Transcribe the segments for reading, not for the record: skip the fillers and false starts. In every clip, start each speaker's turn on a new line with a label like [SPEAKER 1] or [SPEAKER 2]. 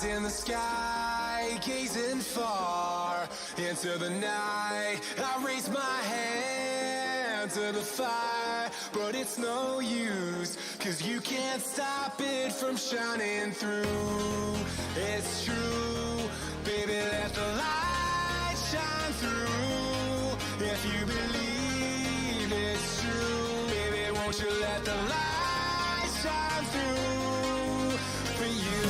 [SPEAKER 1] In the sky, gazing far into the night, I raise my hand to the fire, but it's no use, 'cause you can't stop it from shining through. It's true, baby, let the light shine through. If you believe it's true, baby, won't you let the light shine through for you.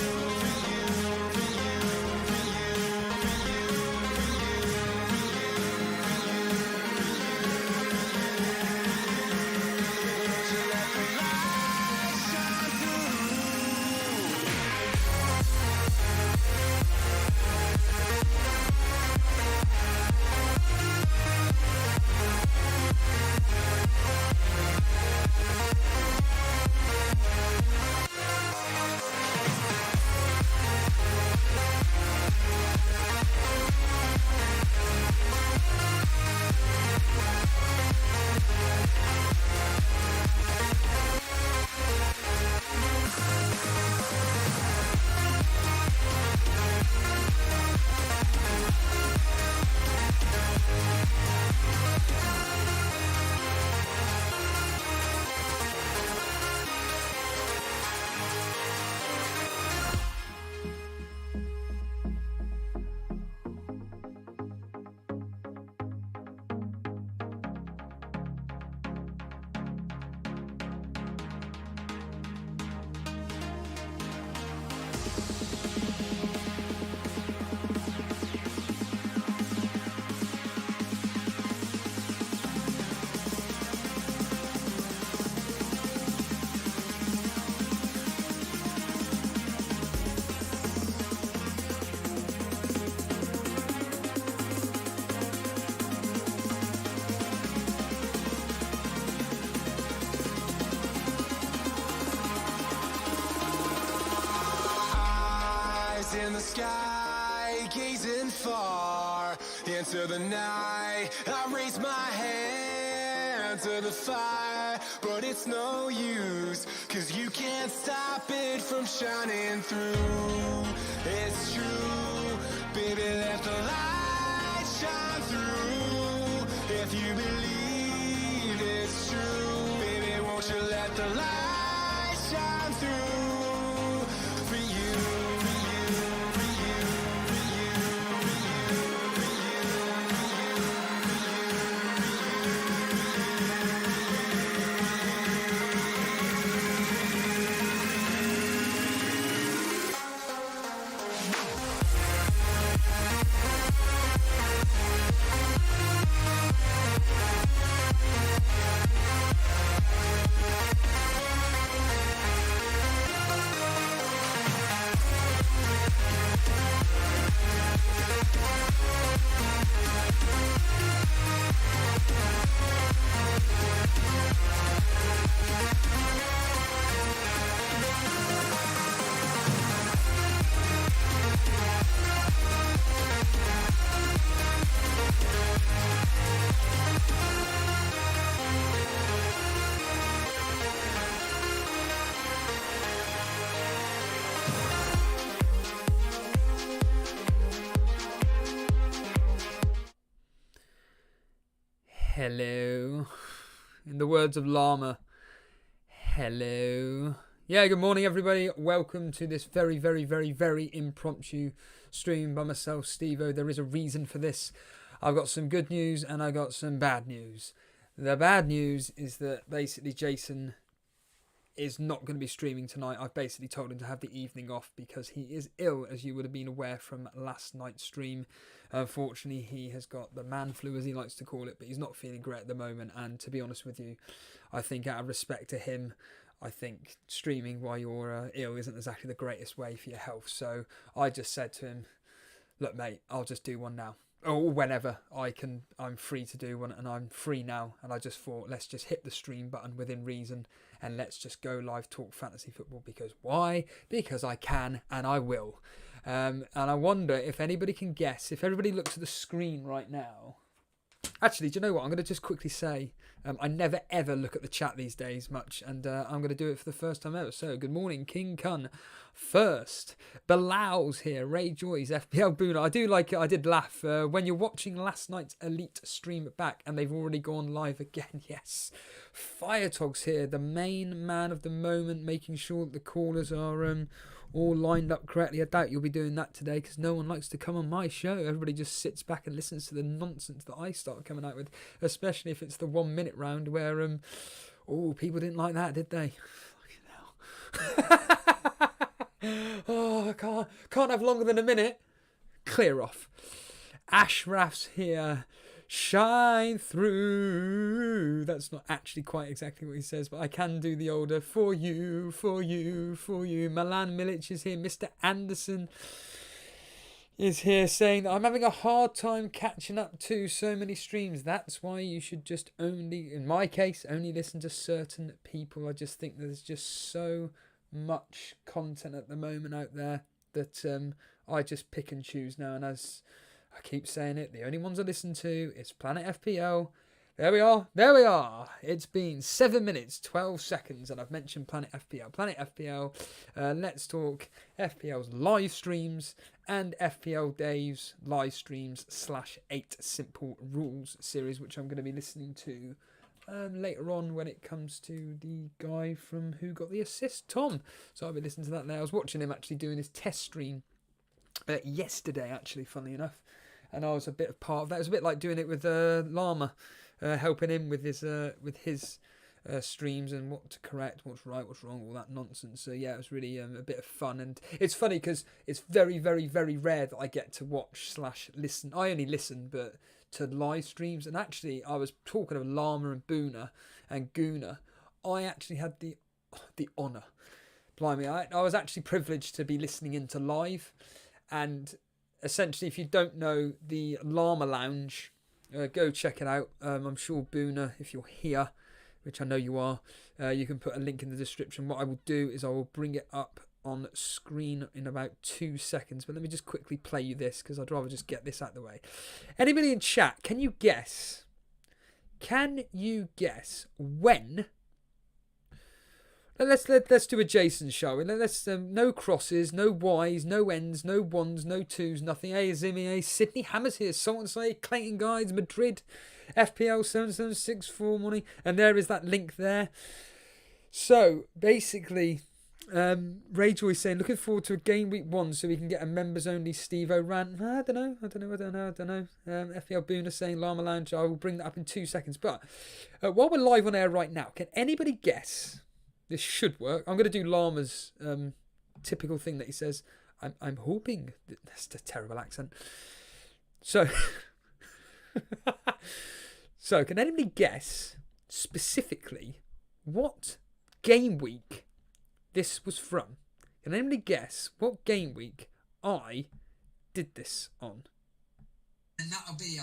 [SPEAKER 1] In the sky, gazing far into the night, I raise my hand to the fire, but it's no use, 'cause you can't stop it from shining through. It's true, baby, let the light shine through. If you believe it's true, baby, won't you let the light shine through for you.
[SPEAKER 2] Hello. In the words of Llama, hello. Yeah, good morning, everybody. Welcome to this very, very, very, very impromptu stream by myself, Steve-O. There is a reason for this. I've got some good news and I got some bad news. The bad news is that basically Jason is not going to be streaming tonight. I've basically told him to have the evening off because he is ill, as you would have been aware from last night's stream. Unfortunately, he has got the man flu, as he likes to call it, but he's not feeling great at the moment. And to be honest with you, I think out of respect to him, I think streaming while you're ill isn't exactly the greatest way for your health. So I just said to him, look, mate, I'll just do one now. Or whenever I'm free to do one, and I'm free now. And I just thought, let's just hit the stream button within reason, and let's just go live talk fantasy football. Because why? Because I can, and I will. And I wonder if anybody can guess, if everybody looks at the screen right now. Actually, do you know what? I'm going to just quickly say, I never ever look at the chat these days much, and I'm going to do it for the first time ever. So, good morning, King Kun. First, Bilal's here, Ray Joy's, FPL Boona. I do like it, I did laugh. When you're watching last night's Elite stream back and they've already gone live again, yes. Firetog's here, the main man of the moment, making sure that the callers are all lined up correctly. I doubt you'll be doing that today because no one likes to come on my show. Everybody just sits back and listens to the nonsense that I start coming out with, especially if it's the 1 minute round where, people didn't like that, did they? Fucking hell. Oh, I can't have longer than a minute. Clear off. Ashraf's here. Shine through. That's not actually quite exactly what he says, but I can do the older for you, for you, for you. Milan Milic is here. Mr. Anderson is here saying that I'm having a hard time catching up to so many streams. That's why you should just only, in my case, only listen to certain people. I just think there's just so much content at the moment out there that I just pick and choose now. And as I keep saying it, the only ones I listen to is Planet FPL. There we are. It's been 7 minutes, 12 seconds, and I've mentioned Planet FPL. Planet FPL, Let's Talk, FPL's live streams, and FPL Dave's live streams /8 Simple Rules series, which I'm going to be listening to later on when it comes to the guy from Who Got the Assist, Tom. So I'll be listening to that now. I was watching him actually doing his test stream yesterday, actually, funnily enough. And I was a bit of part of that. It was a bit like doing it with Llama, helping him with his streams and what to correct, what's right, what's wrong, all that nonsense. So yeah, it was really a bit of fun. And it's funny because it's very, very, very rare that I get to watch / listen. I only listen, but to live streams. And actually, I was talking of Llama and Boona and Goona. I actually had the honour. Blimey, I was actually privileged to be listening into live. And essentially, if you don't know the Llama Lounge, go check it out. I'm sure Boona, if you're here, which I know you are, you can put a link in the description. What I will do is I will bring it up on screen in about 2 seconds. But let me just quickly play you this because I'd rather just get this out of the way. Anybody in chat, can you guess when... Let's do a Jason show. Let's no crosses, no Ys, no Ns, no ones, no twos, nothing. Hey, Zimmy, Sydney Hammers here. Someone say Clayton Guides, Madrid, FPL 7764 money, and there is that link there. So basically, Rayjoy saying looking forward to a game week 1 so we can get a members only Steve-O rant. I don't know. FPL Boona saying Llama Lounge. I will bring that up in 2 seconds. But while we're live on air right now, can anybody guess? This should work. I'm going to do Llama's typical thing that he says. I'm hoping. That's a terrible accent. So, can anybody guess specifically what game week this was from? Can anybody guess what game week I did this on?
[SPEAKER 3] And that'll be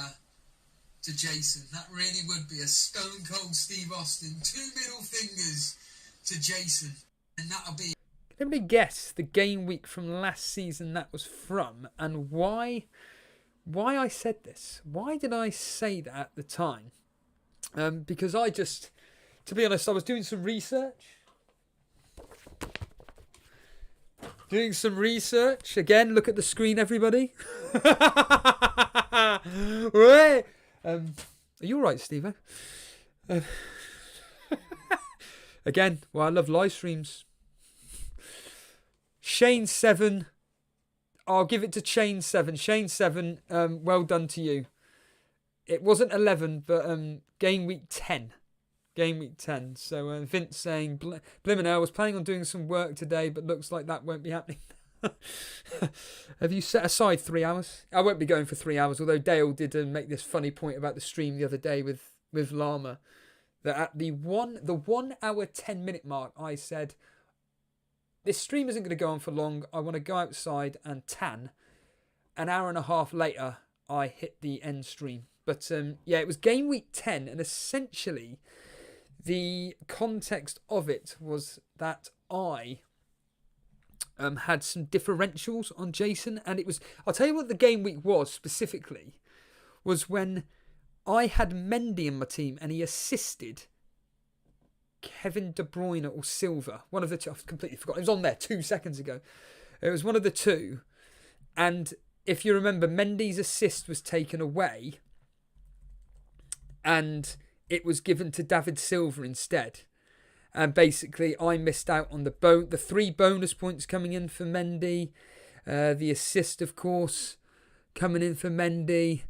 [SPEAKER 3] to Jason. That really would be a Stone Cold Steve Austin. 2 middle fingers to Jason, and that'll be.
[SPEAKER 2] Can anybody guess the game week from last season that was from, and why I said this? Why did I say that at the time? Because I just, to be honest, I was doing some research. Again, look at the screen, everybody. Right. Are you all right, Steve? Again, well, I love live streams. Shane 7. I'll give it to Shane 7. Shane 7, well done to you. It wasn't 11, but game week 10. Game week 10. So Vince saying, Blimmin' was planning on doing some work today, but looks like that won't be happening. Have you set aside 3 hours? I won't be going for 3 hours, although Dale did make this funny point about the stream the other day with Llama. that at the 1 hour 10-minute mark, I said, this stream isn't going to go on for long. I want to go outside and tan. An hour and a half later, I hit the end stream. But yeah, it was game week 10, and essentially the context of it was that I had some differentials on Jason, and it was, I'll tell you what the game week was specifically, was when I had Mendy in my team and he assisted Kevin De Bruyne or Silva, one of the two. I've completely forgotten. It was on there 2 seconds ago. It was one of the two, and if you remember, Mendy's assist was taken away and it was given to David Silva instead. And basically, I missed out on the 3 bonus points coming in for Mendy. The assist, of course, coming in for Mendy.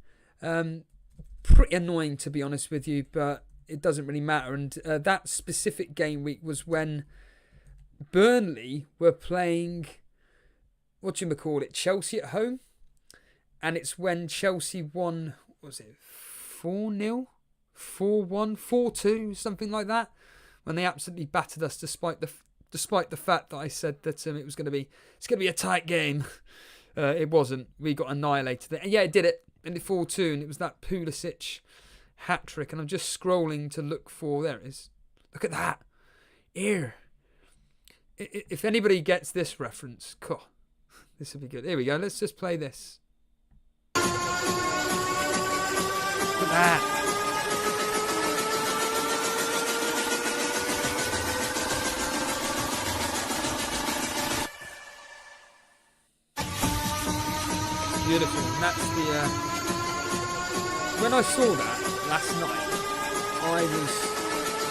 [SPEAKER 2] Pretty annoying, to be honest with you, but it doesn't really matter. And that specific game week was when Burnley were playing, Chelsea at home. And it's when Chelsea won, what was it, 4-0? 4-1? 4-2? Something like that. When they absolutely battered us, despite the fact that I said that it was going to be a tight game. It wasn't. We got annihilated. And yeah, it did it in the 4-2, and it was that Pulisic hat trick. And I'm just scrolling to look for. There it is. Look at that. Here. If anybody gets this reference, this will be good. Here we go. Let's just play this. Look at that. Beautiful. And that's the when I saw that last night, I was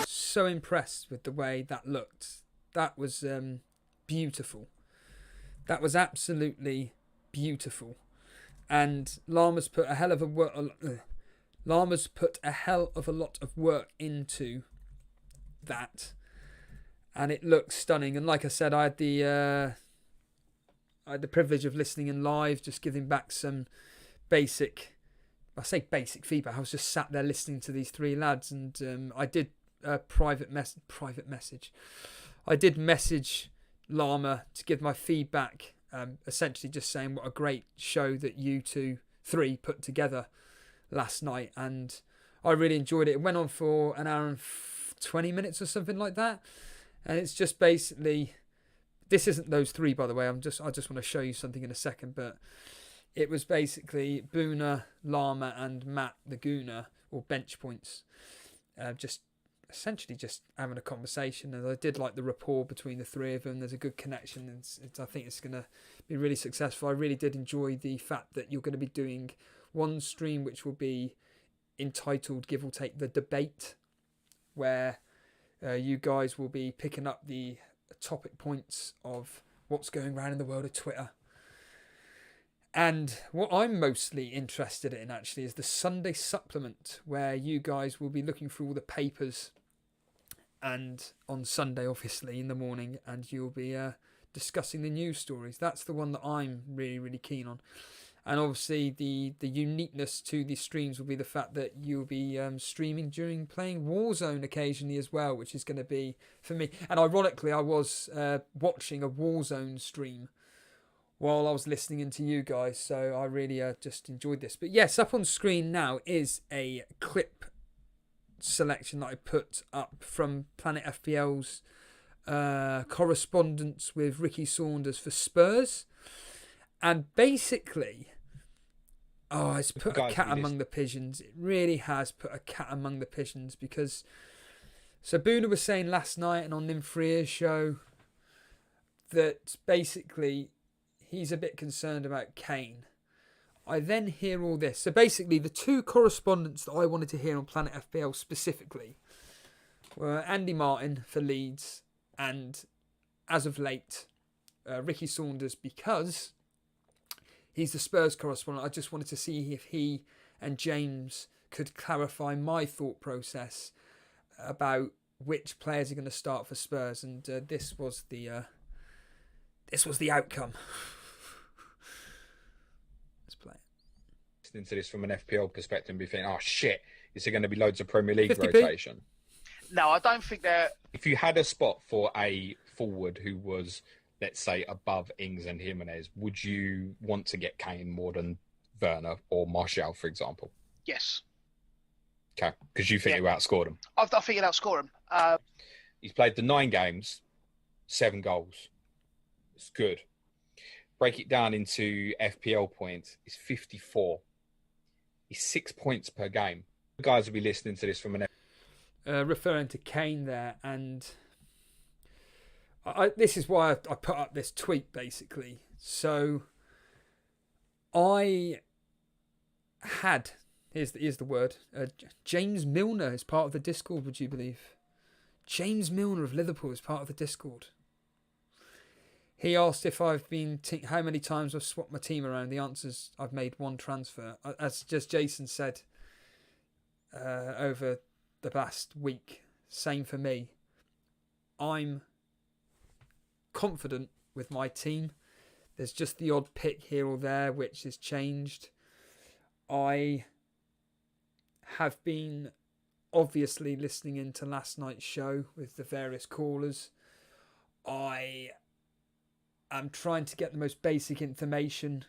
[SPEAKER 2] so impressed with the way that looked. That was beautiful. That was absolutely beautiful. And Llama's put a hell of a lot of work into that, and it looks stunning. And like I said, I had the privilege of listening in live, just giving back some basic feedback. I was just sat there listening to these 3 lads, and I did a private message. I did message Llama to give my feedback, essentially just saying what a great show that you 3 put together last night, and I really enjoyed it. It went on for an hour and 20 minutes or something like that, and it's just basically. This isn't those 3, by the way. I just want to show you something in a second. But it was basically Boona, Llama, and Matt the Gooner, or bench points, just essentially just having a conversation. And I did like the rapport between the 3 of them. There's a good connection. I think it's going to be really successful. I really did enjoy the fact that you're going to be doing one stream which will be entitled, give or take, the debate, where you guys will be picking up the topic points of what's going around in the world of Twitter. And what I'm mostly interested in actually is the Sunday supplement, where you guys will be looking through all the papers, and on Sunday obviously in the morning, and you'll be discussing the news stories. That's the one that I'm really, really keen on. And obviously the uniqueness to these streams will be the fact that you'll be streaming during playing Warzone occasionally as well, which is going to be, for me, and ironically I was watching a Warzone stream while I was listening into you guys, so I really just enjoyed this. But yes, up on screen now is a clip selection that I put up from Planet FPL's correspondence with Ricky Saunders for Spurs. And basically, it's put a cat among the pigeons. It really has put a cat among the pigeons, because so Boona was saying last night and on Nim Freer's show that basically he's a bit concerned about Kane. I then hear all this. So basically the 2 correspondents that I wanted to hear on Planet FPL specifically were Andy Martin for Leeds and, as of late, Ricky Saunders, because he's the Spurs correspondent. I just wanted to see if he and James could clarify my thought process about which players are going to start for Spurs, and this was the outcome. Let's play it.
[SPEAKER 4] Listening to this from an FPL perspective and be thinking, oh shit, is there going to be loads of Premier League
[SPEAKER 2] 50p?
[SPEAKER 4] rotation? No, I don't think they're...
[SPEAKER 5] If you had a spot for a forward who was, let's say, above Ings and Jimenez, would you want to get Kane more than Werner or Martial, for example?
[SPEAKER 4] Yes.
[SPEAKER 5] Okay, because you think you outscored him.
[SPEAKER 4] I think you'd outscore him.
[SPEAKER 5] He's played the 9 games, 7 goals. It's good. Break it down into FPL points. It's 54. He's 6 points per game. You guys will be listening to this from an...
[SPEAKER 2] referring to Kane there, and this is why I put up this tweet, basically. So I had... Here's the word. James Milner is part of the Discord, would you believe? James Milner of Liverpool is part of the Discord. He asked if I've been... how many times I've swapped my team around. The answer's I've made 1 transfer. As just Jason said over the last week. Same for me. I'm confident with my team. There's just the odd pick here or there which is changed. I have been obviously listening into last night's show with the various callers. I am trying to get the most basic information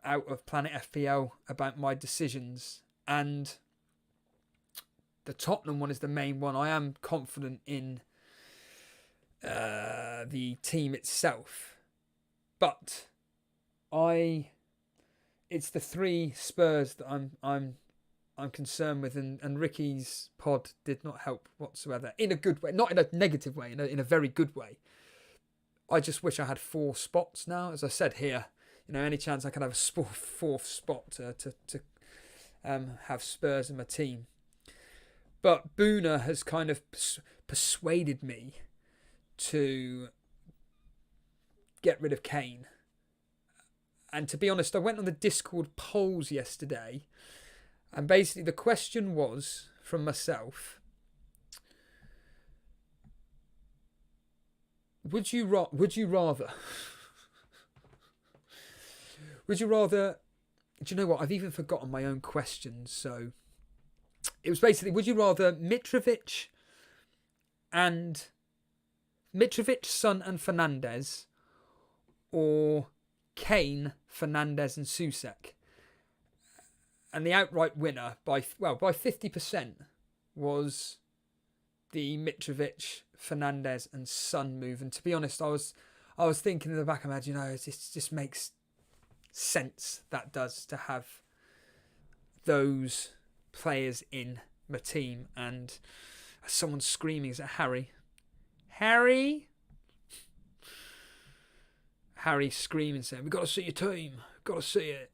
[SPEAKER 2] out of Planet FPL about my decisions, and the Tottenham one is the main one. I am confident in the team itself, but it's the 3 Spurs that I'm concerned with, and Ricky's pod did not help whatsoever, in a good way, not in a negative way, in a very good way. I just wish I had 4 spots now. As I said here, any chance I could have a 4th spot to have Spurs in my team. But Boona has kind of persuaded me to get rid of Kane. And to be honest, I went on the Discord polls yesterday, and basically the question was from myself: Would you rather? Do you know what? I've even forgotten my own questions. So it was basically: would you rather Mitrovic, Son, and Fernandes, or Kane, Fernandes, and Susek? And the outright winner by 50% was the Mitrovic, Fernandes, and Son move. And to be honest, I was thinking in the back of my head, it just makes sense, that does, to have those players in my team. And someone's screaming, is it Harry? Harry screaming, saying, "We've got to see your team. Got to see it."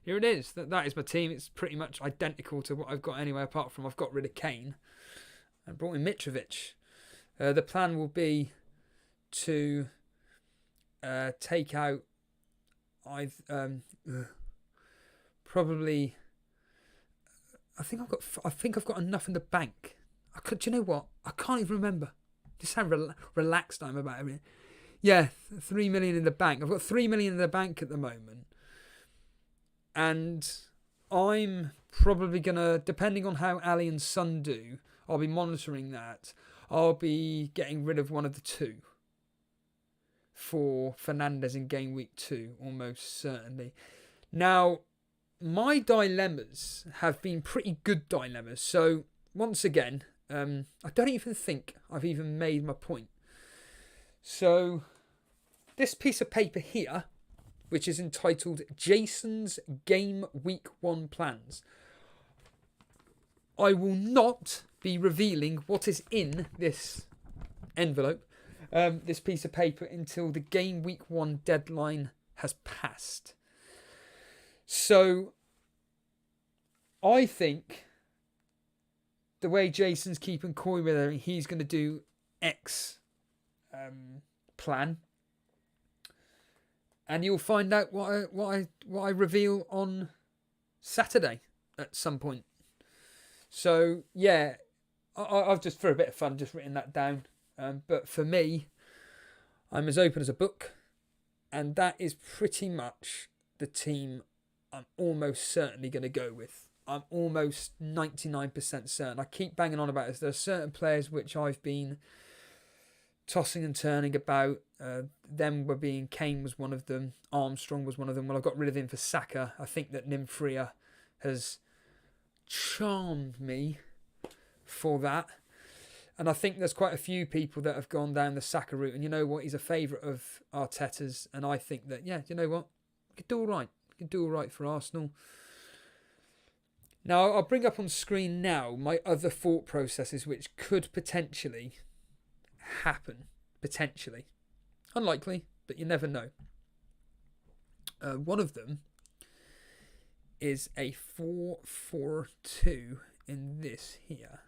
[SPEAKER 2] Here it is. That is my team. It's pretty much identical to what I've got anyway, apart from I've got rid of Kane and brought in Mitrovic. The plan will be to take out probably. I think I've got enough in the bank. Do you know what? I can't even remember. Just how relaxed I'm about it. Yeah, 3 million in the bank. I've got 3 million in the bank at the moment. And I'm probably going to, depending on how Ali and Son do, I'll be monitoring that. I'll be getting rid of one of the 2 for Fernandes in game week 2, almost certainly. Now, my dilemmas have been pretty good dilemmas. So, once again, I don't even think I've even made my point. So, this piece of paper here, which is entitled Jason's Game Week 1 Plans. I will not be revealing what is in this envelope, this piece of paper, until the Game Week 1 deadline has passed. So, I think the way Jason's keeping coy with it, he's going to do X plan. And you'll find out what I reveal on Saturday at some point. So yeah, I've just, for a bit of fun, just written that down. But for me, I'm as open as a book, and that is pretty much the team I'm almost certainly going to go with. I'm almost 99% certain. I keep banging on about this. There are certain players which I've been tossing and turning about. Kane was one of them. Armstrong was one of them. Well, I got rid of him for Saka. I think that Nymphaea has charmed me for that. And I think there's quite a few people that have gone down the Saka route. And you know what? He's a favourite of Arteta's. And I think that, yeah, you know what? We could do all right. We could do all right for Arsenal. Now, I'll bring up on screen now my other thought processes which could potentially happen. Potentially. Unlikely, but you never know. One of them is a 4-4-2 in this here.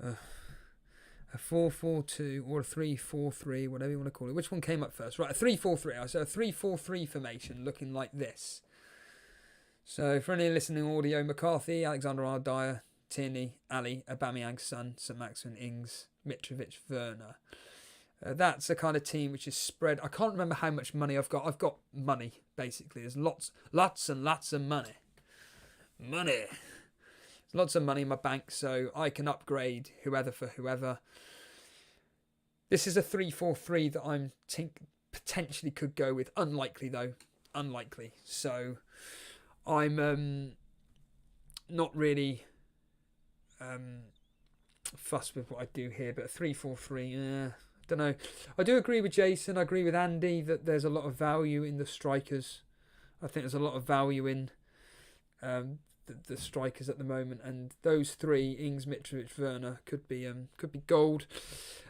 [SPEAKER 2] A 4-4-2 or a 3-4-3, whatever you want to call it. Which one came up first? Right, a 3-4-3. So a 3-4-3 formation looking like this. So for any listening audio, McCarthy, Alexander-Arnold, Dyer, Tierney, Ali, Aubameyang, Son, St. Maximin, Ings, Mitrovic, Werner. That's a kind of team which is spread. I can't remember how much money I've got. I've got money, basically. There's lots and lots of money. Money. There's lots of money in my bank, so I can upgrade whoever for whoever. This is a 3-4-3 that I'm potentially could go with. Unlikely, though. Unlikely. So I'm not really fussed with what I do here, but a 3-4-3, don't know. I do agree with Jason. I agree with Andy that there's a lot of value in the strikers. I think there's a lot of value in the strikers at the moment, and those three, Ings, Mitrovic, Werner, could be gold.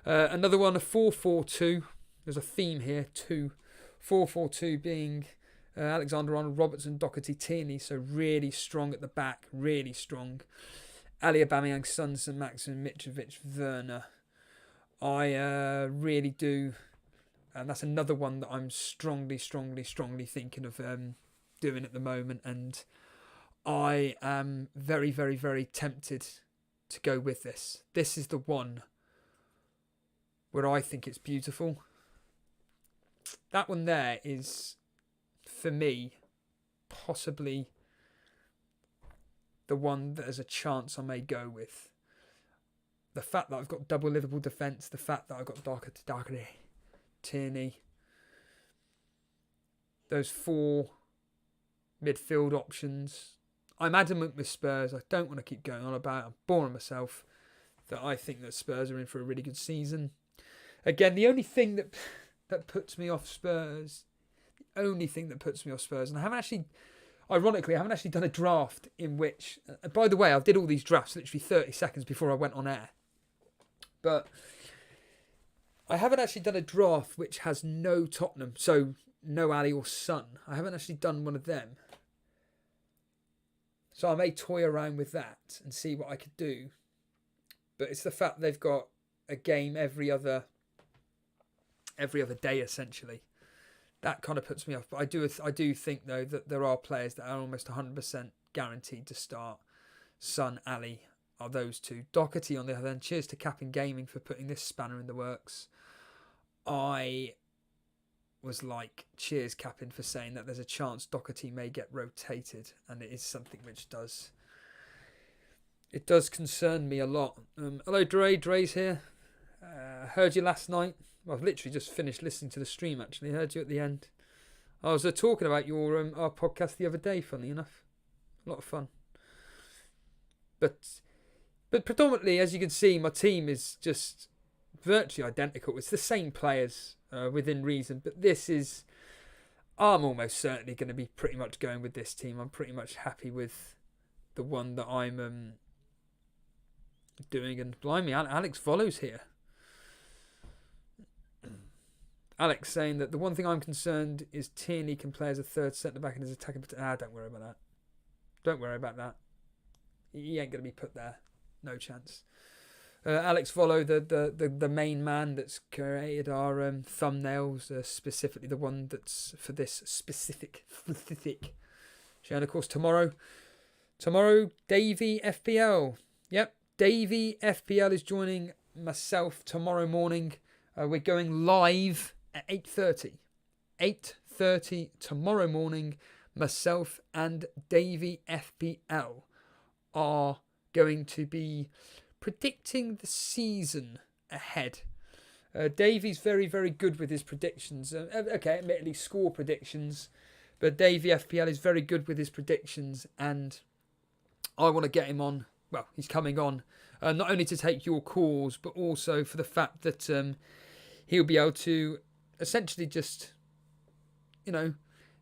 [SPEAKER 2] Another one, a 4-4-2. There's a theme here, 4-4-2 being Alexander-Arnold, Robertson, Doherty, Tierney, so really strong at the back, really strong. Ali, Aubameyang, Son, St. Maximin, Mitrovic, Werner. I really do, and that's another one that I'm strongly thinking of doing at the moment, and I am very, very, very tempted to go with this. This is the one where I think it's beautiful. That one there is, for me, possibly the one that there's a chance I may go with. The fact that I've got double Liverpool defence, the fact that I've got Doherty, Tierney, those four midfield options. I'm adamant with Spurs. I don't want to keep going on about it. I'm boring myself. That I think that Spurs are in for a really good season. Again, the only thing that puts me off Spurs, and I haven't actually, ironically, I haven't actually done a draft in which, by the way, I did all these drafts literally 30 seconds before I went on air. But I haven't actually done a draft which has no Tottenham, so no Ali or Son. I haven't actually done one of them. So I may toy around with that and see what I could do. But it's the fact they've got a game every other day, essentially. That kind of puts me off. But I do think, though, that there are players that are almost 100% guaranteed to start. Son, Ali are those two. Doherty, on the other hand, cheers to Captain Gaming for putting this spanner in the works. I was like, cheers, Captain, for saying that there's a chance Doherty may get rotated. And it is something which does concern me a lot. Hello, Dre. Dre's here. Heard you last night. Well, I've literally just finished listening to the stream, actually. Heard you at the end. I was talking about your our podcast the other day, funnily enough. A lot of fun. But predominantly, as you can see, my team is just virtually identical. It's the same players within reason. But I'm almost certainly going to be pretty much going with this team. I'm pretty much happy with the one that I'm doing. And blimey, Alex follows here. Alex saying that the one thing I'm concerned is Tierney can play as a third centre-back and his attacking... don't worry about that. Don't worry about that. He ain't going to be put there. No chance. Alex Follow, the main man that's created our thumbnails, specifically the one that's for this specific. And of course, tomorrow, Davey FPL. Yep, Davey FPL is joining myself tomorrow morning. We're going live at 8:30. 8:30 tomorrow morning. myself and Davey FPL are going to be predicting the season ahead. Davey's very, very good with his predictions. Okay, admittedly, score predictions, but Davey FPL is very good with his predictions, and I want to get him on. Well, he's coming on, not only to take your calls, but also for the fact that he'll be able to essentially just,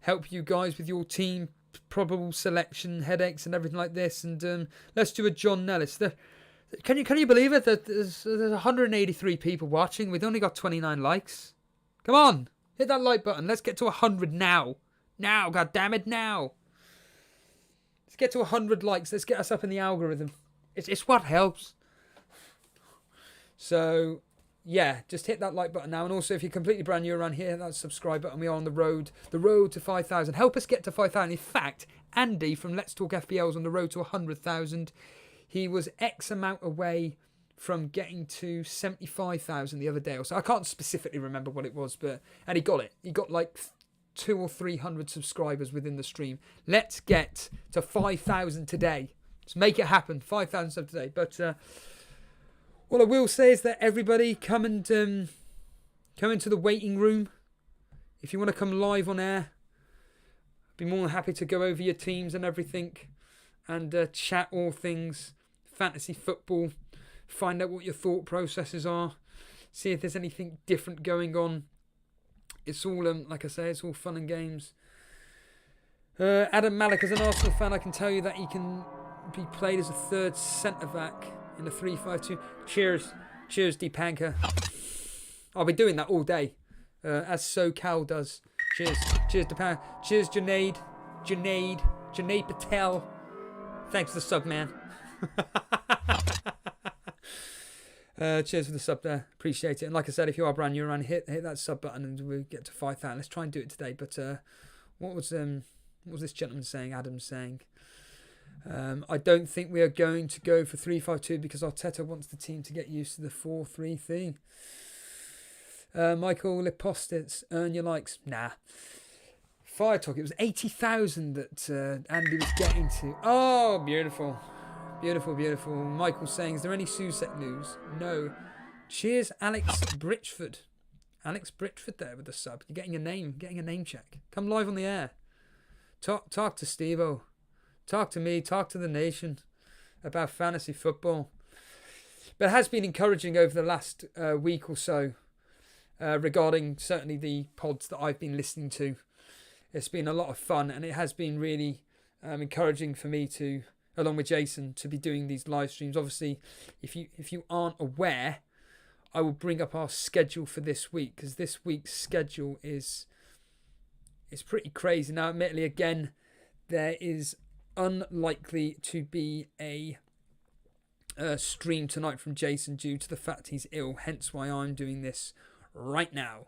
[SPEAKER 2] help you guys with your team, probable selection, headaches, and everything like this. And let's do a John Nellis. Can you believe it that there's 183 people watching? We've only got 29 likes. Come on, hit that like button. Let's get to 100 now. Now, God damn it, now. Let's get to 100 likes. Let's get us up in the algorithm. It's what helps. So, yeah, just hit that like button now. And also, if you're completely brand new around here, hit that subscribe button. We are on the road to 5,000. Help us get to 5,000. In fact, Andy from Let's Talk FPL is on the road to 100,000. He was X amount away from getting to 75,000 the other day. So I can't specifically remember what it was, and he got it. He got like 200 or 300 subscribers within the stream. Let's get to 5,000 today. Let's make it happen. 5,000 subs today. But what I will say is that everybody come into the waiting room. If you want to come live on air, I'd be more than happy to go over your teams and everything, and chat all things fantasy football, find out what your thought processes are, see if there's anything different going on. It's all, like I say, it's all fun and games. Adam Malik, as an Arsenal fan, I can tell you that he can be played as a third centre-back in a 3-5-2. Cheers, Deepanka. I'll be doing that all day, as SoCal does. Cheers, Deepanka. Cheers, Junaid Patel. Thanks for the sub, man. Cheers for the sub there. Appreciate it. And like I said, if you are brand new around, hit that sub button and we'll get to 5,000. Let's try and do it today. But what was this gentleman saying? Adam's saying, I don't think we are going to go for 3-5-2 because Arteta wants the team to get used to the 4-3-3. Michael Lipostitz, earn your likes. Nah. Fire Talk, it was 80,000 that Andy was getting to. Oh, beautiful. Beautiful. Michael saying, is there any Susek news? No. Cheers, Alex Britchford. Alex Britchford there with the sub. You're getting a name check. Come live on the air. Talk to Steve-O. Talk to me. Talk to the nation about fantasy football. But it has been encouraging over the last week or so regarding certainly the pods that I've been listening to. It's been a lot of fun, and it has been really encouraging for me to, along with Jason, to be doing these live streams. Obviously, if you aren't aware, I will bring up our schedule for this week, because this week's schedule is pretty crazy. Now, admittedly, again, there is unlikely to be a stream tonight from Jason due to the fact he's ill, hence why I'm doing this right now.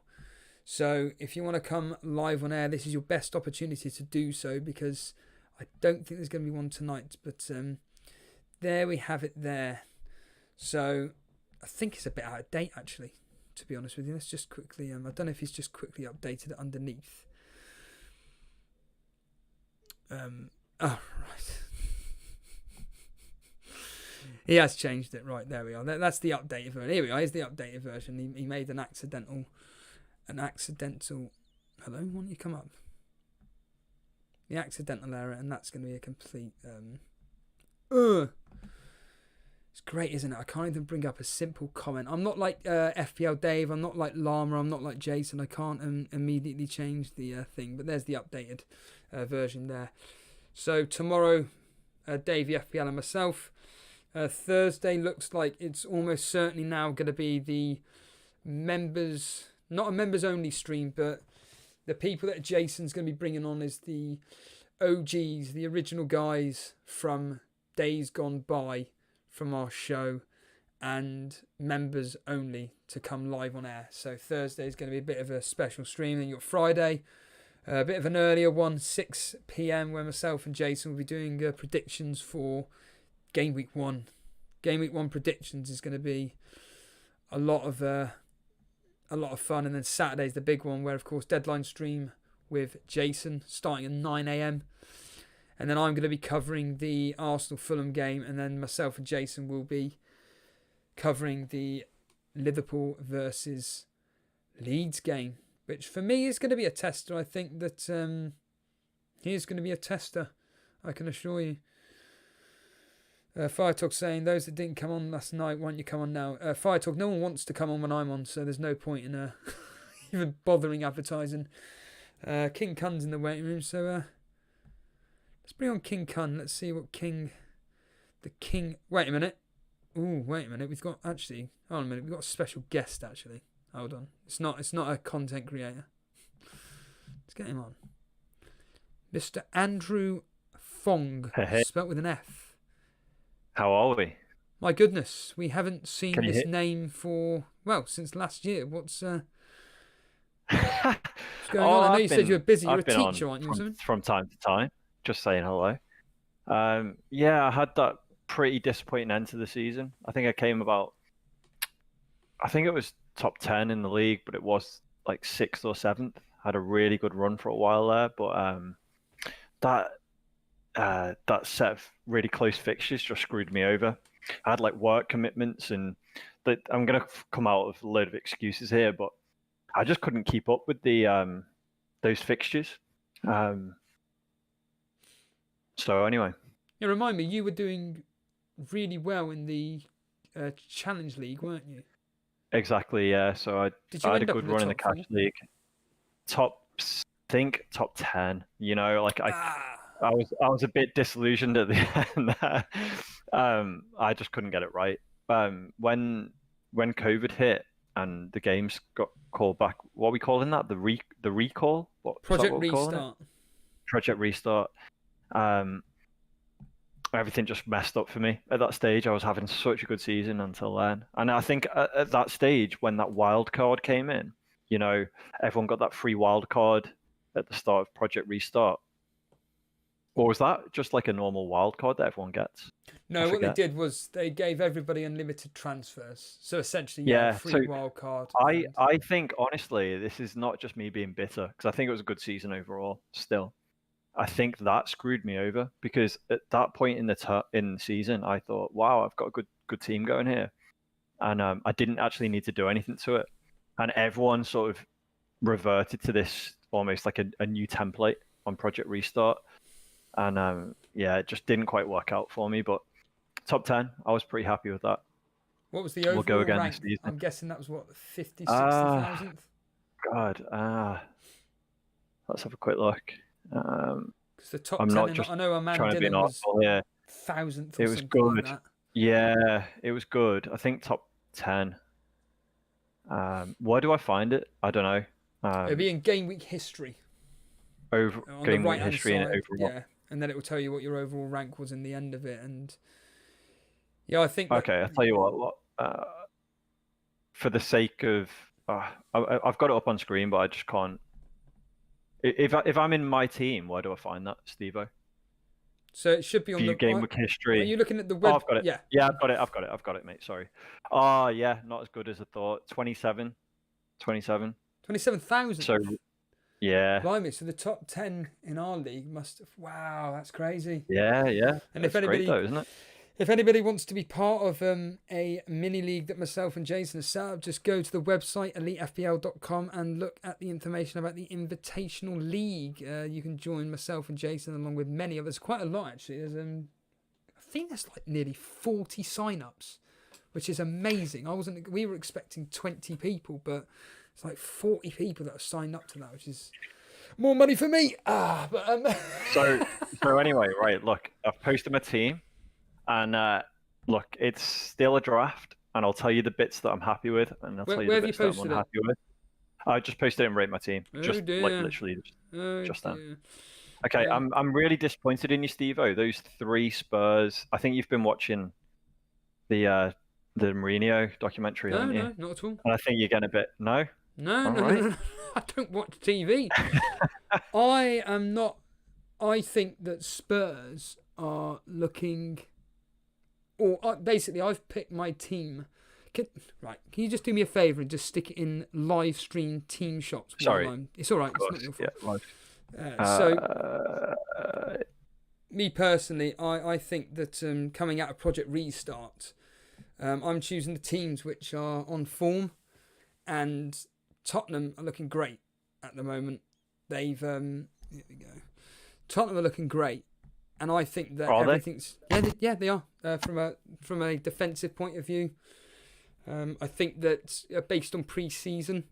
[SPEAKER 2] So if you want to come live on air, this is your best opportunity to do so, because I don't think there's going to be one tonight. But there we have it there. So I think it's a bit out of date, actually, to be honest with you. Let's just quickly, I don't know if he's just quickly updated it underneath. Right. He has changed it. Right, there we are. That's the updated version. Here we are. Here's the updated version. He made an accidental. Hello, why don't you come up? The accidental error, and that's going to be a complete. It's great, isn't it? I can't even bring up a simple comment. I'm not like FPL Dave. I'm not like Llama. I'm not like Jason. I can't immediately change the thing. But there's the updated version there. So tomorrow, Davey FPL and myself. Thursday looks like it's almost certainly now going to be the members, not a members only stream, but the people that Jason's going to be bringing on is the OGs, the original guys from days gone by from our show, and members only to come live on air. So Thursday is going to be a bit of a special stream. Then you've got Friday, a bit of an earlier one, 6 p.m, where myself and Jason will be doing predictions for Gameweek 1. Gameweek 1 predictions is going to be a lot of fun. And then Saturday's the big one, where of course deadline stream with Jason starting at 9 a.m. And then I'm going to be covering the Arsenal-Fulham game, and then myself and Jason will be covering the Liverpool versus Leeds game, which for me is going to be a tester. I think that he is going to be a tester, I can assure you. Fire Talk saying, those that didn't come on last night, why don't you come on now? Fire Talk, no one wants to come on when I'm on, so there's no point in even bothering advertising. King Kun's in the waiting room, so let's bring on King Kun. Let's see what the King... Wait a minute. Ooh, wait a minute. We've got, actually... Hold on a minute. We've got a special guest, actually. Hold on. It's not a content creator. Let's get him on. Mr. Andrew Fong.
[SPEAKER 6] Hey.
[SPEAKER 2] Spelt with an F.
[SPEAKER 6] How are we?
[SPEAKER 2] My goodness. We haven't seen
[SPEAKER 6] Can you
[SPEAKER 2] this
[SPEAKER 6] hear?
[SPEAKER 2] name for... Well, since last year. What's going
[SPEAKER 6] What's
[SPEAKER 2] on? I know you said you were busy. You're a teacher, aren't you? Or something?
[SPEAKER 6] From time to time. Just saying hello. Yeah, I had that pretty disappointing end to the season. I think I think it was top 10 in the league, but it was like 6th or 7th. Had a really good run for a while there, but that set of really close fixtures just screwed me over. I had like work commitments, and I'm gonna come out with a load of excuses here, but I just couldn't keep up with the those fixtures. So anyway,
[SPEAKER 2] Yeah, remind me, you were doing really well in the Challenge League, weren't you?
[SPEAKER 6] exactly, yeah. So
[SPEAKER 2] Did you
[SPEAKER 6] I had a
[SPEAKER 2] end up
[SPEAKER 6] good
[SPEAKER 2] in the
[SPEAKER 6] run in the
[SPEAKER 2] top
[SPEAKER 6] cash
[SPEAKER 2] four?
[SPEAKER 6] league. Top 10. You know, like I was a bit disillusioned at the end there. I just couldn't get it right. When COVID hit and the games got called back, what are we calling that? The recall? What is that
[SPEAKER 2] Project
[SPEAKER 6] what we're calling it?
[SPEAKER 2] Restart.
[SPEAKER 6] Project Restart. Everything just messed up for me at that stage. I was having such a good season until then, and I think at that stage when that wild card came in, you know, everyone got that free wild card at the start of Project Restart. Or was that just like a normal wild card that everyone gets?
[SPEAKER 2] No,
[SPEAKER 6] I
[SPEAKER 2] what they
[SPEAKER 6] forget.
[SPEAKER 2] did was they gave everybody unlimited transfers. So essentially,
[SPEAKER 6] Yeah,
[SPEAKER 2] free
[SPEAKER 6] so
[SPEAKER 2] wild card.
[SPEAKER 6] I think honestly, this is not just me being bitter, because I think it was a good season overall. Still, I think that screwed me over, because at that point in the season, I thought, wow, I've got a good team going here, and I didn't actually need to do anything to it, and everyone sort of reverted to this almost like a new template on Project Restart, and yeah, it just didn't quite work out for me. But top 10, I was pretty happy with that.
[SPEAKER 2] What was the overall
[SPEAKER 6] We'll go again
[SPEAKER 2] rank?
[SPEAKER 6] this season.
[SPEAKER 2] I'm guessing that was what, 50,
[SPEAKER 6] Ah.
[SPEAKER 2] 60,000th?
[SPEAKER 6] God, let's have a quick look.
[SPEAKER 2] Because the top
[SPEAKER 6] I'm
[SPEAKER 2] 10,
[SPEAKER 6] not just
[SPEAKER 2] I know Amanda
[SPEAKER 6] trying to be an
[SPEAKER 2] Dillon was
[SPEAKER 6] artful here.
[SPEAKER 2] 1000th or
[SPEAKER 6] It was
[SPEAKER 2] something like
[SPEAKER 6] good.
[SPEAKER 2] that.
[SPEAKER 6] Yeah, it was good. I think top 10. Where do I find it? I don't know.
[SPEAKER 2] It'll be in Game Week history.
[SPEAKER 6] Over
[SPEAKER 2] On
[SPEAKER 6] game
[SPEAKER 2] the
[SPEAKER 6] week
[SPEAKER 2] right-hand
[SPEAKER 6] history and
[SPEAKER 2] side,
[SPEAKER 6] overall.
[SPEAKER 2] yeah. And then it will tell you what your overall rank was in the end of it. And yeah, I think that-
[SPEAKER 6] Okay, I'll tell you what. For the sake of, I've got it up on screen, but I just can't. If I'm in my team, where do I find that, Steve-O?
[SPEAKER 2] so it should be on
[SPEAKER 6] View
[SPEAKER 2] the
[SPEAKER 6] game week
[SPEAKER 2] Are
[SPEAKER 6] history.
[SPEAKER 2] you looking at the
[SPEAKER 6] Oh,
[SPEAKER 2] web?
[SPEAKER 6] I've got it.
[SPEAKER 2] Yeah.
[SPEAKER 6] Yeah, I've got it, mate. Sorry. Oh, yeah, not as good as I thought. 27.
[SPEAKER 2] 27,000.
[SPEAKER 6] So, yeah.
[SPEAKER 2] Blimey, so the top 10 in our league must have... Wow, that's crazy.
[SPEAKER 6] Yeah.
[SPEAKER 2] And if
[SPEAKER 6] That's great
[SPEAKER 2] anybody,
[SPEAKER 6] though, isn't it?
[SPEAKER 2] if anybody wants to be part of a mini league that myself and Jason have set up, just go to the website elitefpl.com and look at the information about the Invitational League. You can join myself and Jason along with many others. Quite a lot, actually. There's I think there's like nearly 40 sign-ups, which is amazing. We were expecting 20 people, but it's like 40 people that have signed up to that, which is more money for me.
[SPEAKER 6] So anyway, right, look, I've posted my team, and look, it's still a draft, and I'll tell you the bits that I'm happy with, and I'll tell you
[SPEAKER 2] where
[SPEAKER 6] the
[SPEAKER 2] have
[SPEAKER 6] bits
[SPEAKER 2] you
[SPEAKER 6] that I'm
[SPEAKER 2] posted it?
[SPEAKER 6] unhappy with. I just posted it and rate my team,
[SPEAKER 2] Oh,
[SPEAKER 6] just
[SPEAKER 2] dear.
[SPEAKER 6] like literally just then.
[SPEAKER 2] Dear.
[SPEAKER 6] Okay,
[SPEAKER 2] Yeah.
[SPEAKER 6] I'm really disappointed in you, Steve-O. Those 3 Spurs. I think you've been watching the Mourinho documentary, haven't you?
[SPEAKER 2] No, not at all.
[SPEAKER 6] And I think you're getting a bit no.
[SPEAKER 2] No,
[SPEAKER 6] All
[SPEAKER 2] no,
[SPEAKER 6] right.
[SPEAKER 2] no. I don't watch TV. I am not. I think that Spurs are looking, or basically, I've picked my team Right, can you just do me a favour and just stick it in live stream team shots?
[SPEAKER 6] Sorry.
[SPEAKER 2] It's all right. It's not your fault. So, me personally, I think that coming out of Project Restart, I'm choosing the teams which are on form, and Tottenham are looking great at the moment. They've here we go. Tottenham are looking great, and I think that everything's they are from a defensive point of view. I think that based on pre-season,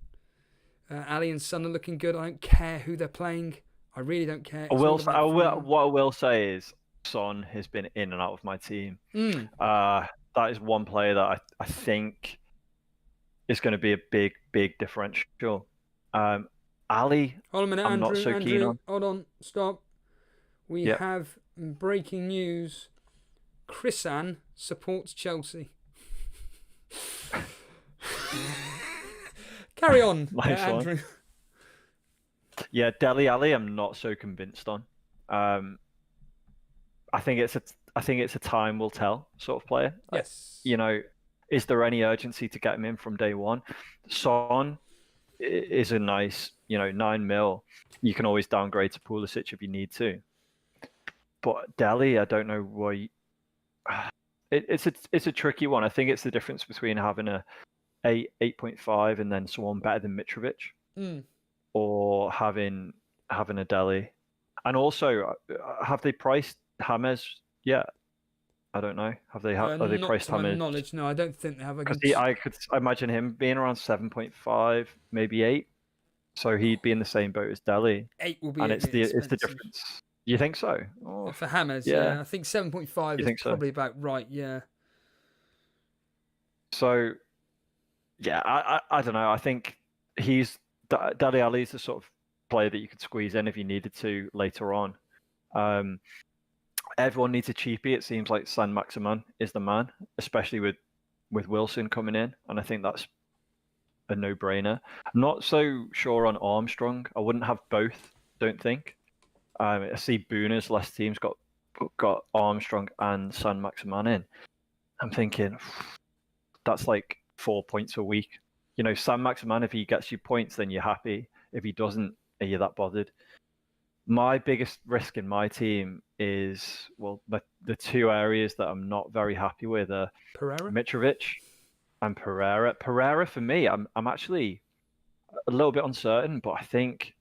[SPEAKER 2] Ali and Son are looking good. I don't care who they're playing. I really don't care.
[SPEAKER 6] What I will say is Son has been in and out of my team. That is one player that I think is going to be a big differential. Ali,
[SPEAKER 2] hold on a minute,
[SPEAKER 6] I'm
[SPEAKER 2] Andrew,
[SPEAKER 6] not so keen on.
[SPEAKER 2] Hold on, stop. We have breaking news. Chrisan supports Chelsea. Carry on, Andrew.
[SPEAKER 6] One. Yeah, Dele Alli, I'm not so convinced on. I think it's a time will tell sort of player.
[SPEAKER 2] Yes.
[SPEAKER 6] Is there any urgency to get him in from day one? Son is a nice, 9 mil. You can always downgrade to Pulisic if you need to. But Dele, I don't know why. It's a tricky one. I think it's the difference between having a 8.5 and then someone better than Mitrovic, or having a Dele. And also, have they priced James yet? I don't know. Have they priced James?
[SPEAKER 2] Not to my knowledge, no. I don't think they have.
[SPEAKER 6] Because I could imagine him being around 7.5, maybe 8. So he'd be in the same boat as Dele.
[SPEAKER 2] 8 will be.
[SPEAKER 6] And it's the difference. You think so? Oh,
[SPEAKER 2] for James, yeah. I think 7.5 is probably about right. Yeah.
[SPEAKER 6] So, yeah, I don't know. I think Dele Alli is the sort of player that you could squeeze in if you needed to later on. Everyone needs a cheapie. It seems like San Maximan is the man, especially with Wilson coming in, and I think that's a no-brainer. I'm not so sure on Armstrong. I wouldn't have both. Don't think. I see Booner's last team's got Armstrong and San Maximan in. I'm thinking that's like 4 points a week. San Maximan, if he gets you points, then you're happy. If he doesn't, are you that bothered? My biggest risk in my team is, the two areas that I'm not very happy with are
[SPEAKER 2] Pereira?
[SPEAKER 6] Mitrovic and Pereira. Pereira, for me, I'm actually a little bit uncertain, but I think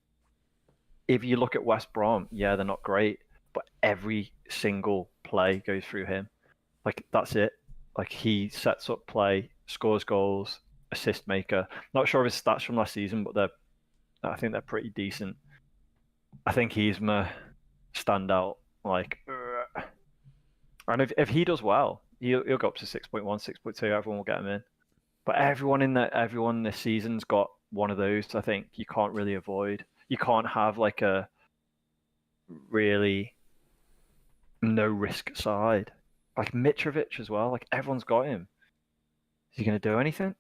[SPEAKER 6] if you look at West Brom, they're not great, but every single play goes through him. Like, that's it. Like, he sets up play, scores goals, assist maker. Not sure of his stats from last season, but I think they're pretty decent. I think he's my standout. And if he does well, he'll go up to 6.1, 6.2. Everyone will get him in. But everyone this season's got one of those. I think you can't really avoid. You can't have like a really no risk side. Like Mitrovic as well. Like, everyone's got him. Is he going to do anything?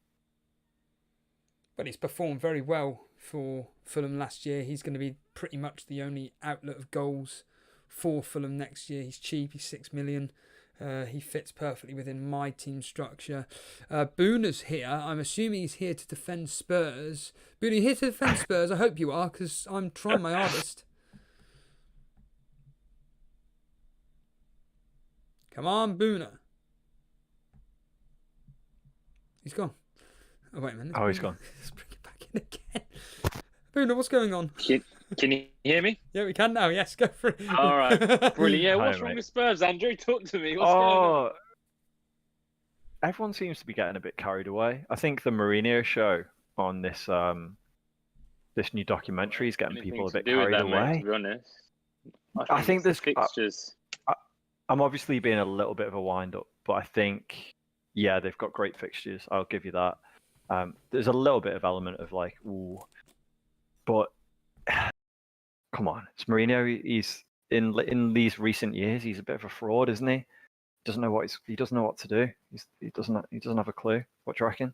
[SPEAKER 2] But he's performed very well for Fulham last year. He's going to be pretty much the only outlet of goals for Fulham next year. He's cheap. He's 6 million. He fits perfectly within my team structure. Booner's here. I'm assuming he's here to defend Spurs. Booner, you here to defend Spurs? I hope you are, because I'm trying my hardest. Come on, Booner. He's gone. Oh, wait a minute.
[SPEAKER 6] Oh, he's gone.
[SPEAKER 2] Let's bring it back in again. Booner, what's going on?
[SPEAKER 7] Can you hear me?
[SPEAKER 2] Yeah, we can now. Yes, go for it.
[SPEAKER 7] All right, brilliant. Yeah, what's
[SPEAKER 6] Hi,
[SPEAKER 7] wrong
[SPEAKER 6] mate.
[SPEAKER 7] with Spurs, Andrew? Talk to me. What's going on?
[SPEAKER 6] Everyone seems to be getting a bit carried away. I think the Mourinho show on this this new documentary is getting
[SPEAKER 7] Anything
[SPEAKER 6] people a
[SPEAKER 7] to
[SPEAKER 6] bit
[SPEAKER 7] do with
[SPEAKER 6] carried
[SPEAKER 7] that,
[SPEAKER 6] away.
[SPEAKER 7] mate, to be honest.
[SPEAKER 6] I think
[SPEAKER 7] it's the
[SPEAKER 6] this
[SPEAKER 7] fixtures.
[SPEAKER 6] I'm obviously being a little bit of a wind up, but I think they've got great fixtures. I'll give you that. There's a little bit of element of like, ooh, but come on, it's Mourinho. He's in these recent years, he's a bit of a fraud, isn't he? He doesn't know what to do. He doesn't have a clue. What do you reckon?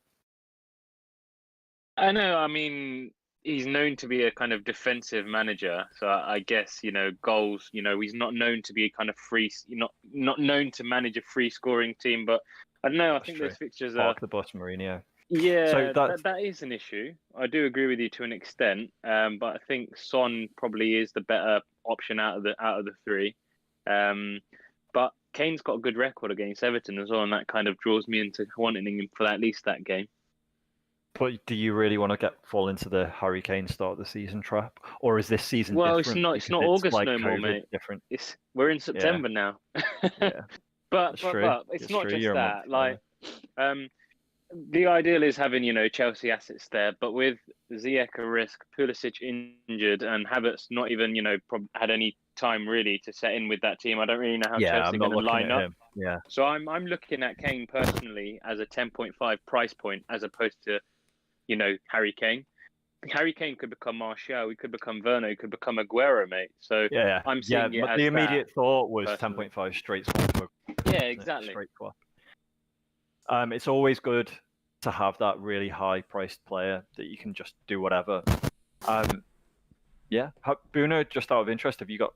[SPEAKER 7] I know. I mean, he's known to be a kind of defensive manager, so I guess goals. He's not known to be a kind of free. Not known to manage a free scoring team, but I don't know. I
[SPEAKER 6] That's
[SPEAKER 7] think
[SPEAKER 6] true.
[SPEAKER 7] those fixtures are.
[SPEAKER 6] Park the bus, Mourinho.
[SPEAKER 7] Yeah,
[SPEAKER 6] So
[SPEAKER 7] that is an issue. I do agree with you to an extent, but I think Son probably is the better option out of the three. But Kane's got a good record against Everton as well, and that kind of draws me into wanting him for at least that game.
[SPEAKER 6] But do you really want to fall into the Harry Kane start of the season trap, or is this season
[SPEAKER 7] Well,
[SPEAKER 6] different?
[SPEAKER 7] it's not August
[SPEAKER 6] like
[SPEAKER 7] no more,
[SPEAKER 6] COVID
[SPEAKER 7] mate.
[SPEAKER 6] Different.
[SPEAKER 7] We're in September now.
[SPEAKER 6] Yeah,
[SPEAKER 7] but
[SPEAKER 6] true.
[SPEAKER 7] it's
[SPEAKER 6] It's
[SPEAKER 7] not
[SPEAKER 6] true.
[SPEAKER 7] just
[SPEAKER 6] You're a
[SPEAKER 7] that.
[SPEAKER 6] month
[SPEAKER 7] Like, the ideal is having Chelsea assets there, but with Ziyech a risk, Pulisic injured, and Havertz not even had any time really to set in with that team. I don't really know how
[SPEAKER 6] Yeah,
[SPEAKER 7] Chelsea
[SPEAKER 6] I'm
[SPEAKER 7] are
[SPEAKER 6] not
[SPEAKER 7] going to
[SPEAKER 6] looking
[SPEAKER 7] line
[SPEAKER 6] at
[SPEAKER 7] up.
[SPEAKER 6] him. Yeah.
[SPEAKER 7] So I'm looking at Kane personally as a 10.5 price point as opposed to Harry Kane. Harry Kane could become Martial, he could become Werner, he could become Aguero, mate. So
[SPEAKER 6] Yeah,
[SPEAKER 7] I'm seeing it as
[SPEAKER 6] the immediate thought was
[SPEAKER 7] personally.
[SPEAKER 6] 10.5 straight swap.
[SPEAKER 7] Yeah, exactly.
[SPEAKER 6] Straight swap. It's always good to have that really high-priced player that you can just do whatever. Yeah, Bruno, just out of interest, have you got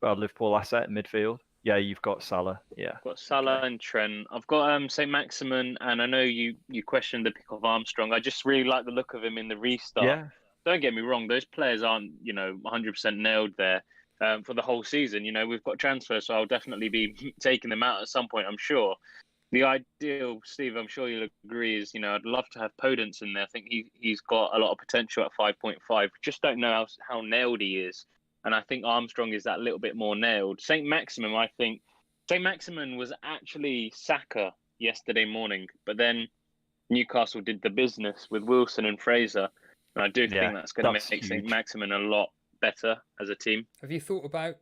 [SPEAKER 6] a Liverpool asset in midfield? Yeah, you've got Salah. Yeah,
[SPEAKER 7] I've got Salah and Trent. I've got St. Maximin, and I know you questioned the pick of Armstrong. I just really like the look of him in the restart.
[SPEAKER 6] Yeah.
[SPEAKER 7] Don't get me wrong; those players aren't 100% nailed there for the whole season. We've got transfers, so I'll definitely be taking them out at some point, I'm sure. The ideal, Steve, I'm sure you'll agree, is I'd love to have Podence in there. I think he's got a lot of potential at 5.5. Just don't know how nailed he is. And I think Armstrong is that little bit more nailed. St. Maximin, I think. St. Maximin was actually Saka yesterday morning, but then Newcastle did the business with Wilson and Fraser. And I do think that's going to make
[SPEAKER 6] huge.
[SPEAKER 7] St. Maximin a lot better as a team.
[SPEAKER 2] Have you thought about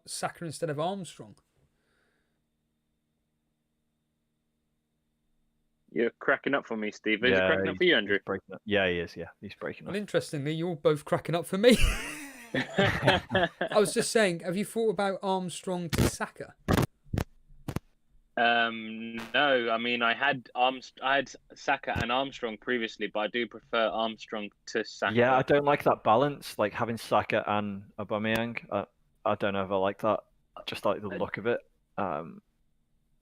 [SPEAKER 2] Saka instead of Armstrong?
[SPEAKER 7] You're cracking up for me, Steve. Is he cracking up for you, Andrew?
[SPEAKER 6] Yeah, he is. Yeah, he's breaking up.
[SPEAKER 2] Well, interestingly, you're both cracking up for me. I was just saying, have you thought about Armstrong to Saka?
[SPEAKER 7] No. I mean, I had Saka and Armstrong previously, but I do prefer Armstrong to Saka.
[SPEAKER 6] Yeah, I don't like that balance, like having Saka and Aubameyang. I don't know if I like that. I just like the look of it.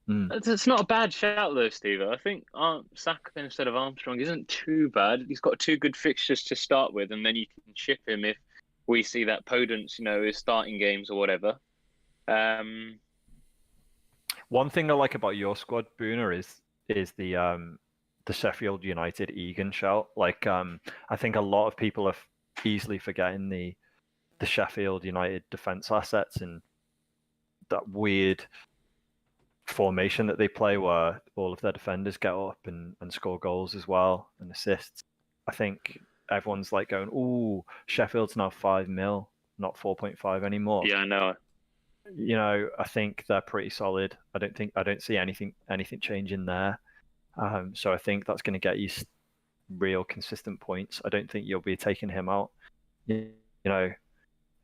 [SPEAKER 7] It's not a bad shout though, Steve. I think Saka instead of Armstrong isn't too bad. He's got two good fixtures to start with, and then you can ship him if we see that Podence, is starting games or whatever.
[SPEAKER 6] One thing I like about your squad, Boona, is the Sheffield United Egan shout. Like, I think a lot of people are easily forgetting the Sheffield United defense assets and that weird formation that they play where all of their defenders get up and score goals as well and assists. I think everyone's like going, "Ooh, Sheffield's now 5 mil, not 4.5 anymore."
[SPEAKER 7] Yeah, I know.
[SPEAKER 6] I think they're pretty solid. I don't see anything changing there. So I think that's going to get you real consistent points. I don't think you'll be taking him out.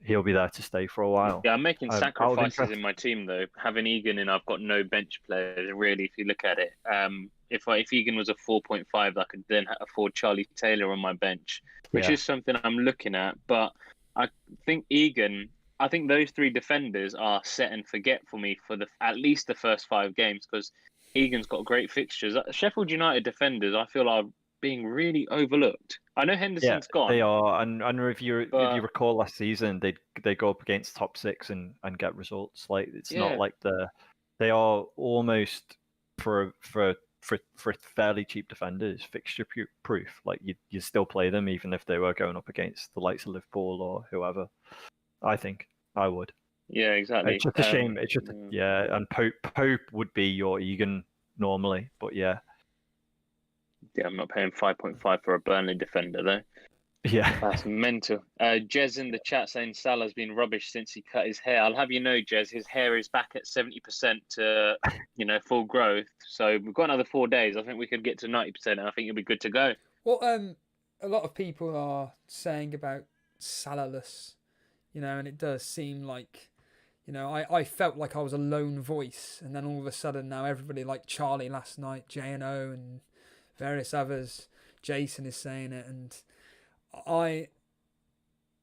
[SPEAKER 6] He'll be there to stay for a while.
[SPEAKER 7] Yeah, I'm making sacrifices in my team though. Having Egan in, I've got no bench players really. If you look at it, if Egan was a 4.5, I could then afford Charlie Taylor on my bench, which is something I'm looking at. But I think those three defenders are set and forget for me for at least the first 5 games because Egan's got great fixtures. Sheffield United defenders, I feel, are being really overlooked. I know Henderson's gone.
[SPEAKER 6] They are, and if you recall last season, they go up against top 6 and get results. Like it's not like they are almost for fairly cheap defenders fixture proof. Like you still play them even if they were going up against the likes of Liverpool or whoever. I think I would.
[SPEAKER 7] Yeah, exactly.
[SPEAKER 6] It's just a shame. It's just and Pope would be your Egan normally, but yeah.
[SPEAKER 7] Yeah, I'm not paying 5.5 for a Burnley defender though.
[SPEAKER 6] Yeah,
[SPEAKER 7] that's mental. Jez in the chat saying Salah's been rubbish since he cut his hair. I'll have you know, Jez, his hair is back at 70% to full growth. So we've got another 4 days. I think we could get to 90%. And I think you'll be good to go.
[SPEAKER 2] What a lot of people are saying about Salahless, and it does seem like, I felt like I was a lone voice, and then all of a sudden now everybody like Charlie last night, J&O and various others, Jason is saying it, and I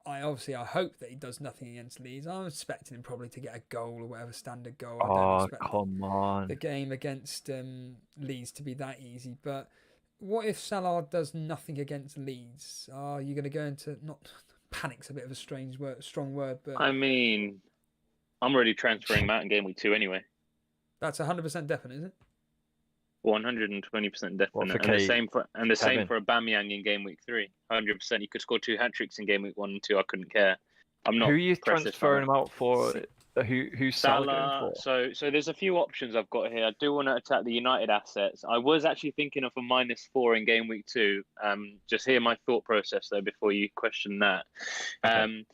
[SPEAKER 2] I hope that he does nothing against Leeds. I'm expecting him probably to get a goal or whatever, standard goal. I don't
[SPEAKER 6] Oh,
[SPEAKER 2] expect
[SPEAKER 6] come on.
[SPEAKER 2] the game against Leeds to be that easy. But what if Salah does nothing against Leeds? Are you going to go into, not panic's a bit of a strong word, but
[SPEAKER 7] I mean, I'm already transferring him out in game week 2 anyway.
[SPEAKER 2] that's 100% definite, isn't it?
[SPEAKER 7] 120% definite.
[SPEAKER 6] What, for
[SPEAKER 7] And the same
[SPEAKER 6] Kevin?
[SPEAKER 7] for Aubameyang in game week 3. 100%. He could score 2 hat-tricks in game week 1 and 2. I couldn't care. I'm not
[SPEAKER 6] Who are you
[SPEAKER 7] precious
[SPEAKER 6] transferring
[SPEAKER 7] on
[SPEAKER 6] him out for? Who's Salah going for?
[SPEAKER 7] So there's a few options I've got here. I do want to attack the United assets. I was actually thinking of a -4 in game week 2. Just hear my thought process though before you question that.
[SPEAKER 6] Okay.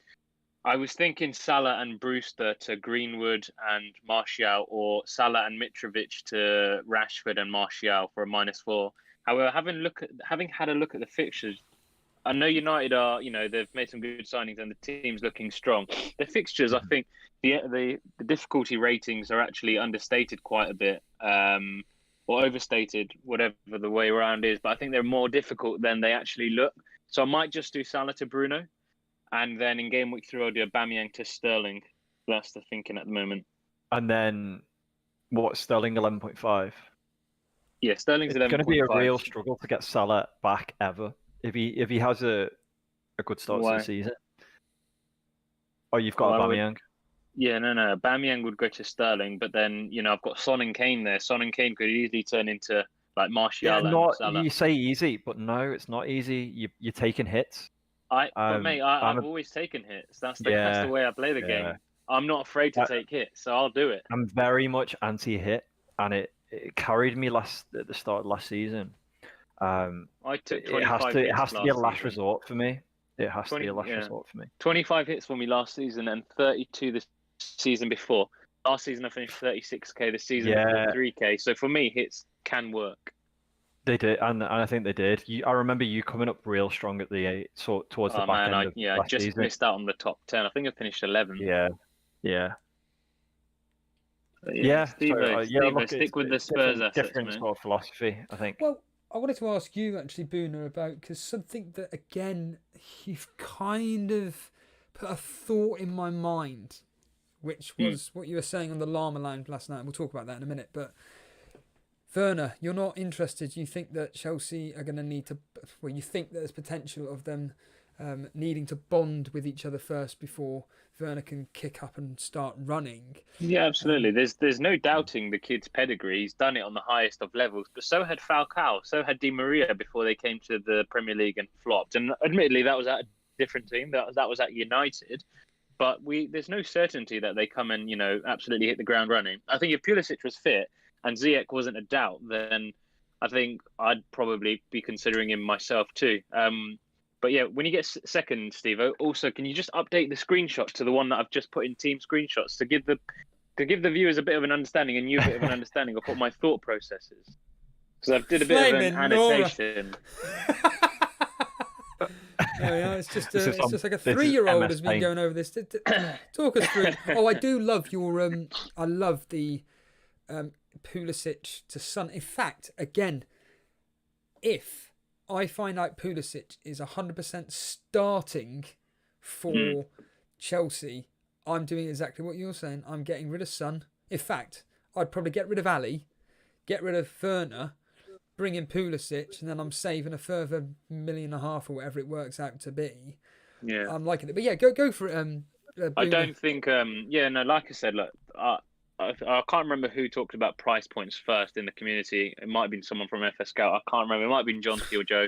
[SPEAKER 7] I was thinking Salah and Brewster to Greenwood and Martial, or Salah and Mitrovic to Rashford and Martial for a -4. However, having had a look at the fixtures, I know United are, they've made some good signings and the team's looking strong. The fixtures, I think, the difficulty ratings are actually understated quite a bit, or overstated, whatever the way around is. But I think they're more difficult than they actually look. So I might just do Salah to Bruno. And then in game week 3, I'll do Aubameyang to Sterling. That's the thinking at the moment.
[SPEAKER 6] And then, what, Sterling 11.5?
[SPEAKER 7] Yeah, Sterling's 11.5.
[SPEAKER 6] It's going to be a real struggle to get Salah back ever if he has a good start to the season. Oh, you've got Aubameyang.
[SPEAKER 7] Yeah, no. Aubameyang would go to Sterling, but then I've got Son and Kane there. Son and Kane could easily turn into like Martial and Salah.
[SPEAKER 6] You say easy, but no, it's not easy. You're taking hits.
[SPEAKER 7] Mate, I've always taken hits. That's the way I play the game. I'm not afraid to take hits, so I'll do it.
[SPEAKER 6] I'm very much anti-hit, and it carried me at the start of last season.
[SPEAKER 7] I took 25
[SPEAKER 6] it has
[SPEAKER 7] hits
[SPEAKER 6] to be a last
[SPEAKER 7] season.
[SPEAKER 6] resort for me. It has to be a last resort for me.
[SPEAKER 7] 25 hits for me last season and 32 the season before. Last season I finished 36k. The season before 3k. So for me, hits can work.
[SPEAKER 6] They did, and I think they did. I remember you coming up real strong at the towards the back end of last
[SPEAKER 7] I just
[SPEAKER 6] season.
[SPEAKER 7] missed out on the top 10. I think I finished 11.
[SPEAKER 6] Yeah.
[SPEAKER 7] Steve, stick with the Spurs assets,
[SPEAKER 6] different sort of philosophy, I think.
[SPEAKER 2] Well, I wanted to ask you actually, Boona, about, because something that again you've kind of put a thought in my mind, which was what you were saying on the Llama Lounge last night. We'll talk about that in a minute, but. Werner, you're not interested. You think that Chelsea are going to need to... Well, you think there's potential of them needing to bond with each other first before Werner can kick up and start running.
[SPEAKER 7] Yeah, absolutely. There's no doubting the kid's pedigree. He's done it on the highest of levels. But so had Falcao, so had Di Maria before they came to the Premier League and flopped. And admittedly, that was at a different team. That was at United. But there's no certainty that they come and, absolutely hit the ground running. I think if Pulisic was fit, and Ziyech wasn't a doubt, then I think I'd probably be considering him myself too. But yeah, when you get second, Steve-O, also, can you just update the screenshot to the one that I've just put in team screenshots to give the viewers a bit of an understanding and you a bit of an understanding of what my thought process is? Because I've did a bit of an annotation.
[SPEAKER 2] It's just like a 3-year-old has been going over this. Talk us through. Oh, I do love your. I love the. Pulisic to Son. In fact, again, if I find out Pulisic is 100% starting for Chelsea, I'm doing exactly what you're saying. I'm getting rid of Son. In fact, I'd probably get rid of Ali, get rid of Werner, bring in Pulisic, and then I'm saving a further $1.5 million or whatever it works out to be.
[SPEAKER 7] Yeah,
[SPEAKER 2] I'm liking it. But yeah, go for it.
[SPEAKER 7] I don't think. Like I said, look, I can't remember who talked about price points first in the community. It might have been someone from FS Scout. I can't remember. It might have been John or Joe.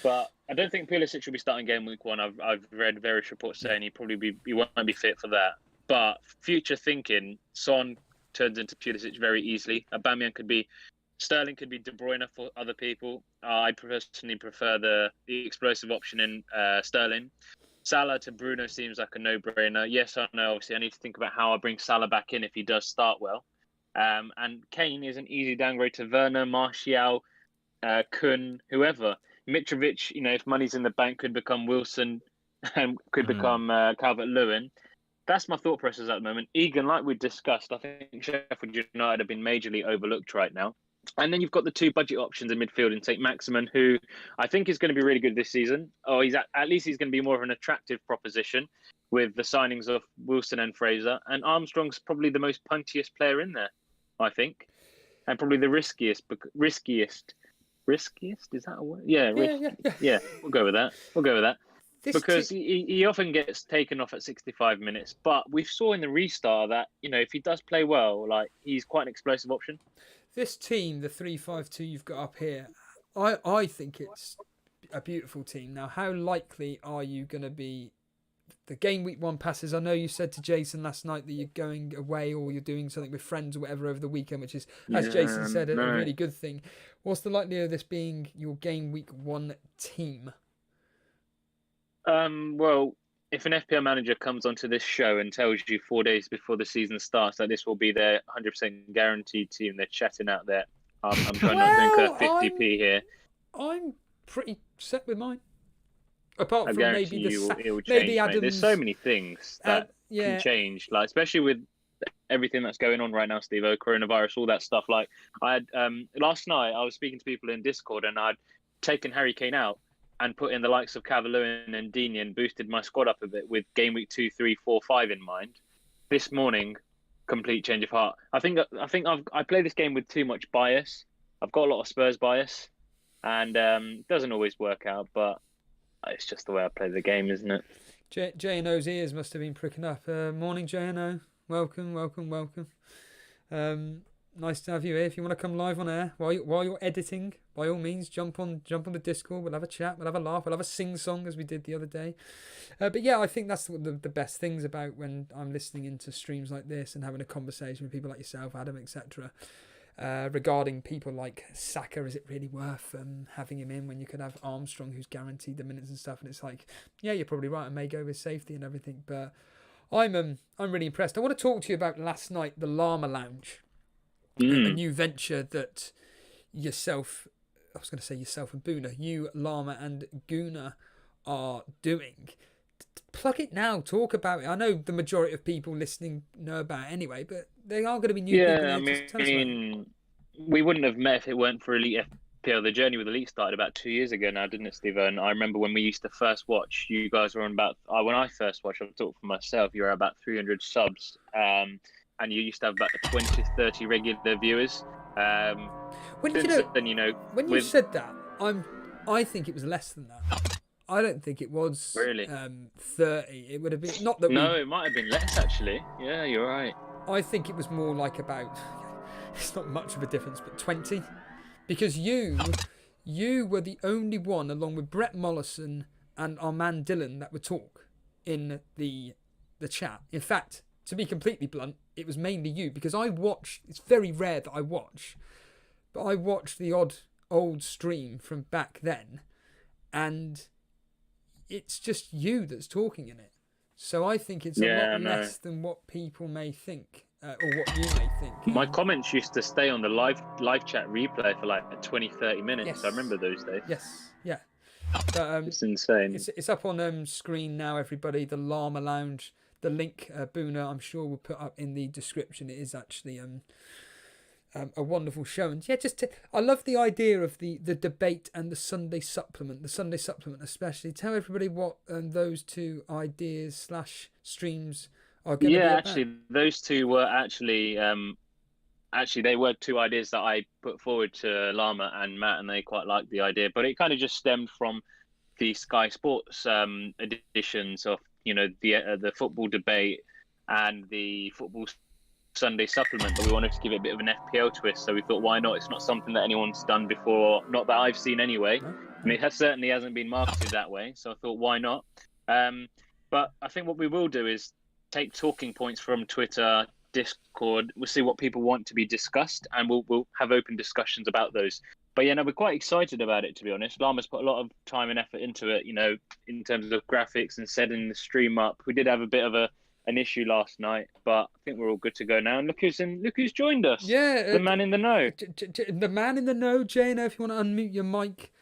[SPEAKER 7] But I don't think Pulisic should be starting game week 1. I've read various reports saying he won't be fit for that. But future thinking, Son turns into Pulisic very easily. Sterling could be De Bruyne for other people. I personally prefer the explosive option in Sterling. Salah to Bruno seems like a no-brainer. Yes, I know. Obviously, I need to think about how I bring Salah back in if he does start well. And Kane is an easy downgrade to Werner, Martial, Kun, whoever. Mitrovic, if money's in the bank, could become Wilson and could become Calvert-Lewin. That's my thought process at the moment. Egan, like we discussed, I think Sheffield United have been majorly overlooked right now. And then you've got the two budget options in midfield in St. Maximin, who I think is going to be really good this season. Or at least he's going to be more of an attractive proposition with the signings of Wilson and Fraser. And Armstrong's probably the most puntiest player in there, I think, and probably the riskiest. Riskiest, is that a word? Yeah, yeah. We'll go with that. Because he often gets taken off at 65 minutes, but we saw in the restart that if he does play well, like he's quite an explosive option.
[SPEAKER 2] This team, the 3-5-2 you've got up here, I think it's a beautiful team. Now, how likely are you going to be? The game week 1 passes. I know you said to Jason last night that you're going away or you're doing something with friends or whatever over the weekend, which is, as Jason said, a really good thing. What's the likelihood of this being your game week 1 team?
[SPEAKER 7] Well, if an FPL manager comes onto this show and tells you 4 days before the season starts that this will be their 100% guaranteed team, they're chatting out there. I'm trying not to incur 50p here.
[SPEAKER 2] I'm pretty set with mine. Apart from maybe
[SPEAKER 7] it will change,
[SPEAKER 2] maybe Adams.
[SPEAKER 7] There's so many things that can change, like especially with everything that's going on right now, Steve, coronavirus, all that stuff. Like I had last night, I was speaking to people in Discord, and I'd taken Harry Kane out and put in the likes of Cavallini and Dini and boosted my squad up a bit with game week 2, 3, 4, 5 in mind. This morning, complete change of heart. I think I play this game with too much bias. I've got a lot of Spurs bias, and it doesn't always work out, but it's just the way I play the game, isn't it?
[SPEAKER 2] J&O's ears must have been pricking up. Morning, J&O. Welcome. Nice to have you here. If you want to come live on air while you're editing, by all means, jump on the Discord. We'll have a chat. We'll have a laugh. We'll have a sing-song as we did the other day. But yeah, I think that's the best things about when I'm listening into streams like this and having a conversation with people like yourself, Adam, etc. Regarding people like Saka, is it really worth having him in when you could have Armstrong, who's guaranteed the minutes and stuff? And it's like, yeah, you're probably right. I may go with safety and everything, but I'm really impressed. I want to talk to you about last night, the Llama Lounge, a new venture that yourself and Boona, you, Llama and Guna are doing. Plug it now. Talk about it. I know the majority of people listening know about it anyway, but they are going to be new people.
[SPEAKER 7] Yeah, I mean, we wouldn't have met if it weren't for Elite FPL. The journey with Elite started about 2 years ago now, didn't it, Steve? And I remember when we used to first watch, you guys were on about, when I first watched, I'll talk for myself, you were about 300 subs. And you used to have about 20, 30 regular viewers.
[SPEAKER 2] When you said that, I think it was less than that. I don't think it was
[SPEAKER 7] really
[SPEAKER 2] 30. It would have been not that.
[SPEAKER 7] No, it might have been less actually. Yeah, you're right.
[SPEAKER 2] I think it was more like about. It's not much of a difference, but 20, because you were the only one, along with Brett Mollison and our man Dylan, that would talk in the chat. In fact, to be completely blunt, it was mainly you, because I watched. It's very rare that I watch, but I watched the odd old stream from back then, and it's just you that's talking in it. So I think it's a lot less than what people may think, or what you may think.
[SPEAKER 7] My comments used to stay on the live chat replay for like 20, 30 minutes. Yes. I remember those days.
[SPEAKER 2] Yes, yeah. But,
[SPEAKER 7] it's insane.
[SPEAKER 2] It's up on screen now, everybody. The Llama Lounge. The link, Boona, I'm sure we'll put up in the description. It is actually a wonderful show. And yeah, I love the idea of the debate and the Sunday supplement. The Sunday supplement especially. Tell everybody what those two ideas / streams are going to be about.
[SPEAKER 7] Actually, those two were actually they were two ideas that I put forward to Llama and Matt, and they quite liked the idea. But it kind of just stemmed from the Sky Sports editions of the football debate and the football Sunday supplement, but we wanted to give it a bit of an FPL twist, so we thought, why not? It's not something that anyone's done before, not that I've seen anyway, and it certainly hasn't been marketed that way, so I thought, why not? But I think what we will do is take talking points from Twitter, Discord, we'll see what people want to be discussed, and we'll have open discussions about those. But yeah, no, we're quite excited about it, to be honest. Llama's put a lot of time and effort into it, in terms of graphics and setting the stream up. We did have a bit of an issue last night, but I think we're all good to go now. And look who's joined us.
[SPEAKER 2] Yeah,
[SPEAKER 7] the man in the know.
[SPEAKER 2] The man in the know, Jane. If you want to unmute your mic,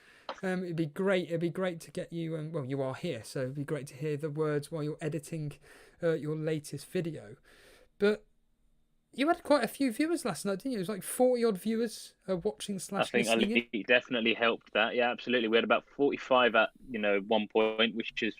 [SPEAKER 2] it'd be great. It'd be great to get you. Well, you are here, so it'd be great to hear the words while you're editing your latest video. But You had quite a few viewers last night, didn't you? It was like 40 odd viewers watching
[SPEAKER 7] I
[SPEAKER 2] /
[SPEAKER 7] think
[SPEAKER 2] listening in.
[SPEAKER 7] Elite definitely helped that. Yeah, absolutely. We had about 45 at one point, which is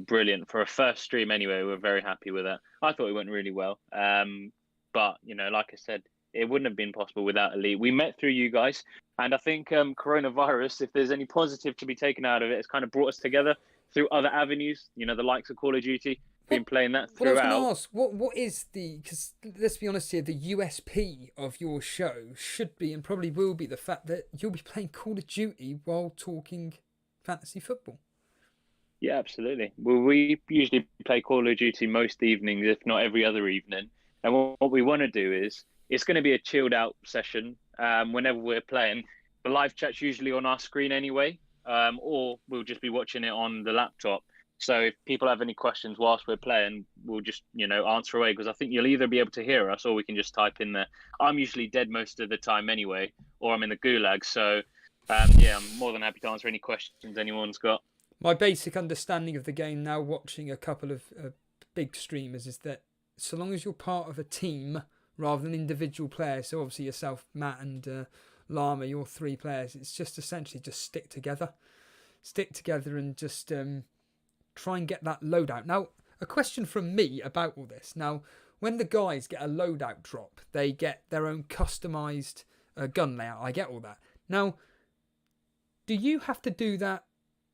[SPEAKER 7] brilliant for a first stream. Anyway, we're very happy with that. I thought it went really well. But like I said, it wouldn't have been possible without Elite. We met through you guys, and I think coronavirus, if there's any positive to be taken out of it, it's kind of brought us together through other avenues. The likes of Call of Duty. Been playing that
[SPEAKER 2] What I was
[SPEAKER 7] throughout.
[SPEAKER 2] going to ask, what is because let's be honest here, the USP of your show should be and probably will be the fact that you'll be playing Call of Duty while talking fantasy football.
[SPEAKER 7] Yeah, absolutely. Well, we usually play Call of Duty most evenings, if not every other evening. And what we want to do is, it's going to be a chilled out session whenever we're playing. The live chat's usually on our screen anyway, or we'll just be watching it on the laptop. So if people have any questions whilst we're playing, we'll just, answer away, because I think you'll either be able to hear us or we can just type in there. I'm usually dead most of the time anyway, or I'm in the gulag. So, I'm more than happy to answer any questions anyone's got.
[SPEAKER 2] My basic understanding of the game now, watching a couple of big streamers, is that so long as you're part of a team rather than individual players, so obviously yourself, Matt and Llama, you're 3 players, it's just essentially just stick together and just try and get that loadout. Now, a question from me about all this. Now, when the guys get a loadout drop, they get their own customised gun layout. I get all that. Now, do you have to do that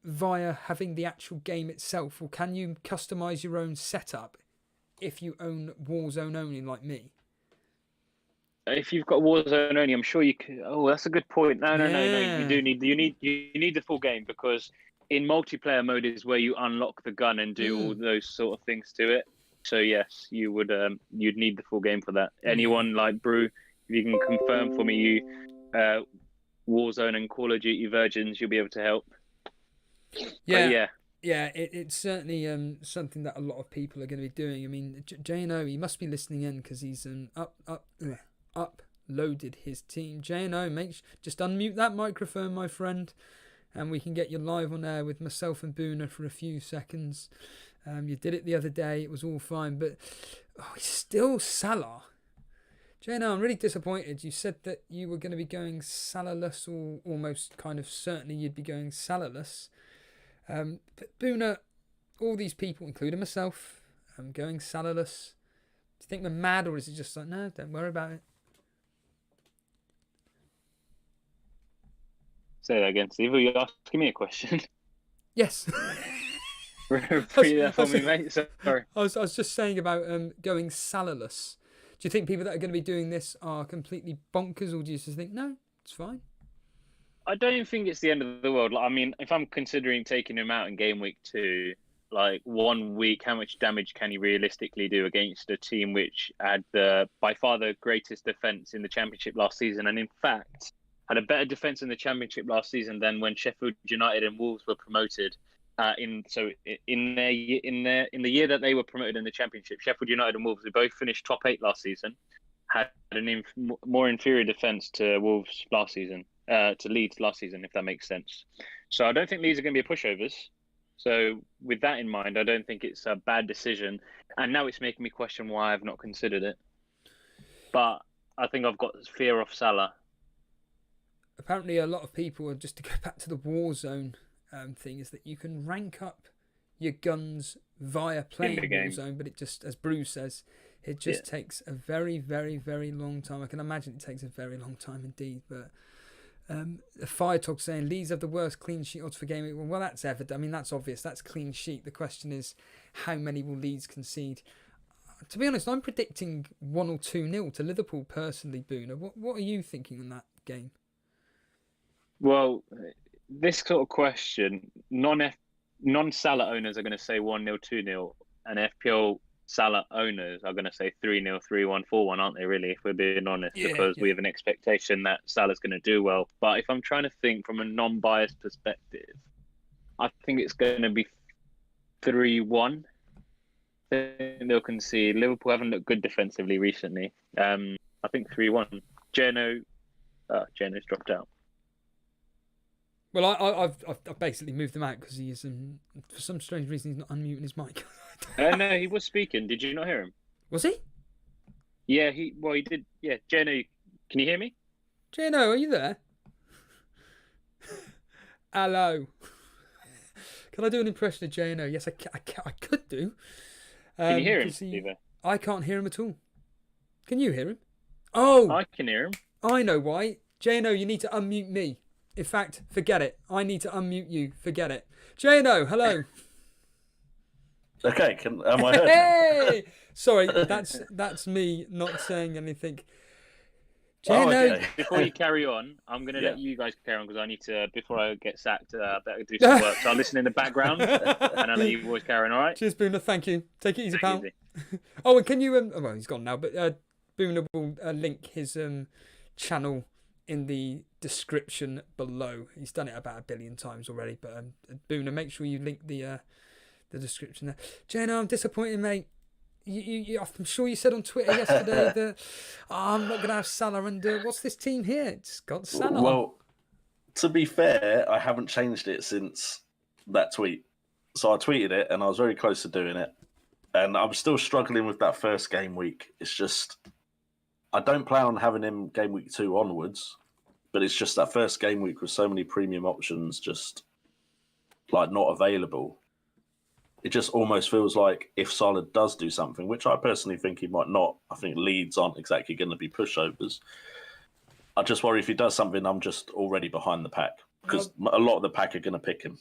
[SPEAKER 2] via having the actual game itself, or can you customise your own setup if you own Warzone only like me?
[SPEAKER 7] If you've got Warzone only, I'm sure you can. Oh, that's a good point. No. You need the full game, because in multiplayer mode is where you unlock the gun and do all those sort of things to it. So yes, you would. You'd need the full game for that. Anyone like Brew, if you can confirm for me, Warzone and Call of Duty Virgins, you'll be able to help.
[SPEAKER 2] Yeah. It's certainly something that a lot of people are going to be doing. I mean, JNO, he must be listening in because he's uploaded his team. JNO, just unmute that microphone, my friend, and we can get you live on air with myself and Boona for a few seconds. You did it the other day, it was all fine, but it's still Salah. JNO, I'm really disappointed. You said that you were going to be going Salah-less, or almost kind of certainly you'd be going Salah-less. But Boona, all these people, including myself, going Salah-less. Do you think we're mad, or is it just like, no, don't worry about it?
[SPEAKER 7] Say that again, Steve. Are you asking me a question?
[SPEAKER 2] Yes.
[SPEAKER 7] Repeat that for me, mate. Sorry.
[SPEAKER 2] I was just saying about going Salah-less. Do you think people that are going to be doing this are completely bonkers, or do you just think, no, it's fine?
[SPEAKER 7] I don't think it's the end of the world. I mean, if I'm considering taking him out in game week 2, like 1 week, how much damage can he realistically do against a team which had by far the greatest defence in the Championship last season, and in fact had a better defence in the Championship last season than when Sheffield United and Wolves were promoted. In the year that they were promoted in the Championship, Sheffield United and Wolves, who both finished top 8 last season, had an more inferior defence to Wolves last season. To Leeds last season, if that makes sense. So I don't think Leeds are going to be pushovers. So with that in mind, I don't think it's a bad decision. And now it's making me question why I've not considered it. But I think I've got fear of Salah.
[SPEAKER 2] Apparently a lot of people, just to go back to the Warzone thing, is that you can rank up your guns via playing Warzone, but it just, as Bruce says, it just takes a very, very, very long time. I can imagine it takes a very long time indeed, but... Fire Talk saying Leeds have the worst clean sheet odds for game. Well, that's evident. I mean, that's obvious. That's clean sheet. The question is, how many will Leeds concede? To be honest, I'm predicting 1 or 2-0 to Liverpool personally, Boona. What are you thinking on that game?
[SPEAKER 7] Well, this sort of question, non-Salah owners are going to say 1-0, 2-0, and FPL Salah owners are going to say 3-0, 3-1, 4-1, aren't they, really, if we're being honest, because we have an expectation that Salah's going to do well. But if I'm trying to think from a non-biased perspective, I think it's going to be 3-1. I think they'll concede. Liverpool haven't looked good defensively recently. I think 3-1. Geno's dropped out.
[SPEAKER 2] Well, I've basically moved him out because he is, for some strange reason, he's not unmuting his mic.
[SPEAKER 7] No, he was speaking. Did you not hear him?
[SPEAKER 2] Was he?
[SPEAKER 7] Yeah, he did. Yeah, Jeno, can you hear me?
[SPEAKER 2] Jano, are you there? Hello. Can I do an impression of Jano? Yes, I could do.
[SPEAKER 7] Can you hear him,
[SPEAKER 2] 'cause
[SPEAKER 7] Steve?
[SPEAKER 2] I can't hear him at all. Can you hear him? Oh,
[SPEAKER 7] I can hear him.
[SPEAKER 2] I know why. Jano, you need to unmute me. In fact, forget it. I need to unmute you. Forget it. Jano, hello.
[SPEAKER 8] Okay, am I heard now?
[SPEAKER 2] Hey! Sorry, that's me not saying anything. Jano.
[SPEAKER 8] okay.
[SPEAKER 7] Before you carry on, I'm going to
[SPEAKER 8] Yeah.
[SPEAKER 7] let you guys carry on because I need to, before I get sacked, better do some work. So I'll listen in the background and I'll let you boys carry on, all right?
[SPEAKER 2] Cheers, Boona. Thank you. Take it easy,
[SPEAKER 7] Take it
[SPEAKER 2] pal.
[SPEAKER 7] easy.
[SPEAKER 2] Oh, and can you? Well, he's gone now, but Boona will link his channel in the description below. He's done it about 1 billion times already, but Boona, make sure you link the description there. Jenna, I'm disappointed, mate. I'm sure you said on Twitter yesterday that I'm not going to have Salah, and what's this team here? It's got Salah.
[SPEAKER 8] Well, to be fair, I haven't changed it since that tweet. So I tweeted it, and I was very close to doing it. And I'm still struggling with that first game week. It's just, I don't plan on having him game week 2 onwards, but it's just that first game week with so many premium options just like not available. It just almost feels like if Salah does do something, which I personally think he might not, I think Leeds aren't exactly going to be pushovers. I just worry if he does something, I'm just already behind the pack because a lot of the pack are going to pick him.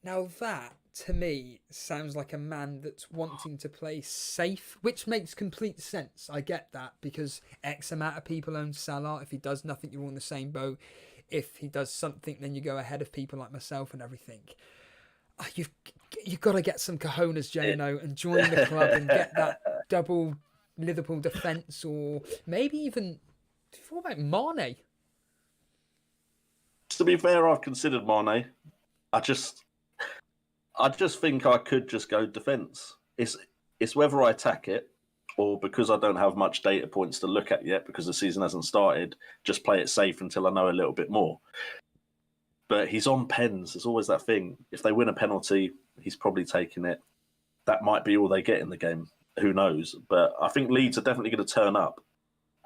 [SPEAKER 2] Now that, to me, sounds like a man that's wanting to play safe, which makes complete sense. I get that because X amount of people own Salah. If he does nothing, you're all in the same boat. If he does something, then you go ahead of people like myself and everything. You've got to get some cojones, J&O, and join the club and get that double Liverpool defence, or maybe even, what about Mane?
[SPEAKER 8] To be fair, I've considered Mane. I just think I could just go defence. It's whether I attack it or because I don't have much data points to look at yet because the season hasn't started, just play it safe until I know a little bit more. But he's on pens. There's always that thing. If they win a penalty, he's probably taking it. That might be all they get in the game. Who knows? But I think Leeds are definitely going to turn up.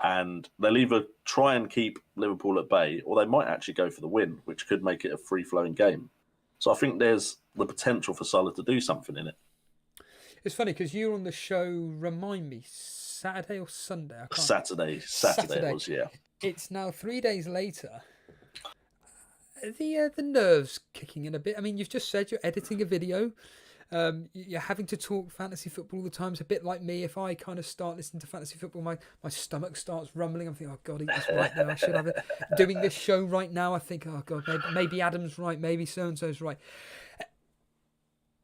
[SPEAKER 8] And they'll either try and keep Liverpool at bay, or they might actually go for the win, which could make it a free-flowing game. So I think there's the potential for Salah to do something in it.
[SPEAKER 2] It's funny because you were on the show, remind me, Saturday or Sunday? I can't...
[SPEAKER 8] Saturday it was, yeah.
[SPEAKER 2] It's now 3 days later. The nerves kicking in a bit. I mean, you've just said you're editing a video. You're having to talk fantasy football all the time. It's a bit like me. If I kind of start listening to fantasy football, my stomach starts rumbling. I'm thinking, oh God, eat this right now. I should have it. Doing this show right now, I think, oh God, maybe Adam's right. Maybe so-and-so's right.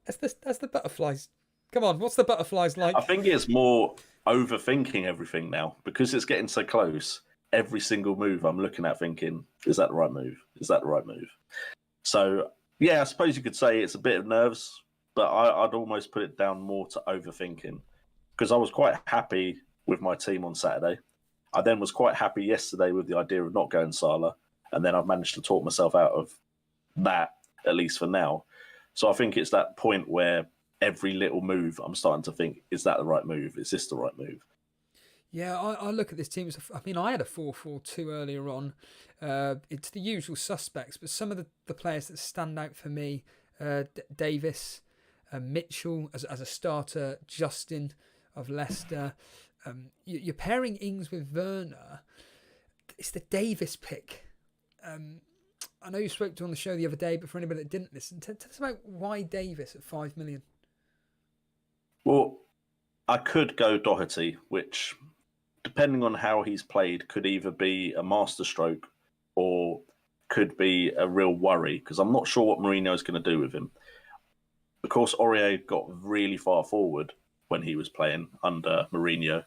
[SPEAKER 2] That's the butterflies. Come on, what's the butterflies like?
[SPEAKER 8] I think it's more overthinking everything now because it's getting so close. Every single move I'm looking at thinking, is that the right move? Is that the right move? So, yeah, I suppose you could say it's a bit of nerves, but I'd almost put it down more to overthinking because I was quite happy with my team on Saturday. I then was quite happy yesterday with the idea of not going Salah, and then I've managed to talk myself out of that, at least for now. So I think it's that point where every little move I'm starting to think, is that the right move? Is this the right move?
[SPEAKER 2] Yeah, I look at this team. I had a 4-4-2 earlier on. It's the usual suspects, but some of the players that stand out for me, Davis, Mitchell as a starter, Justin of Leicester. You're pairing Ings with Werner. It's the Davis pick. I know you spoke to on the show the other day, but for anybody that didn't listen, tell us about why Davis at 5 million.
[SPEAKER 8] Well, I could go Doherty, which, depending on how he's played, could either be a masterstroke or could be a real worry, because I'm not sure what Mourinho's going to do with him. Of course, Aurier got really far forward when he was playing under Mourinho.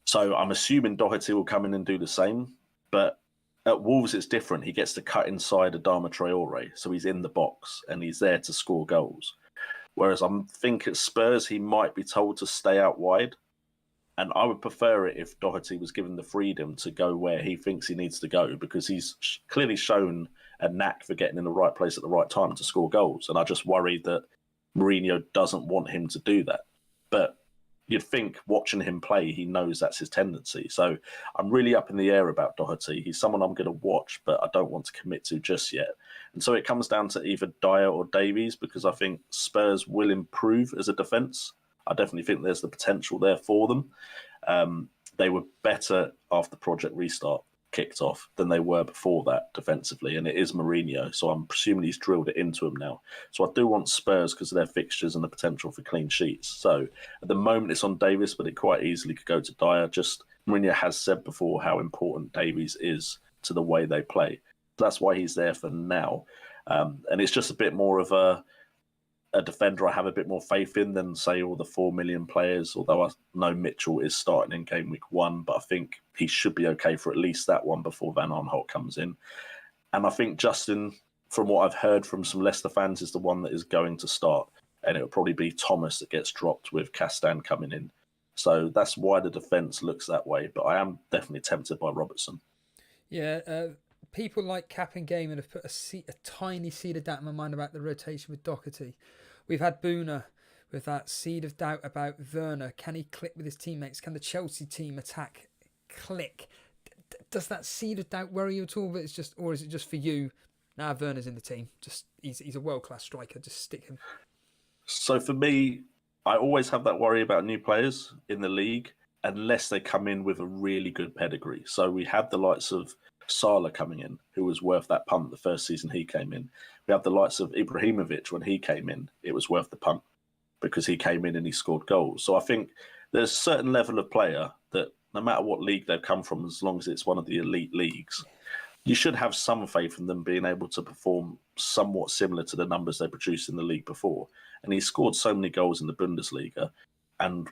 [SPEAKER 8] So I'm assuming Doherty will come in and do the same. But at Wolves, it's different. He gets to cut inside Adama Traore, so he's in the box and he's there to score goals. Whereas I think at Spurs, he might be told to stay out wide. And I would prefer it if Doherty was given the freedom to go where he thinks he needs to go, because he's clearly shown a knack for getting in the right place at the right time to score goals. And I just worry that Mourinho doesn't want him to do that. But you'd think watching him play, he knows that's his tendency. So I'm really up in the air about Doherty. He's someone I'm going to watch, but I don't want to commit to just yet. And so it comes down to either Dyer or Davies, because I think Spurs will improve as a defence. I definitely think there's the potential there for them. They were better after Project Restart kicked off than they were before that defensively, and it is Mourinho, so I'm presuming he's drilled it into him now. So I do want Spurs because of their fixtures and the potential for clean sheets. So at the moment it's on Davies, but it quite easily could go to Dyer. Just Mourinho has said before how important Davies is to the way they play. That's why he's there for now. And it's just a bit more of a defender I have a bit more faith in than, say, all the 4 million players, although I know Mitchell is starting in game week 1, but I think he should be okay for at least that one before Van Aanholt comes in. And I think Justin, from what I've heard from some Leicester fans, is the one that is going to start, and it'll probably be Thomas that gets dropped with Castan coming in. So that's why the defence looks that way, but I am definitely tempted by Robertson.
[SPEAKER 2] Yeah, people like Cap and Game have put a tiny seed of doubt in my mind about the rotation with Doherty. We've had Boona with that seed of doubt about Werner. Can he click with his teammates? Can the Chelsea team attack click? Does that seed of doubt worry you at all? But it's just, or is it just for you? Now Werner's in the team. Just he's a world-class striker. Just stick him.
[SPEAKER 8] So for me, I always have that worry about new players in the league unless they come in with a really good pedigree. So we had the likes of Salah coming in, who was worth that punt the first season he came in. We have the likes of Ibrahimovic when he came in. It was worth the punt because he came in and he scored goals. So I think there's a certain level of player that no matter what league they've come from, as long as it's one of the elite leagues, you should have some faith in them being able to perform somewhat similar to the numbers they produced in the league before. And he scored so many goals in the Bundesliga, and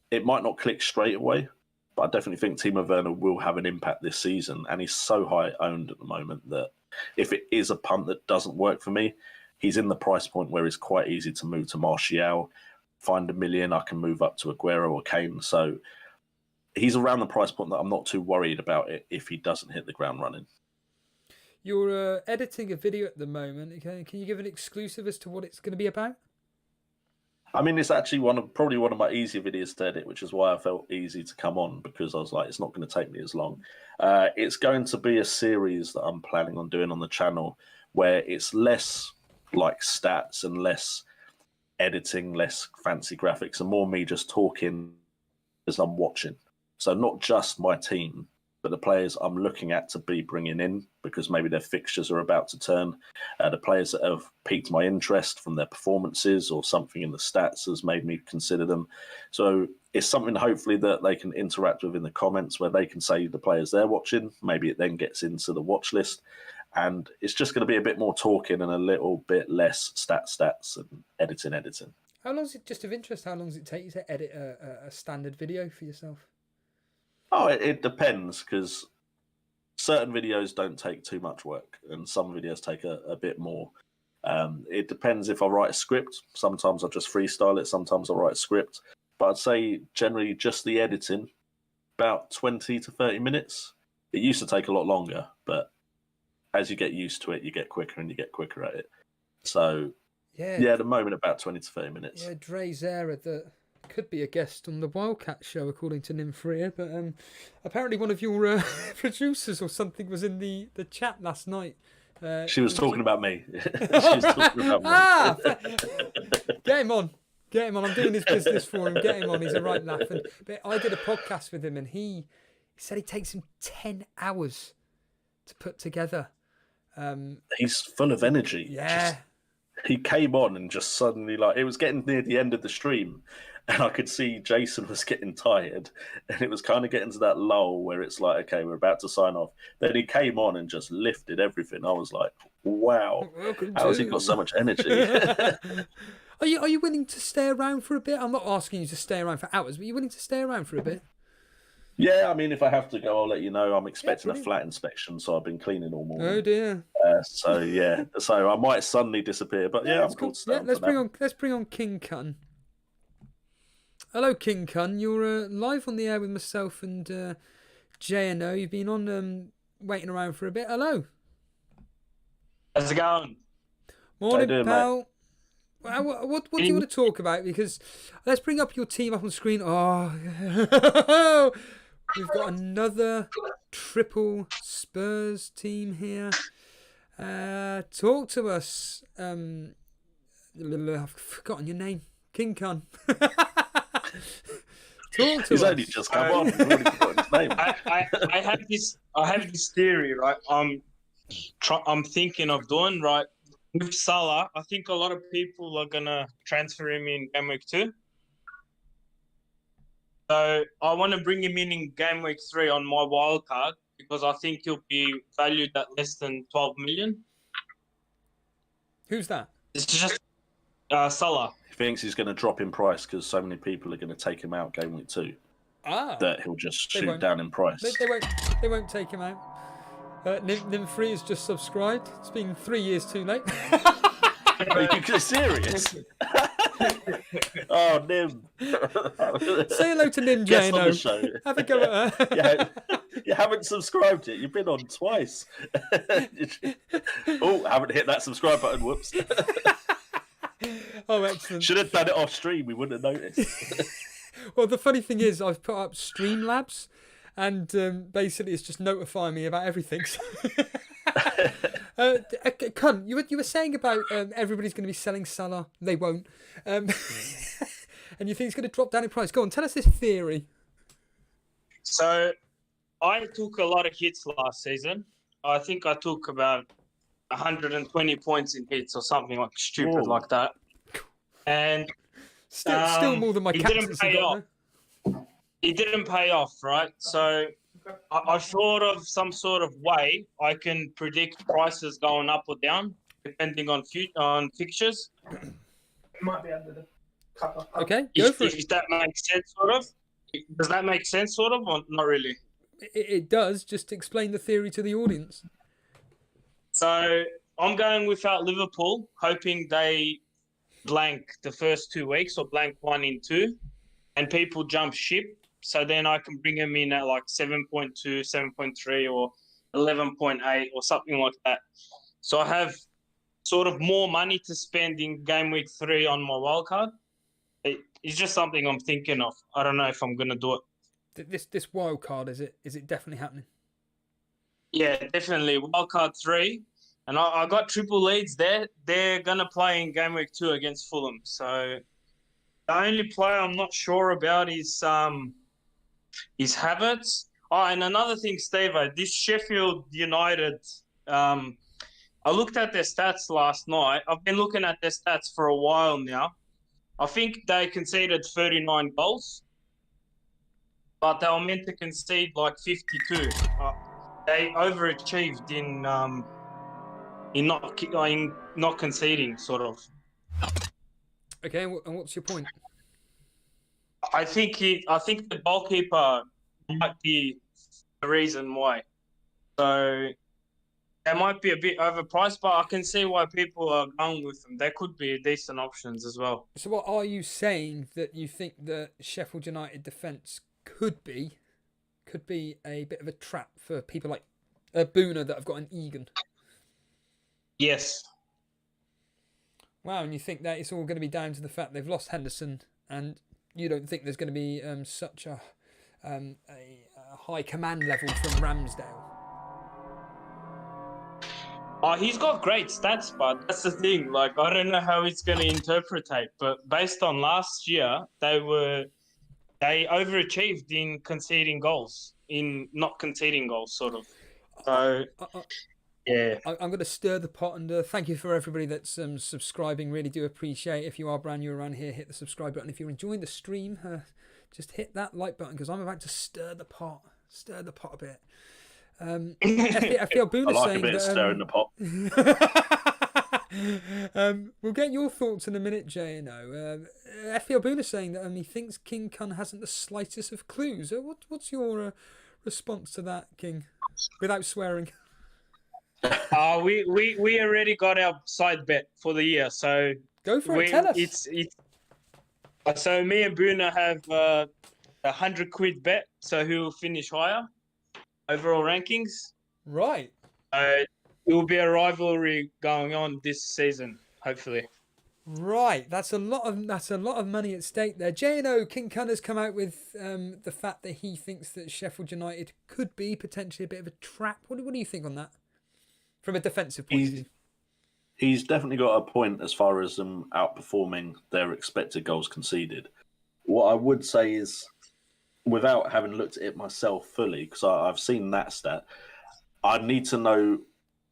[SPEAKER 8] it might not click straight away, but I definitely think Timo Werner will have an impact this season, and he's so high owned at the moment that if it is a punt that doesn't work for me, he's in the price point where it's quite easy to move to Martial, find $1 million, I can move up to Aguero or Kane. So he's around the price point that I'm not too worried about it if he doesn't hit the ground running.
[SPEAKER 2] You're editing a video at the moment. Can you give an exclusive as to what it's going to be about?
[SPEAKER 8] I mean, it's actually probably one of my easier videos to edit, which is why I felt easy to come on, because I was like, it's not going to take me as long. It's going to be a series that I'm planning on doing on the channel where it's less like stats and less editing, less fancy graphics, and more me just talking as I'm watching. So not just my team, but the players I'm looking at to be bringing in because maybe their fixtures are about to turn. The players that have piqued my interest from their performances or something in the stats has made me consider them. So it's something hopefully that they can interact with in the comments where they can say the players they're watching. Maybe it then gets into the watch list. And it's just going to be a bit more talking and a little bit less stats and editing.
[SPEAKER 2] How long is it, just of interest, how long does it take you to edit a standard video for yourself?
[SPEAKER 8] Oh, it depends, because certain videos don't take too much work and some videos take a bit more. It depends if I write a script. Sometimes I just freestyle it, sometimes I write a script. But I'd say generally just the editing, about 20 to 30 minutes. It used to take a lot longer, but as you get used to it, you get quicker and you get quicker at it. So, yeah at the moment, about 20 to 30 minutes.
[SPEAKER 2] Yeah, Dre Zara, that could be a guest on the Wildcat show, according to Nymphria, but apparently one of your producers or something was in the chat last night.
[SPEAKER 8] She was talking about me. She was talking about me.
[SPEAKER 2] Get him on. I'm doing his business for him. Get him on. He's a right laugh. But I did a podcast with him, and he said it takes him 10 hours to put together.
[SPEAKER 8] He's full of energy.
[SPEAKER 2] Yeah.
[SPEAKER 8] He came on and just suddenly, like, it was getting near the end of the stream, and I could see Jason was getting tired, and it was kind of getting to that lull where it's like, okay, we're about to sign off. Then he came on and just lifted everything. I was like, wow, how has he got so much energy?
[SPEAKER 2] Are you willing to stay around for a bit? I'm not asking you to stay around for hours, but are you willing to stay around for a bit?
[SPEAKER 8] Yeah, I mean, if I have to go, I'll let you know. I'm expecting a flat inspection, so I've been cleaning all morning.
[SPEAKER 2] Oh dear.
[SPEAKER 8] So I might suddenly disappear, but yeah, I'm cool.
[SPEAKER 2] Let's bring on King Kun. Hello, King Kun. You're live on the air with myself and JNO. You've been on waiting around for a bit. Hello.
[SPEAKER 9] How's it going?
[SPEAKER 2] Morning,
[SPEAKER 8] doing,
[SPEAKER 2] pal.
[SPEAKER 8] mate?
[SPEAKER 2] What do you want to talk about? Because let's bring up your team up on screen. Oh, we've got another triple Spurs team here. Talk to us. I've forgotten your name. King Khan. Talk to
[SPEAKER 8] He's
[SPEAKER 2] us.
[SPEAKER 8] only just come on. We've already forgotten his name.
[SPEAKER 9] I have this theory, right? I'm thinking of doing right with Salah. I think a lot of people are gonna transfer him in game week 2. So I want to bring him in game week 3 on my wild card because I think he'll be valued at less than 12 million.
[SPEAKER 2] Who's that?
[SPEAKER 9] It's just Salah.
[SPEAKER 8] He thinks he's going to drop in price because so many people are going to take him out game week 2 that he'll just
[SPEAKER 2] They
[SPEAKER 8] shoot
[SPEAKER 2] won't.
[SPEAKER 8] down in price.
[SPEAKER 2] They won't take him out. Nim3 has just subscribed. It's been 3 years too late.
[SPEAKER 8] Are you serious? Oh, Nim.
[SPEAKER 2] Say hello to Nim
[SPEAKER 8] Guest on the
[SPEAKER 2] JNO.
[SPEAKER 8] show.
[SPEAKER 2] Have a go at her.
[SPEAKER 8] Yeah, you haven't subscribed yet. You've been on twice. Oh, haven't hit that subscribe button. Whoops.
[SPEAKER 2] Oh, excellent.
[SPEAKER 8] Should have done it off stream. We wouldn't have noticed.
[SPEAKER 2] Well, the funny thing is, I've put up Streamlabs, and basically it's just notifying me about everything. Kun, you were saying about everybody's going to be selling Salah. They won't. And you think it's going to drop down in price. Go on, tell us this theory.
[SPEAKER 9] So I took a lot of hits last season. I think I took about 120 points in hits or something like stupid like that. And
[SPEAKER 2] Still more than my
[SPEAKER 9] it
[SPEAKER 2] captaincy
[SPEAKER 9] didn't pay
[SPEAKER 2] got,
[SPEAKER 9] off. It didn't pay off, right? So I thought of some sort of way I can predict prices going up or down depending on fixtures.
[SPEAKER 10] Might be under the cover.
[SPEAKER 2] Okay, go for it.
[SPEAKER 9] If that makes sense, sort of. Does that make sense, sort of, or not really?
[SPEAKER 2] It does. Just explain the theory to the audience.
[SPEAKER 9] So I'm going without Liverpool, hoping they blank the first 2 weeks or blank 1 in 2, and people jump ship. So then I can bring them in at like 7.2, 7.3 or 11.8 or something like that. So I have sort of more money to spend in game week 3 on my wildcard. It's just something I'm thinking of. I don't know if I'm going to do it.
[SPEAKER 2] This wild card, is it definitely happening?
[SPEAKER 9] Yeah, definitely. Wildcard 3. And I got triple leads there. They're going to play in game week 2 against Fulham. So the only player I'm not sure about is Havertz. Oh, and another thing, Steve, this Sheffield United, I looked at their stats last night. I've been looking at their stats for a while now. I think they conceded 39 goals, but they were meant to concede like 52. They overachieved in not conceding, sort of.
[SPEAKER 2] Okay, and what's your point?
[SPEAKER 9] I think the goalkeeper might be the reason why. So they might be a bit overpriced, but I can see why people are going with them. They could be decent options as well.
[SPEAKER 2] So what are you saying, that you think the Sheffield United defence could be a bit of a trap for people like Boona that have got an Egan?
[SPEAKER 9] Yes.
[SPEAKER 2] Wow, and you think that it's all going to be down to the fact they've lost Henderson, and you don't think there's going to be such a high command level from Ramsdale?
[SPEAKER 9] He's got great stats, but that's the thing. Like, I don't know how he's going to interpretate, but based on last year, they overachieved in conceding goals, in not conceding goals, sort of. So, yeah.
[SPEAKER 2] I'm going to stir the pot, and thank you for everybody that's subscribing. Really do appreciate it. If you are brand new around here, hit the subscribe button. If you're enjoying the stream, just hit that like button, because I'm about to stir the pot a bit. FPL Boona
[SPEAKER 8] I like
[SPEAKER 2] saying
[SPEAKER 8] a bit of
[SPEAKER 2] that,
[SPEAKER 8] stir in the pot.
[SPEAKER 2] we'll get your thoughts in a minute, JNO. FPL Boona saying that he thinks King Kun hasn't the slightest of clues. What's your response to that, King? Without swearing.
[SPEAKER 9] We already got our side bet for the year, so
[SPEAKER 2] go for it. Tell us.
[SPEAKER 9] So me and Boona have £100 bet. So who will finish higher? Overall rankings.
[SPEAKER 2] Right.
[SPEAKER 9] It will be a rivalry going on this season, hopefully.
[SPEAKER 2] Right, that's a lot of money at stake there. J&O King Cunner's come out with the fact that he thinks that Sheffield United could be potentially a bit of a trap. What do you think on that from a defensive point of view?
[SPEAKER 8] He's definitely got a point as far as them outperforming their expected goals conceded. What I would say is, without having looked at it myself fully, because I've seen that stat, I need to know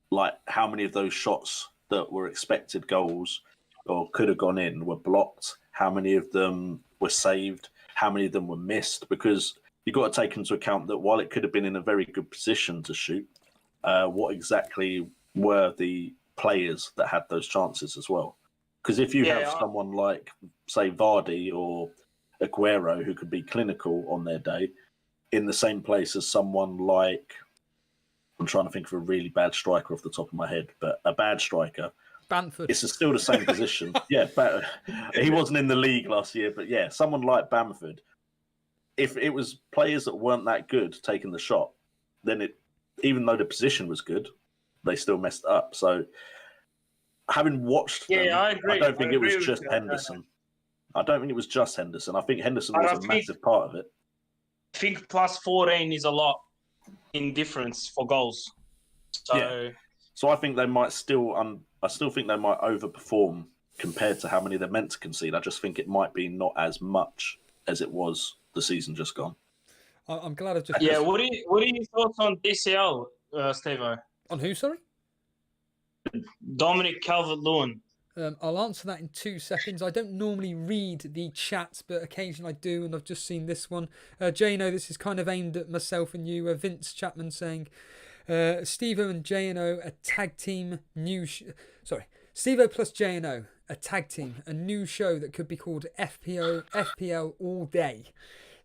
[SPEAKER 8] like how many of those shots that were expected goals or could have gone in were blocked, how many of them were saved, how many of them were missed, because you've got to take into account that while it could have been in a very good position to shoot, what exactly were the players that had those chances as well? Because if you have someone like, say, Vardy or Aguero, who could be clinical on their day, in the same place as someone like, I'm trying to think of a really bad striker off the top of my head, but a bad striker,
[SPEAKER 2] Bamford.
[SPEAKER 8] It's still the same position. Yeah, but he wasn't in the league last year. But yeah, someone like Bamford, if it was players that weren't that good taking the shot, then even though the position was good, they still messed up. So having watched them,
[SPEAKER 9] I agree.
[SPEAKER 8] I don't think it was
[SPEAKER 9] with
[SPEAKER 8] just
[SPEAKER 9] you.
[SPEAKER 8] Henderson. I don't think it was just Henderson. I think Henderson was a massive part of it.
[SPEAKER 9] I think plus 14 is a lot in difference for goals.
[SPEAKER 8] So I think they might I still think they might overperform compared to how many they're meant to concede. I just think it might be not as much as it was the season just gone.
[SPEAKER 2] I'm glad I've just...
[SPEAKER 9] Yeah, what are your thoughts on DCL, Steve-O?
[SPEAKER 2] On who, sorry?
[SPEAKER 9] Dominic Calvert-Lewin.
[SPEAKER 2] I'll answer that in 2 seconds. I don't normally read the chats, but occasionally I do, and I've just seen this one. J&O, this is kind of aimed at myself and you. Vince Chapman saying... Steve-O and J&O, a tag team Steve-O plus J&O, a tag team, a new show that could be called FPL All Day.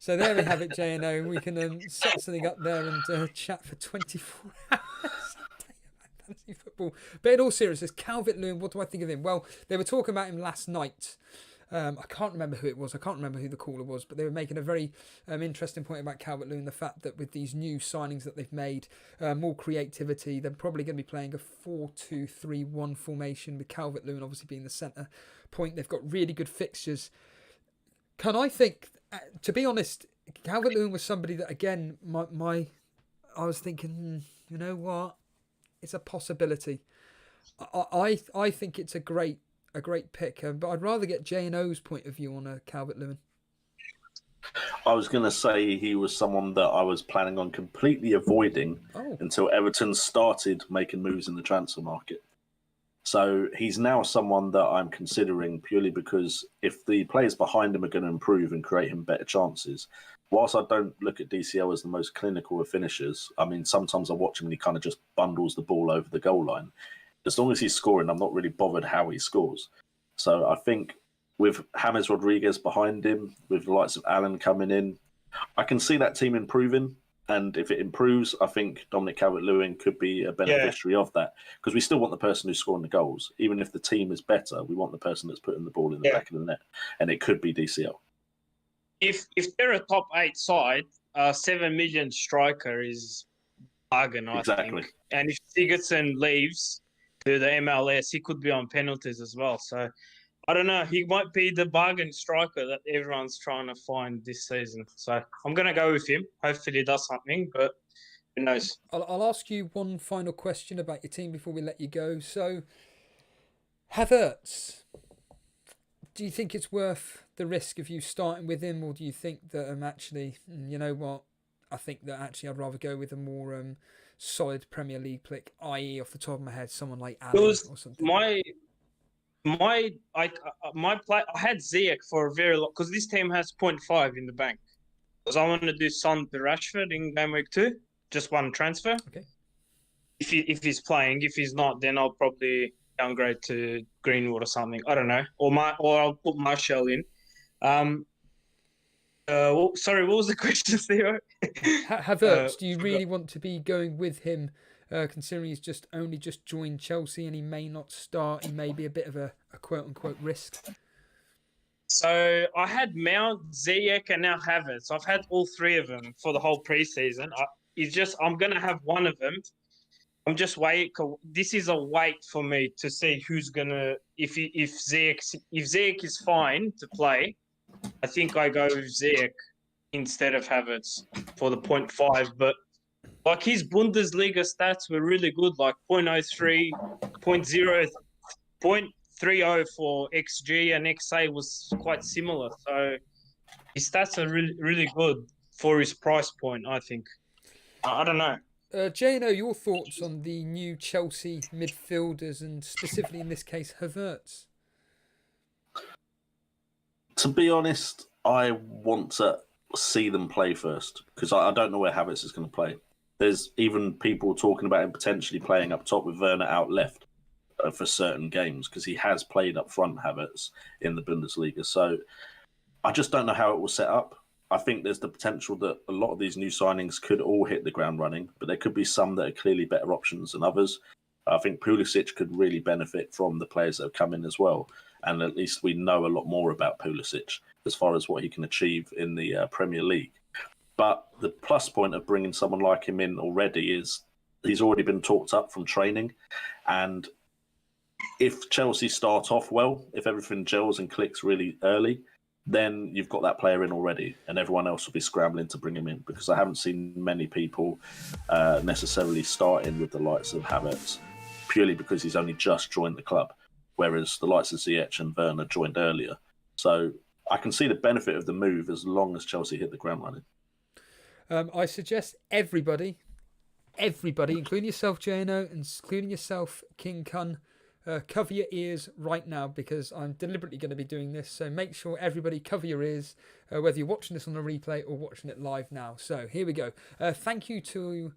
[SPEAKER 2] So there we have it, J&O. We can set something up there and chat for 24 hours fantasy football. But in all seriousness, Calvert-Lewin, what do I think of him? Well, they were talking about him last night. I can't remember who it was. I can't remember who the caller was, but they were making a very interesting point about Calvert-Lewin, the fact that with these new signings that they've made, more creativity, they're probably going to be playing a 4-2-3-1 formation with Calvert-Lewin obviously being the centre point. They've got really good fixtures. I think, to be honest, Calvert-Lewin was somebody that, again, I was thinking, you know what? It's a possibility. I think it's a great pick, but I'd rather get J&O's point of view on Calvert-Lewin.
[SPEAKER 8] I was going to say he was someone that I was planning on completely avoiding until Everton started making moves in the transfer market. So he's now someone that I'm considering purely because if the players behind him are going to improve and create him better chances, whilst I don't look at DCL as the most clinical of finishers, I mean, sometimes I watch him and he kind of just bundles the ball over the goal line. As long as he's scoring, I'm not really bothered how he scores. So I think with James Rodriguez behind him, with the likes of Allen coming in, I can see that team improving. And if it improves, I think Dominic Calvert-Lewin could be a beneficiary of that. Because we still want the person who's scoring the goals. Even if the team is better, we want the person that's putting the ball in the back of the net. And it could be DCL.
[SPEAKER 9] If they're a top 8 side, a 7 million striker is bargain, I think. And if Sigurdsson leaves to the MLS, he could be on penalties as well. So I don't know. He might be the bargain striker that everyone's trying to find this season. So I'm going to go with him. Hopefully he does something, but who knows?
[SPEAKER 2] I'll ask you one final question about your team before we let you go. So Havertz, do you think it's worth the risk of you starting with him, or do you think that actually, you know what, I think that actually I'd rather go with a more solid Premier League pick, i.e. off the top of my head, someone like Allen or something?
[SPEAKER 9] I had Ziyech for a very long, because this team has 0.5 in the bank. Because I want to do Son to Rashford in Gameweek 2, just one transfer.
[SPEAKER 2] Okay.
[SPEAKER 9] If he's playing, if he's not, then I'll probably downgrade to Greenwood or something. I don't know, or I'll put Martial in. Sorry, what was the question, Theo?
[SPEAKER 2] Havertz, do you really want to be going with him? Considering he's only just joined Chelsea and he may not start, he may be a bit of a quote-unquote risk.
[SPEAKER 9] So I had Mount, Ziyech, and now Havertz. I've had all three of them for the whole preseason. I'm going to have one of them. I'm just waiting. This is a wait for me to see who's gonna. If Ziyech is fine to play, I think I go with Ziyech instead of Havertz for the 0.5. But like his Bundesliga stats were really good, like 0.03, 0.30 for XG, and XA was quite similar. So his stats are really, really good for his price point, I think. I don't know.
[SPEAKER 2] Jano, your thoughts on the new Chelsea midfielders and specifically in this case, Havertz?
[SPEAKER 8] To be honest, I want to see them play first because I don't know where Havertz is going to play. There's even people talking about him potentially playing up top with Werner out left for certain games because he has played up front, Havertz, in the Bundesliga. So I just don't know how it will set up. I think there's the potential that a lot of these new signings could all hit the ground running, but there could be some that are clearly better options than others. I think Pulisic could really benefit from the players that have come in as well. And at least we know a lot more about Pulisic as far as what he can achieve in the Premier League. But the plus point of bringing someone like him in already is he's already been talked up from training. And if Chelsea start off well, if everything gels and clicks really early, then you've got that player in already and everyone else will be scrambling to bring him in because I haven't seen many people necessarily starting with the likes of Havertz purely because he's only just joined the club, whereas the likes of Ziyech and Werner joined earlier. So I can see the benefit of the move as long as Chelsea hit the ground running.
[SPEAKER 2] I suggest everybody, including yourself, JNO, and including yourself, King Kun, cover your ears right now because I'm deliberately going to be doing this. So make sure everybody cover your ears, whether you're watching this on a replay or watching it live now. So here we go. Thank you to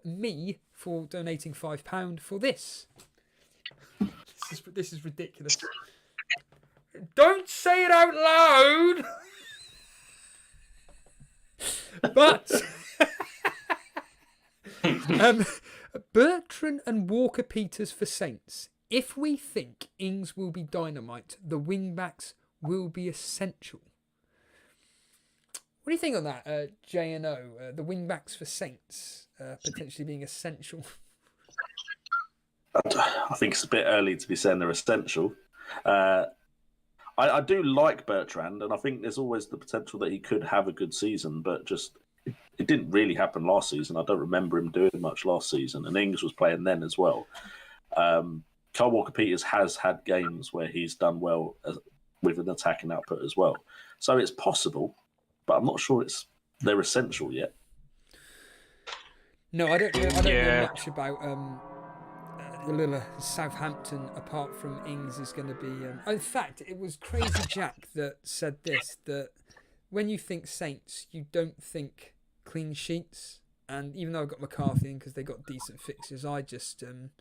[SPEAKER 2] me for donating £5 for this. This is ridiculous. Don't say it out loud. But Bertrand and Walker Peters for Saints. If we think Ings will be dynamite, the wing-backs will be essential. What do you think on that, J&O? The wing-backs for Saints potentially being essential?
[SPEAKER 8] I think it's a bit early to be saying they're essential. I do like Bertrand, and I think there's always the potential that he could have a good season, but just it didn't really happen last season. I don't remember him doing much last season, and Ings was playing then as well. Kyle Walker-Peters has had games where he's done well with an attacking output as well. So it's possible, but I'm not sure they're essential yet.
[SPEAKER 2] No, I don't know much about the little Southampton apart from Ings is going to be... in fact, it was Crazy Jack that said this, that when you think Saints, you don't think clean sheets. And even though I've got McCarthy in because they got decent fixtures, I just don't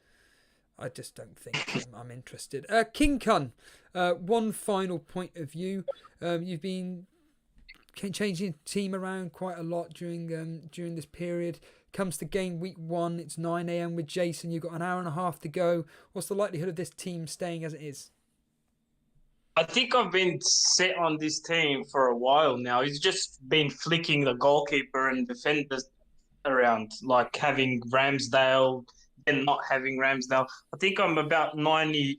[SPEAKER 2] think I'm interested. King Kun, one final point of view. You've been changing the team around quite a lot during this period. Comes to game week 1, it's 9 a.m. with Jason. You've got an hour and a half to go. What's the likelihood of this team staying as it is?
[SPEAKER 9] I think I've been set on this team for a while now. He's just been flicking the goalkeeper and defenders around, like having Ramsdale and not having Ramsdale. I think I'm about 98%,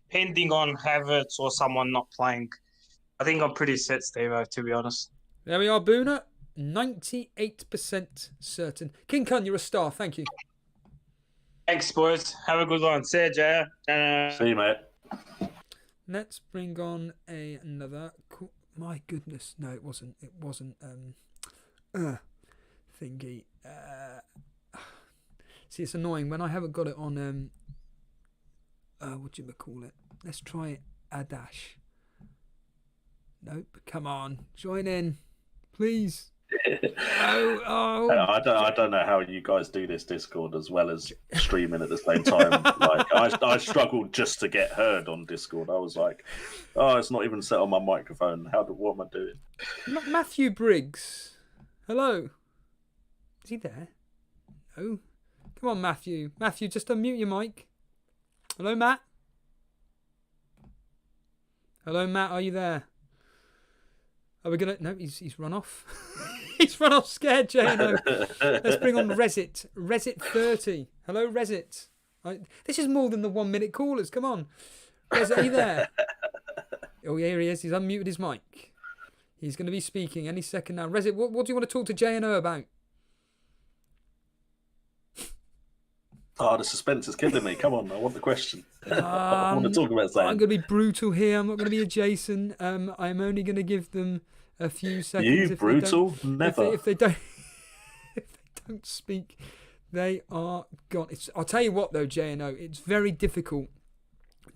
[SPEAKER 9] depending on Havertz or someone not playing. I think I'm pretty set, Steve-O, to be honest.
[SPEAKER 2] There we are, Boona. 98% certain. King Kun, you're a star. Thank you.
[SPEAKER 9] Thanks, boys. Have a good one. See you, Jay.
[SPEAKER 8] See you, mate.
[SPEAKER 2] Let's bring on another. My goodness, no, it wasn't. It wasn't. Thingy. See, it's annoying when I haven't got it on. What do you call it? Let's try it. Adash. Nope. Come on, join in, please.
[SPEAKER 8] I don't know how you guys do this Discord as well as streaming at the same time. Like I struggled just to get heard on Discord. I was like, oh, it's not even set on my microphone. What am I doing?
[SPEAKER 2] Matthew Briggs, hello. Is he there? No. Come on, Matthew. Matthew, just unmute your mic. Hello, Matt. Hello, Matt. Are you there? Are we gonna? No, he's run off. He's run off scared, JNO. Let's bring on Resit. Resit30. Hello, Resit. This is more than the 1 minute callers. Come on. Resit, are you there? Oh, yeah, here he is. He's unmuted his mic. He's going to be speaking any second now. Resit, what do you want to talk to JNO about?
[SPEAKER 8] Oh, the suspense is killing me. Come on, I want the question. I want to talk about something.
[SPEAKER 2] I'm going to be brutal here. I'm not going to be a Jason. I'm only going to give them a few seconds.
[SPEAKER 8] You brutal? Never.
[SPEAKER 2] If they don't speak, they are gone. I'll tell you what, though, JNO, it's very difficult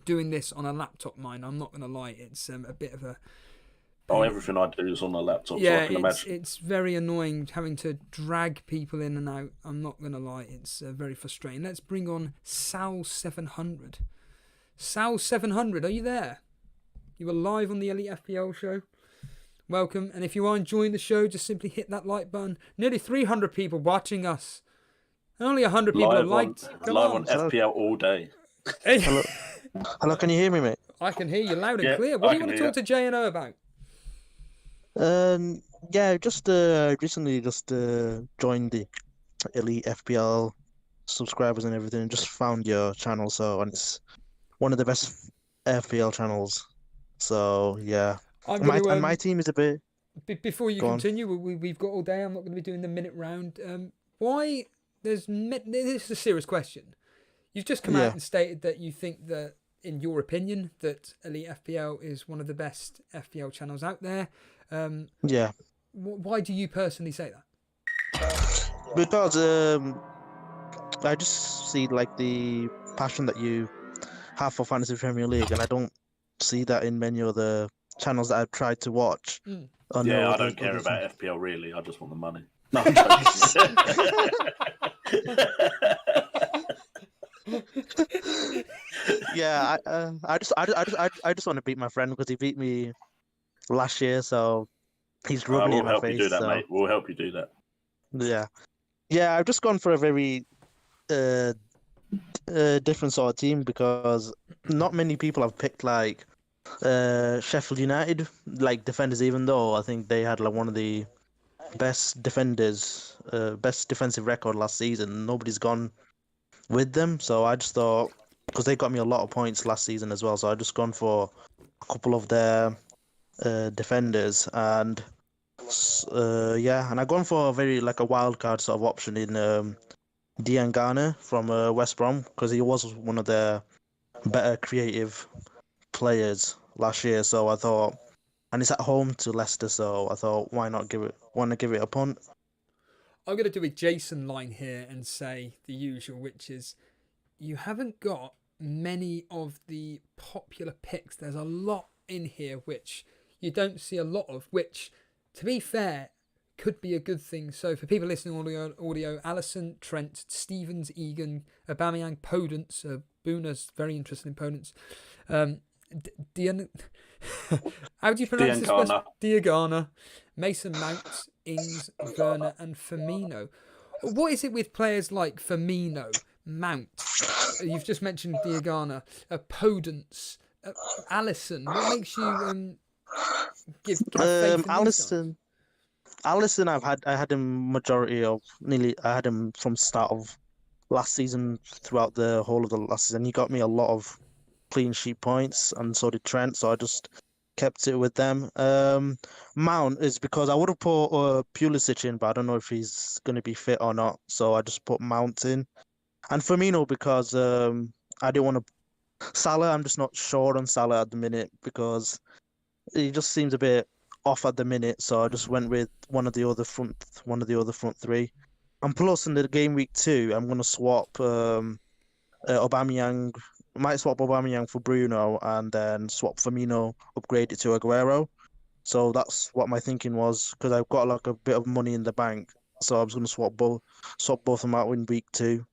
[SPEAKER 2] doing this on a laptop, mine. I'm not going to lie. It's a bit of a...
[SPEAKER 8] Oh, everything I do is on a laptop,
[SPEAKER 2] yeah,
[SPEAKER 8] so I can imagine.
[SPEAKER 2] It's very annoying having to drag people in and out. I'm not going to lie. It's very frustrating. Let's bring on Sal700. Sal700, are you there? You are live on the Elite FPL show. Welcome. And if you are enjoying the show, just simply hit that like button. Nearly 300 people watching us. And only 100 people have liked.
[SPEAKER 8] Live on FPL all day.
[SPEAKER 11] Hello. Hello, can you hear me, mate?
[SPEAKER 2] I can hear you loud and clear. What do you want to talk to JNO about?
[SPEAKER 11] Yeah, just recently joined the Elite FPL subscribers and everything. Just found your channel, and it's one of the best FPL channels. So yeah, my team is a bit.
[SPEAKER 2] Before you continue, we've got all day. I'm not going to be doing the minute round. Why? This is a serious question. You've just come out and stated that you think that, in your opinion, that Elite FPL is one of the best FPL channels out there.
[SPEAKER 11] Yeah.
[SPEAKER 2] Why do you personally say that?
[SPEAKER 11] Because I just see like the passion that you have for Fantasy Premier League, and I don't see that in many other channels that I've tried to watch.
[SPEAKER 8] I don't care about FPL really. I just want the money. No, I'm joking.
[SPEAKER 11] Yeah, I just want to beat my friend because he beat me last year, so he's rubbing it in my face.
[SPEAKER 8] We'll help you do that, mate. We'll help you do that.
[SPEAKER 11] Yeah. I've just gone for a very different sort of team because not many people have picked like Sheffield United like defenders, even though I think they had like one of the best defenders, best defensive record last season. Nobody's gone with them, so I just thought, because they got me a lot of points last season as well, so I just gone for a couple of their defenders, and and I gone for a very like a wild card sort of option in Dean Garner from West Brom, because he was one of their better creative players last year. So I thought, and it's at home to Leicester, so I thought, why not give it a punt?
[SPEAKER 2] I'm going to do a Jason line here and say the usual, which is you haven't got many of the popular picks. There's a lot in here which you don't see a lot of, which, to be fair, could be a good thing. So for people listening audio, Allison, Trent, Stevens, Egan, Aubameyang, Podence, Boona's very interested in Podence. How do you pronounce this? Diagana, Mason Mount, Ings, Werner, and Firmino. What is it with players like Firmino, Mount? You've just mentioned Diagana, Podence, Allison. What makes you give faith in
[SPEAKER 11] Allison, I had him I had him from start of last season throughout the whole of the last season. He got me a lot of clean sheet points, and so did Trent, so I just kept it with them. Mount is because I would have put Pulisic in, but I don't know if he's going to be fit or not, so I just put Mount in. And Firmino because I didn't want to... Salah, I'm just not sure on Salah at the minute because he just seems a bit off at the minute, so I just went with one of the other front three. And plus in the game week 2, I'm going to swap Aubameyang. Might swap Aubameyang for Bruno and then swap Firmino, upgrade it to Aguero. So that's what my thinking was, because I've got like a bit of money in the bank. So I was going to swap both of them out in week 2,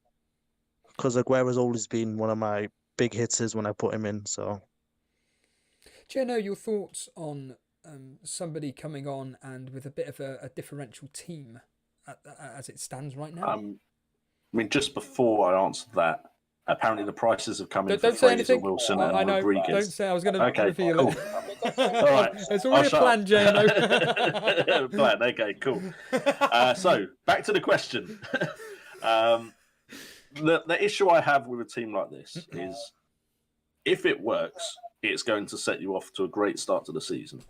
[SPEAKER 11] because Aguero's always been one of my big hitters when I put him in. So,
[SPEAKER 2] do you know your thoughts on somebody coming on and with a bit of a differential team as it stands right now?
[SPEAKER 8] I mean, just before I answer that, apparently the prices have come in for
[SPEAKER 2] don't say
[SPEAKER 8] Fraser,
[SPEAKER 2] anything.
[SPEAKER 8] Wilson,
[SPEAKER 2] I
[SPEAKER 8] and
[SPEAKER 2] know.
[SPEAKER 8] Rodriguez.
[SPEAKER 2] Don't say. I was going to reveal
[SPEAKER 8] cool.
[SPEAKER 2] it.
[SPEAKER 8] All right.
[SPEAKER 2] It's already a plan, Jano.
[SPEAKER 8] Plan. Okay, cool. So back to the question. The issue I have with a team like this is, if it works, it's going to set you off to a great start to the season.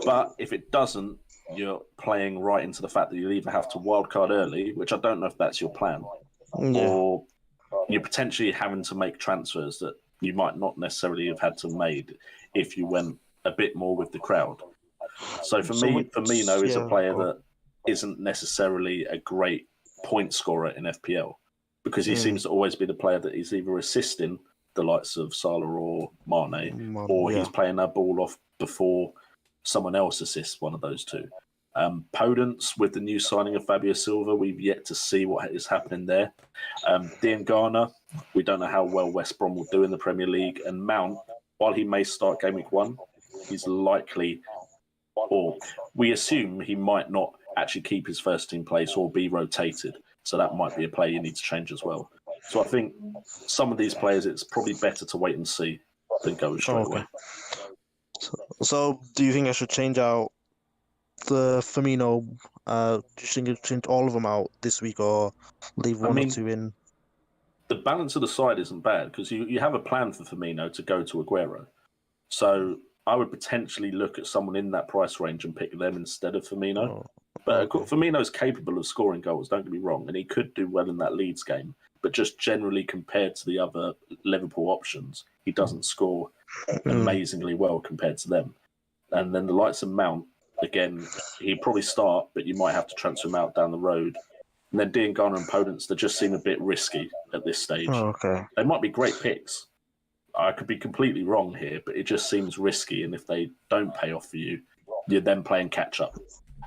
[SPEAKER 8] But if it doesn't, you're playing right into the fact that you'll either have to wildcard early, which I don't know if that's your plan, or you're potentially having to make transfers that you might not necessarily have had to made if you went a bit more with the crowd. So for me, Firmino is a player that isn't necessarily a great point scorer in FPL, because he seems to always be the player that is either assisting the likes of Salah or Mane, or he's playing that ball off before someone else assists one of those two. Podence, with the new signing of Fabio Silva, we've yet to see what is happening there. Diangana, we don't know how well West Brom will do in the Premier League. And Mount, while he may start game week 1, he's likely, or we assume he might not actually keep his first team place or be rotated. So that might be a play you need to change as well. So I think some of these players, it's probably better to wait and see than go straight away.
[SPEAKER 11] So do you think I should change out the Firmino? Do you think you change all of them out this week, or leave one or two in?
[SPEAKER 8] The balance of the side isn't bad, because you have a plan for Firmino to go to Aguero. So I would potentially look at someone in that price range and pick them instead of Firmino. But Firmino's capable of scoring goals, don't get me wrong, and he could do well in that Leeds game. But just generally compared to the other Liverpool options, he doesn't score amazingly well compared to them. And then the likes of Mount, again, he'd probably start, but you might have to transfer him out down the road. And then Diangana and Podence, they just seem a bit risky at this stage. They might be great picks. I could be completely wrong here, but it just seems risky. And if they don't pay off for you, you're then playing catch-up.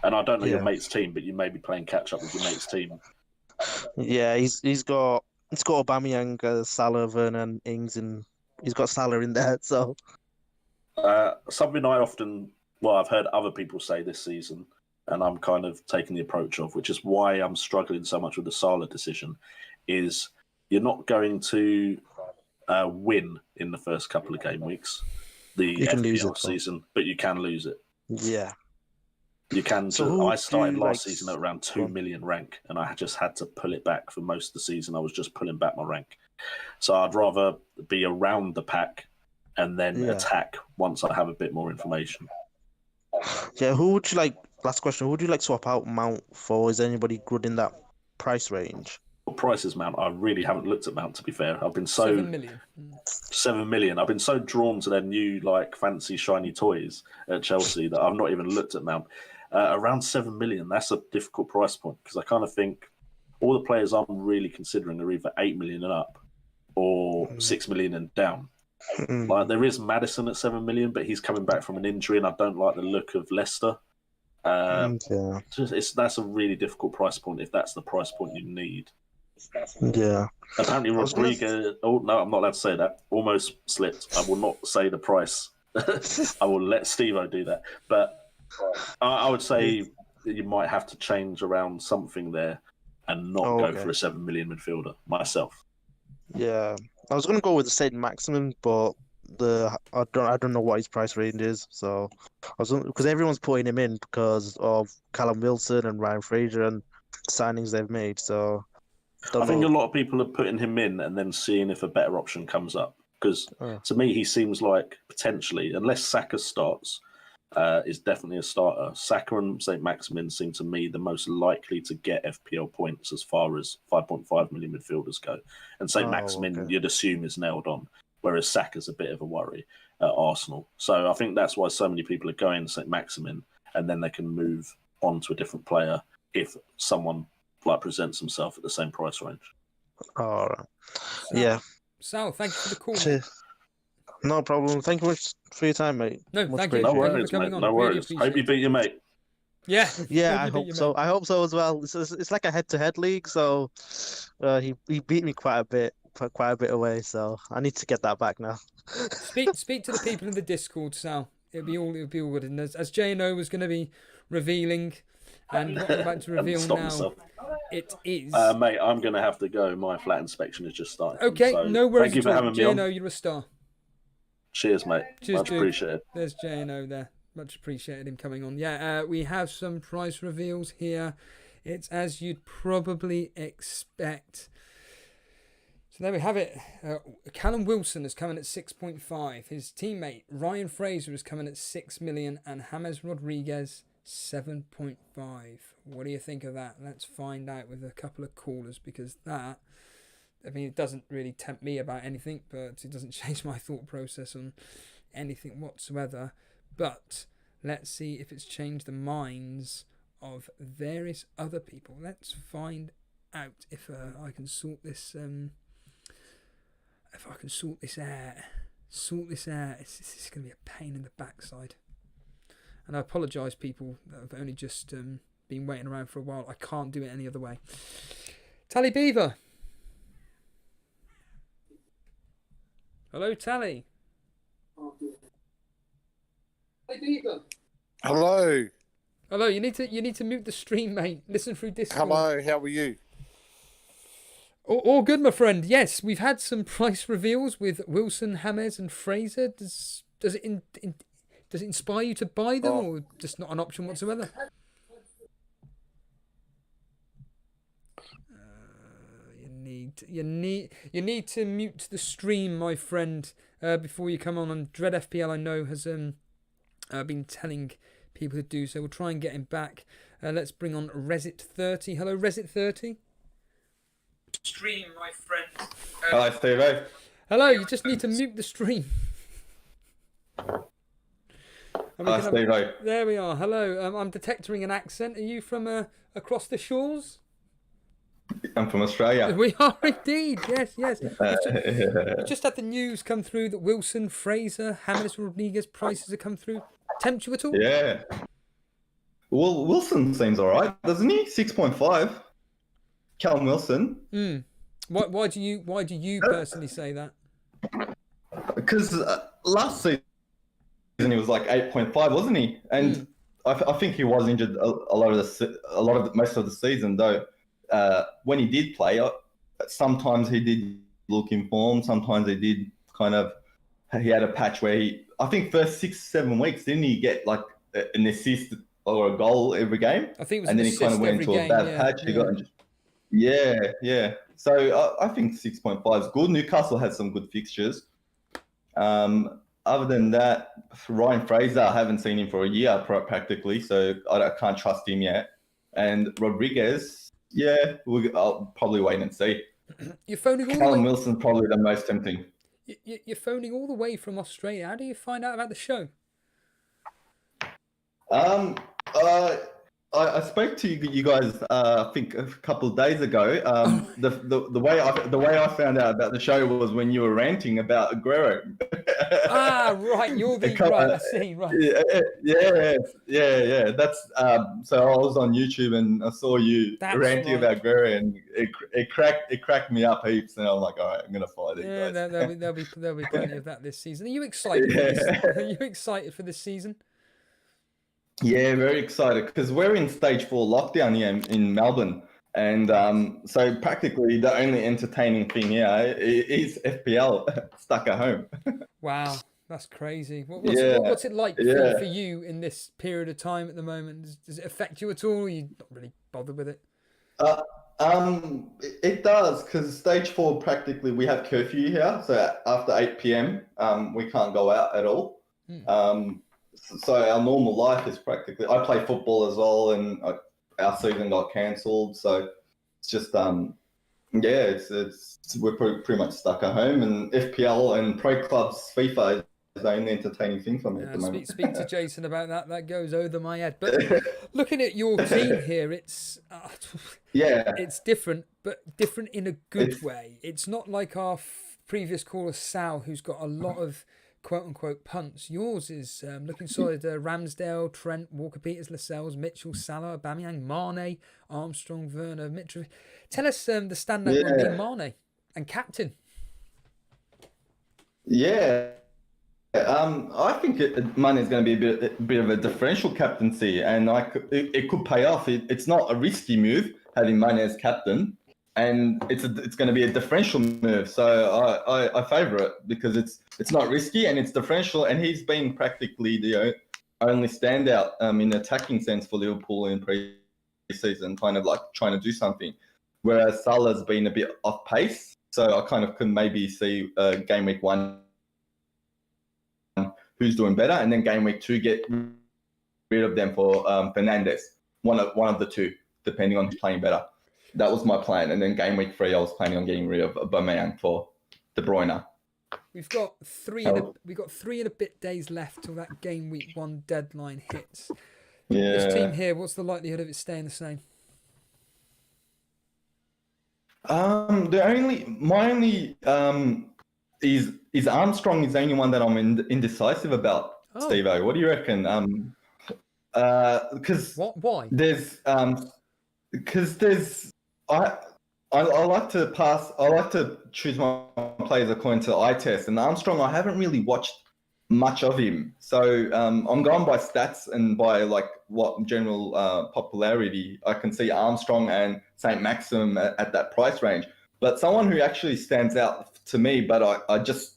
[SPEAKER 8] And I don't know your mate's team, but you may be playing catch-up with your mate's team.
[SPEAKER 11] Yeah, he's got Aubameyang, Salah, Vernon, Ings, and he's got Salah in there. So
[SPEAKER 8] something I've heard other people say this season, and I'm kind of taking the approach of, which is why I'm struggling so much with the Salah decision, is you're not going to win in the first couple of game weeks, the FPL season, but you can lose it.
[SPEAKER 11] Yeah.
[SPEAKER 8] You can. I started last season at around 2 million rank, and I just had to pull it back for most of the season. I was just pulling back my rank. So I'd rather be around the pack and then attack once I have a bit more information.
[SPEAKER 11] Yeah, who would you like? Last question. Who would you like swap out Mount for? Is anybody good in that price range?
[SPEAKER 8] What price is Mount? I really haven't looked at Mount, to be fair. I've been
[SPEAKER 2] 7 million.
[SPEAKER 8] 7 million. I've been so drawn to their new fancy shiny toys at Chelsea that I've not even looked at Mount. Around 7 million, that's a difficult price point, because I kind of think all the players I'm really considering are either 8 million and up or 6 million and down. There is Maddison at 7 million, but he's coming back from an injury, and I don't like the look of Leicester. That's a really difficult price point if that's the price point you need.
[SPEAKER 11] Yeah.
[SPEAKER 8] Apparently, Rodrigo. Oh no, I'm not allowed to say that. Almost slipped. I will not say the price. I will let Steve-O do that. But I would say you might have to change around something there and not go for a 7 million midfielder myself.
[SPEAKER 11] Yeah, I was going to go with the Saint Maximin, but I don't know what his price range is. So because everyone's putting him in because of Callum Wilson and Ryan Fraser and signings they've made. So
[SPEAKER 8] I think a lot of people are putting him in and then seeing if a better option comes up. Because to me, he seems like potentially, unless Saka starts, is definitely a starter. Saka and St. Maximin seem to me the most likely to get FPL points as far as 5.5 million midfielders go. And St. Maximin, you'd assume, is nailed on, whereas Saka's a bit of a worry at Arsenal. So I think that's why so many people are going St. Maximin, and then they can move on to a different player if someone presents himself at the same price range.
[SPEAKER 11] All right. Yeah.
[SPEAKER 2] Sal, thank you for the call.
[SPEAKER 11] No problem. Thank you much for your time, mate.
[SPEAKER 2] No, thank you.
[SPEAKER 8] No worries, mate. No worries. Hope you beat your mate.
[SPEAKER 2] Yeah.
[SPEAKER 11] Yeah, I hope so. I hope so as well. It's like a head-to-head league, so he beat me quite a bit away. So I need to get that back now.
[SPEAKER 2] Speak to the people in the Discord, Sal. It'll be all good. And as J&O was going to be revealing, and what I'm about to reveal now, it is.
[SPEAKER 8] Mate, I'm going to have to go. My flat inspection has just started.
[SPEAKER 2] Okay,
[SPEAKER 8] so
[SPEAKER 2] no worries.
[SPEAKER 8] Thank you for having me on.
[SPEAKER 2] J&O, you're a star.
[SPEAKER 8] Cheers, mate.
[SPEAKER 2] Cheers,
[SPEAKER 8] Much
[SPEAKER 2] dude.
[SPEAKER 8] appreciated.
[SPEAKER 2] There's J&O there. Much appreciated him coming on. Yeah, we have some price reveals here. It's as you'd probably expect. So there we have it. Callum Wilson is coming at 6.5. His teammate Ryan Fraser is coming at 6 million, and James Rodriguez 7.5. What do you think of that? Let's find out with a couple of callers, because that, I mean, it doesn't really tempt me about anything, but it doesn't change my thought process on anything whatsoever. But let's see if it's changed the minds of various other people. Let's find out if I can sort this. If I can sort this out. It's going to be a pain in the backside. And I apologise, people that have only just been waiting around for a while. I can't do it any other way. Tally Beaver. Hello, Tally. Hey, Beaver.
[SPEAKER 12] Hello.
[SPEAKER 2] Hello. You need to mute the stream, mate. Listen through Discord.
[SPEAKER 12] Hello. How are you?
[SPEAKER 2] All good, my friend. Yes, we've had some price reveals with Wilson, James, and Fraser. Does it inspire you to buy them, or just not an option whatsoever? You need to mute the stream, my friend, before you come on. And Dread FPL, I know, has been telling people to do so. We'll try and get him back. Let's bring on Resit30. Hello, Resit30. Stream, my friend.
[SPEAKER 13] Hello, Steve.
[SPEAKER 2] Hello, you just need to mute the stream.
[SPEAKER 13] Hi, Steve.
[SPEAKER 2] There we are. Hello, I'm detecting an accent. Are you from across the shores?
[SPEAKER 13] I'm from Australia.
[SPEAKER 2] We are indeed. Yes. We just had the news come through that Wilson, Fraser, James Rodriguez prices have come through. Tempt you at all?
[SPEAKER 13] Yeah. Well, Wilson seems all right, doesn't he? 6.5. Callum Wilson.
[SPEAKER 2] Why do you personally say that?
[SPEAKER 13] Because last season he was like 8.5, wasn't he? And I think he was injured most of the season, though. When he did play, sometimes he did look in form. Sometimes he did he had a patch where I think first 6-7 weeks, didn't he get like an assist or a goal every game?
[SPEAKER 2] I think it was
[SPEAKER 13] and then he kind of went into a bad patch. He got injured. Yeah. So I think 6.5 is good. Newcastle has some good fixtures. Other than that, Ryan Fraser, I haven't seen him for a year practically, so I can't trust him yet. And Rodriguez, I'll probably wait and see.
[SPEAKER 2] You're phoning all
[SPEAKER 13] Callum Wilson's probably the most tempting.
[SPEAKER 2] You're phoning all the way from Australia. How do you find out about the show?
[SPEAKER 13] I spoke to you guys. I think a couple of days ago. The way I found out about the show was when you were ranting about Aguero.
[SPEAKER 2] Right. You're the right. I see. Right.
[SPEAKER 13] Yeah. That's so I was on YouTube and I saw you ranting about Aguero, and it cracked me up heaps. And I'm like, all right, I'm gonna follow these guys.
[SPEAKER 2] There'll be plenty of that this season. Are you excited? Are you excited for this season?
[SPEAKER 13] Yeah, very excited because we're in stage 4 lockdown here in Melbourne. And so practically the only entertaining thing here is FPL stuck at home.
[SPEAKER 2] Wow, that's crazy. What's it like for you in this period of time at the moment? Does it affect you at all? Or are you not really bothered with it?
[SPEAKER 13] It does, because stage 4 practically we have curfew here. So after 8 p.m, we can't go out at all. So our normal life is practically, I play football as well, and our season got cancelled. So it's just, we're pretty much stuck at home, and FPL and Pro Clubs FIFA is the only entertaining thing for me at the moment.
[SPEAKER 2] Speak to Jason about that. That goes over my head. But looking at your team here, it's it's different, but different in a good way. It's not like our previous caller Sal, who's got a lot of quote-unquote punts. Yours is looking solid. Ramsdale, Trent, Walker-Peters, Lascelles, Mitchell, Salah, Aubameyang, Mane, Armstrong, Werner, Mitrovic. Tell us the standout one being Mane and captain.
[SPEAKER 13] Yeah. I think Mane is going to be a bit of a differential captaincy, and it could pay off. It's not a risky move having Mane as captain, and it's going to be a differential move. So I favour it because it's not risky and it's differential, and he's been practically the only standout in attacking sense for Liverpool in pre-season, kind of like trying to do something. Whereas Salah's been a bit off pace, so I kind of can maybe see game week 1 who's doing better, and then game week 2 get rid of them for Fernandes, one of the two, depending on who's playing better. That was my plan, and then game week 3 I was planning on getting rid of Aubameyang for De Bruyne.
[SPEAKER 2] We've got three and a bit days left till that game week 1 deadline hits.
[SPEAKER 13] Yeah.
[SPEAKER 2] This team here, what's the likelihood of it staying the same?
[SPEAKER 13] My only is Armstrong is the only one that I'm indecisive about. Steve-O, what do you reckon? Because
[SPEAKER 2] why?
[SPEAKER 13] There's I like to pass. I like to choose my players according to eye test. And Armstrong, I haven't really watched much of him, so I'm going by stats and by like what general popularity. I can see Armstrong and Saint Maxim at that price range. But someone who actually stands out to me, but I just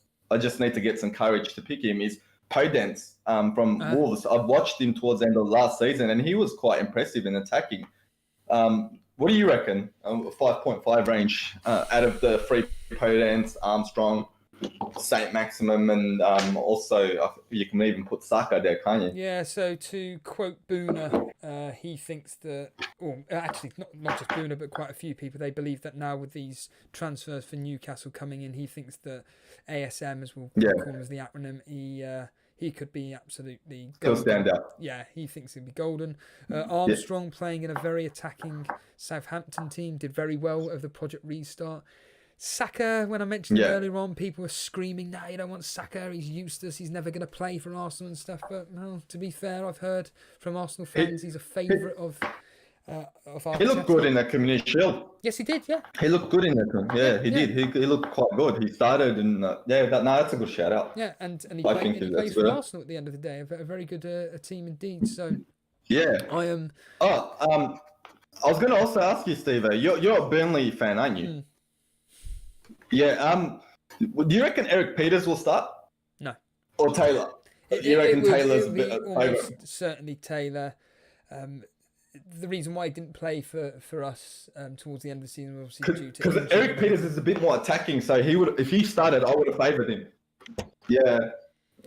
[SPEAKER 13] need to get some courage to pick him, is Podence from Wolves. I've watched him towards the end of last season, and he was quite impressive in attacking. What do you reckon? 5.5 range out of the three: Podence, Armstrong, Saint Maximum, and also you can even put Saka there, can't you?
[SPEAKER 2] Yeah. So to quote Booner, he thinks that, or actually not just Booner, but quite a few people, they believe that now with these transfers for Newcastle coming in, he thinks that ASM, as we'll call him as the acronym, he could be absolutely golden.
[SPEAKER 13] He'll stand out.
[SPEAKER 2] Yeah, he thinks he'll be golden. Armstrong playing in a very attacking Southampton team, did very well over the Project Restart. Saka, when I mentioned it earlier on, people were screaming, "No, you don't want Saka, he's useless, he's never going to play for Arsenal and stuff." But well, to be fair, I've heard from Arsenal fans he's a favourite of Arteta.
[SPEAKER 13] He looked good in the Community Shield.
[SPEAKER 2] Yes, he did, yeah.
[SPEAKER 13] He looked good in that. Yeah, he did. He looked quite good. He started and that's a good shout out.
[SPEAKER 2] Yeah, and he played for Arsenal at the end of the day. A very good team indeed. So
[SPEAKER 13] yeah,
[SPEAKER 2] I am.
[SPEAKER 13] I was going to also ask you, Steve. You're a Burnley fan, aren't you? Yeah. Do you reckon Eric Peters will start?
[SPEAKER 2] No.
[SPEAKER 13] Or Taylor? You reckon Taylor's a bit
[SPEAKER 2] almost certainly Taylor. The reason why he didn't play for us towards the end of the season was obviously due to
[SPEAKER 13] because Eric Peters is a bit more attacking, so he would, if he started, I would have favoured him. Yeah.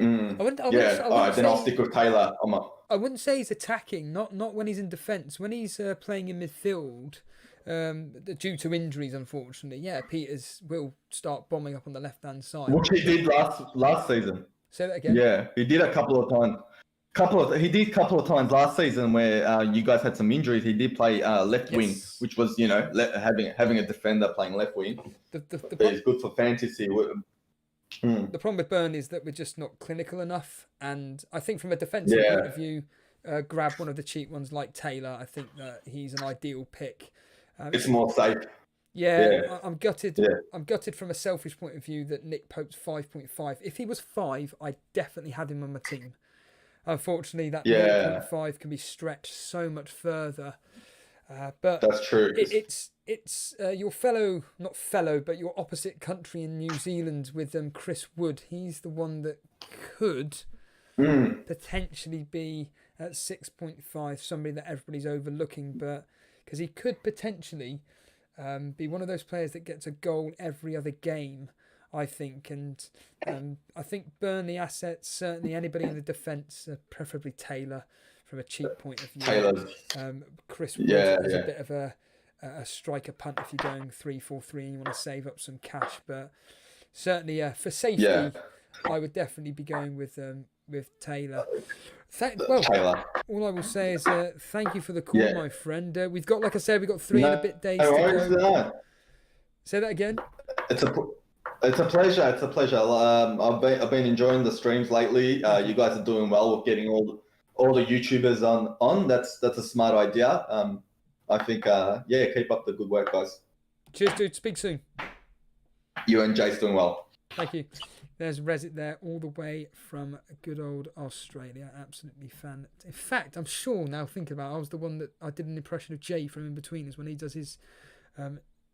[SPEAKER 13] All right, then I'll stick with Taylor.
[SPEAKER 2] I wouldn't say he's attacking, not when he's in defence. When he's playing in midfield, due to injuries, unfortunately, Peters will start bombing up on the left-hand side.
[SPEAKER 13] Which he did last season.
[SPEAKER 2] Say that again.
[SPEAKER 13] Yeah, he did a couple of times. He did a couple of times last season where you guys had some injuries. He did play left wing, which was having a defender playing left wing. It's good for fantasy.
[SPEAKER 2] The problem with Burnley is that we're just not clinical enough, and I think from a defensive point of view, grab one of the cheap ones like Taylor. I think that he's an ideal pick.
[SPEAKER 13] It's more safe.
[SPEAKER 2] Yeah, I'm gutted. Yeah. I'm gutted from a selfish point of view that Nick Pope's 5.5. If he was 5, I definitely had him on my team. Unfortunately, that 0.5 can be stretched so much further. But
[SPEAKER 13] that's true.
[SPEAKER 2] It's your but your opposite country in New Zealand with Chris Wood. He's the one that could potentially be at 6.5, somebody that everybody's overlooking, but because he could potentially be one of those players that gets a goal every other game, I think. And I think Burnley assets, certainly anybody in the defence, preferably Taylor from a cheap point of view.
[SPEAKER 13] Taylor.
[SPEAKER 2] Chris Wood is a bit of a striker punt if you're going 3-4-3 and you want to save up some cash. But certainly for safety, I would definitely be going with Taylor.
[SPEAKER 13] Taylor.
[SPEAKER 2] All I will say is thank you for the call, my friend. We've got, like I said, 3 and a bit days to go. Say that again.
[SPEAKER 13] It's a pleasure. It's a pleasure. I've been enjoying the streams lately. You guys are doing well with getting all the YouTubers on. That's a smart idea. I think keep up the good work, guys.
[SPEAKER 2] Cheers, dude. Speak soon.
[SPEAKER 13] You and Jace doing well.
[SPEAKER 2] Thank you. There's Resit there, all the way from good old Australia. Absolutely fan. In fact, I'm sure now thinking about it, I was the one that I did an impression of Jay from In Betweeners when he does his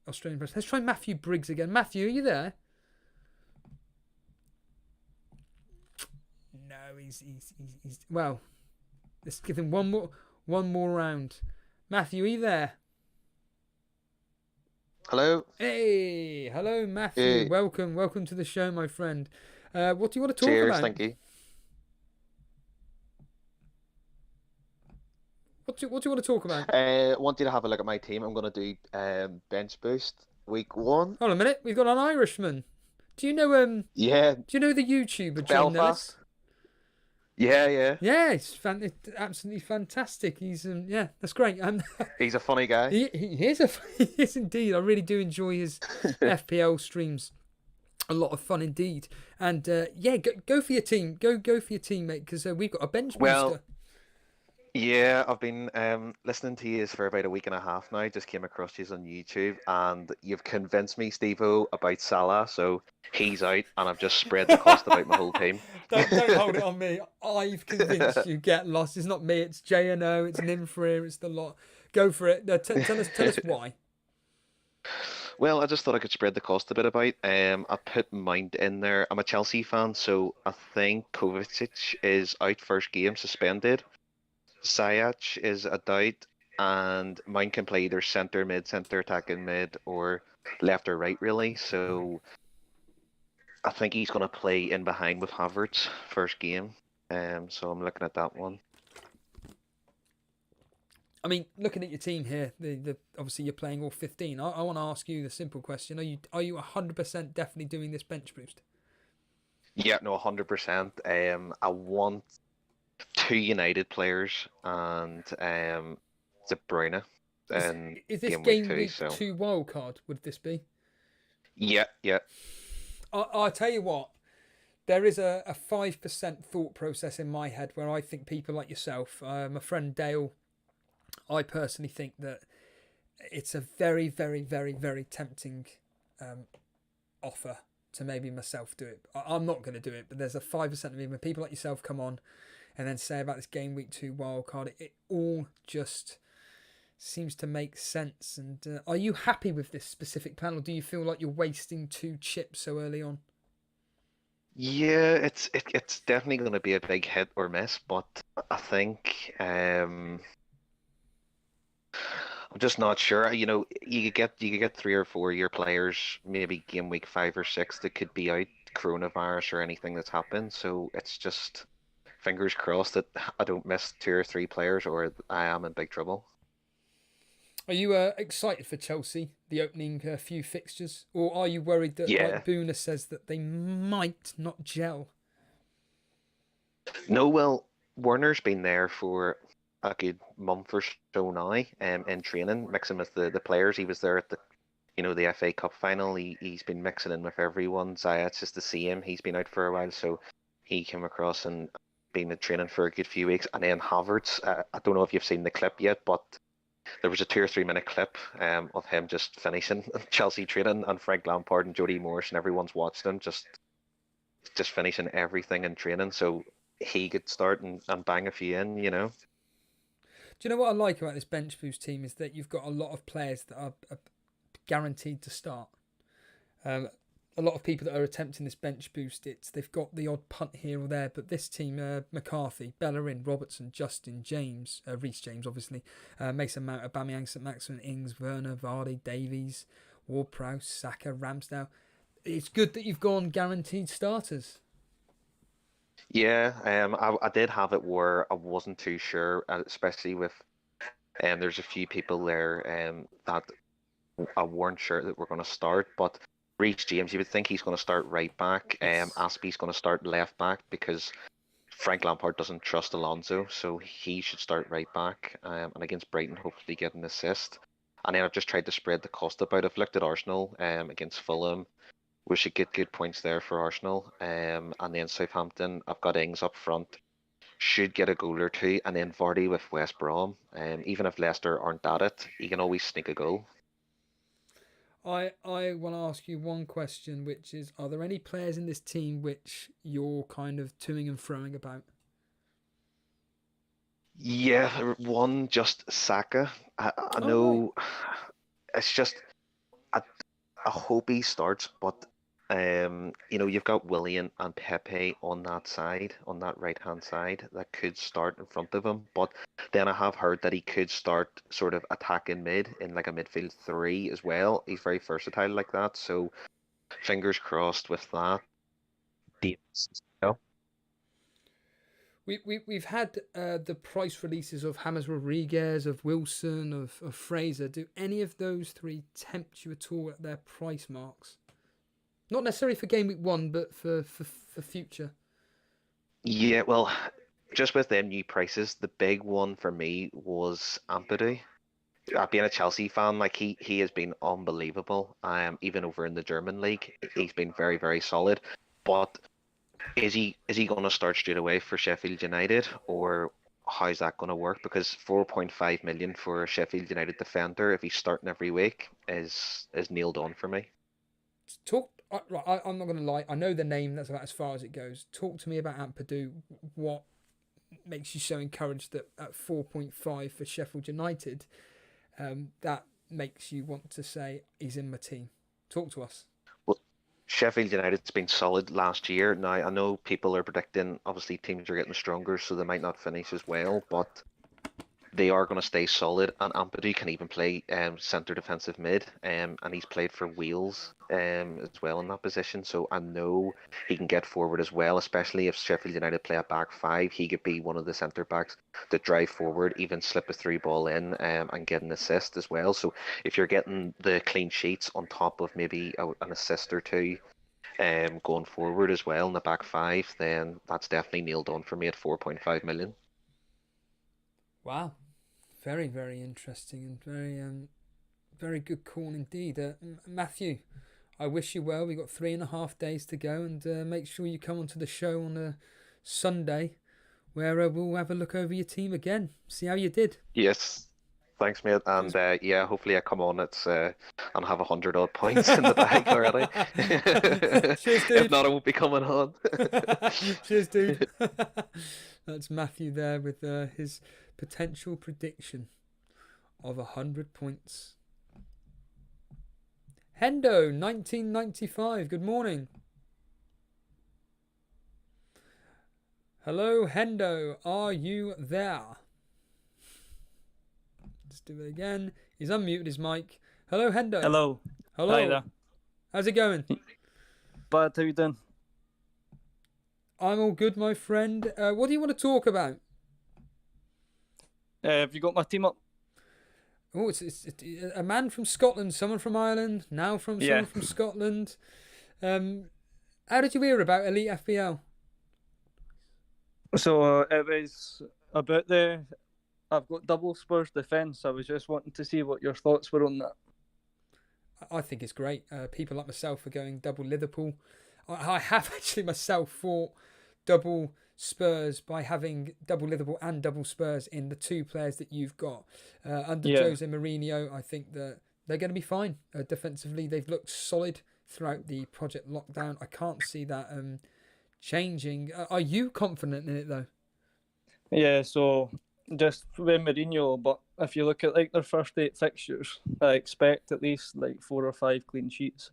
[SPEAKER 2] Australian press. Let's try Matthew Briggs again. Matthew, are you there? No, he's well. Let's give him one more round. Matthew, are you there?
[SPEAKER 14] Hello.
[SPEAKER 2] Hey, hello, Matthew.
[SPEAKER 14] Hey.
[SPEAKER 2] Welcome to the show, my friend. What do you want to talk
[SPEAKER 14] Cheers,
[SPEAKER 2] about?
[SPEAKER 14] thank you.
[SPEAKER 2] What do you want to talk about?
[SPEAKER 14] I want you to have a look at my team. I'm going to do bench boost week 1.
[SPEAKER 2] Hold on a minute. We've got an Irishman. Do you know
[SPEAKER 14] Yeah.
[SPEAKER 2] Do you know the YouTuber John Nellis?
[SPEAKER 14] Belfast. Yeah.
[SPEAKER 2] Yeah, it's absolutely fantastic. He's yeah, that's great.
[SPEAKER 14] He's a funny guy.
[SPEAKER 2] He is he is indeed. I really do enjoy his FPL streams. A lot of fun indeed. And yeah, go for your team. Go for your team, mate, because we've got a bench booster.
[SPEAKER 14] Yeah, I've been listening to you for about a week and a half now. Just came across you on YouTube, and you've convinced me, Steve-O, about Salah. So he's out, and I've just spread the cost about my whole team.
[SPEAKER 2] Don't hold it on me. I've convinced you. Get lost. It's not me. It's JNO. It's Nimfreer. It's the lot. Go for it. Tell us why.
[SPEAKER 14] Well, I just thought I could spread the cost a bit about. I put Mount in there. I'm a Chelsea fan, so I think Kovacic is out first game, suspended. Ziyech is a doubt, and Mount can play either centre attacking mid, or left or right, really. So I think he's going to play in behind with Havertz first game. So I'm looking at that one.
[SPEAKER 2] I mean, looking at your team here, the obviously you're playing all 15. I want to ask you the simple question: Are you 100% definitely doing this bench boost?
[SPEAKER 14] Yeah, no, 100%. I want 2 United players and De Bruyne.
[SPEAKER 2] Is this
[SPEAKER 14] game
[SPEAKER 2] week
[SPEAKER 14] so.
[SPEAKER 2] 2 wildcard? Would this be?
[SPEAKER 14] Yeah.
[SPEAKER 2] I'll tell you what. There is a 5% thought process in my head where I think people like yourself, my friend Dale, I personally think that it's a very, very, very, very tempting offer to maybe myself do it. I'm not going to do it, but there's a 5% of me when people like yourself come on and then say about this game week 2 wildcard, it all just seems to make sense. And are you happy with this specific plan, or do you feel like you're wasting 2 chips so early on?
[SPEAKER 14] Yeah, it's definitely going to be a big hit or miss, but I think I'm just not sure. You know, you could get 3 or 4 year players, maybe game week 5 or 6, that could be out coronavirus or anything that's happened. So it's just fingers crossed that I don't miss 2 or 3 players, or I am in big trouble.
[SPEAKER 2] Are you excited for Chelsea, the opening few fixtures, or are you worried that, like Boona says, that they might not gel?
[SPEAKER 14] No, well, Werner's been there for a good month or so now, in training, mixing with the players. He was there at the FA Cup final. He's been mixing in with everyone. Ziyech is the same. He's been out for a while, so he came across and been in training for a good few weeks. And then Havertz, I don't know if you've seen the clip yet, but there was a 2 or 3 minute clip of him just finishing Chelsea training, and Frank Lampard and Jody Morris and everyone's watching him just finishing everything in training, so he could start and bang a few in, you know.
[SPEAKER 2] Do you know what I like about this bench boost team is that you've got a lot of players that are guaranteed to start. A lot of people that are attempting this bench boost, they've got the odd punt here or there, but this team, McCarthy, Bellerin, Robertson, Justin, James, Reece James, obviously, Mason Mount, Aubameyang, St. Maximin, Ings, Werner, Vardy, Davies, Ward-Prowse, Saka, Ramsdale. It's good that you've gone guaranteed starters.
[SPEAKER 14] Yeah, I did have it where I wasn't too sure, especially with, there's a few people there that I weren't sure that were going to start, but Reece James, you would think he's going to start right back. Aspie's going to start left back because Frank Lampard doesn't trust Alonso, so he should start right back. And against Brighton, hopefully get an assist. And then I've just tried to spread the cost about. I've looked at Arsenal against Fulham. We should get good points there for Arsenal. And then Southampton, I've got Ings up front. Should get a goal or 2. And then Vardy with West Brom. Even if Leicester aren't at it, he can always sneak a goal.
[SPEAKER 2] I want to ask you one question, which is, are there any players in this team which you're kind of toing and froing about?
[SPEAKER 14] Yeah, one, just Saka. I know it's just I hope he starts, but you've got Willian and Pepe on that side, on that right-hand side, that could start in front of him. But then I have heard that he could start sort of attacking mid in like a midfield three as well. He's very versatile like that, so fingers crossed with that.
[SPEAKER 2] We've had the price releases of James Rodriguez, of Wilson, of Fraser. Do any of those three tempt you at all at their price marks? Not necessarily for game week 1, but for future.
[SPEAKER 14] Yeah, well, just with them new prices, the big one for me was Ampadu. Being a Chelsea fan, like he has been unbelievable. Even over in the German league, he's been very, very solid. But is he going to start straight away for Sheffield United, or how's that going to work? Because 4.5 million for a Sheffield United defender, if he's starting every week, is nailed on for me.
[SPEAKER 2] I'm not going to lie. I know the name. That's about as far as it goes. Talk to me about Ampadu. What makes you so encouraged that at 4.5 for Sheffield United, that makes you want to say he's in my team? Talk to us.
[SPEAKER 14] Well, Sheffield United's been solid last year. Now, I know people are predicting, obviously, teams are getting stronger, so they might not finish as well, but they are going to stay solid, and Ampadu can even play centre defensive mid, and he's played for Wales as well in that position, so I know he can get forward as well, especially if Sheffield United play a back five. He could be one of the centre backs that drive forward, even slip a through ball in and get an assist as well. So if you're getting the clean sheets on top of maybe an assist or two going forward as well in the back five, then that's definitely nailed on for me at 4.5 million.
[SPEAKER 2] Wow, very, very interesting and very, very good call indeed. Matthew, I wish you well. We've got 3.5 days to go, and make sure you come onto the show on a Sunday, where we'll have a look over your team again, see how you did.
[SPEAKER 14] Yes, thanks, mate. And yeah, hopefully I come on and have 100 odd points in the bag already.
[SPEAKER 2] Cheers, dude.
[SPEAKER 14] If not, I won't be coming on.
[SPEAKER 2] Cheers, dude. That's Matthew there with his potential prediction of 100 points. Hendo 1995, good morning. Hello, Hendo, are you there? Let's do it again. He's unmuted his mic. Hello, Hendo.
[SPEAKER 15] Hello.
[SPEAKER 2] Hello.
[SPEAKER 15] Hi there.
[SPEAKER 2] How's it going?
[SPEAKER 15] Bad, how you doing?
[SPEAKER 2] I'm all good, my friend. What do you want to talk about?
[SPEAKER 15] Have you got my team up?
[SPEAKER 2] Oh, it's a man from Scotland, someone from Ireland, now from someone from Scotland. How did you hear about Elite FPL?
[SPEAKER 15] So it was about I've got double Spurs defence. I was just wanting to see what your thoughts were on that.
[SPEAKER 2] I think it's great. People like myself are going double Liverpool. I have actually myself fought double Spurs by having double Liverpool and double Spurs in the two players that you've got. Under Jose Mourinho, I think that they're going to be fine. Defensively, they've looked solid throughout the Project Lockdown. I can't see that changing. Are you confident in it, though?
[SPEAKER 15] Yeah, so just with Mourinho, but if you look at like their first 8 fixtures, I expect at least like 4 or 5 clean sheets.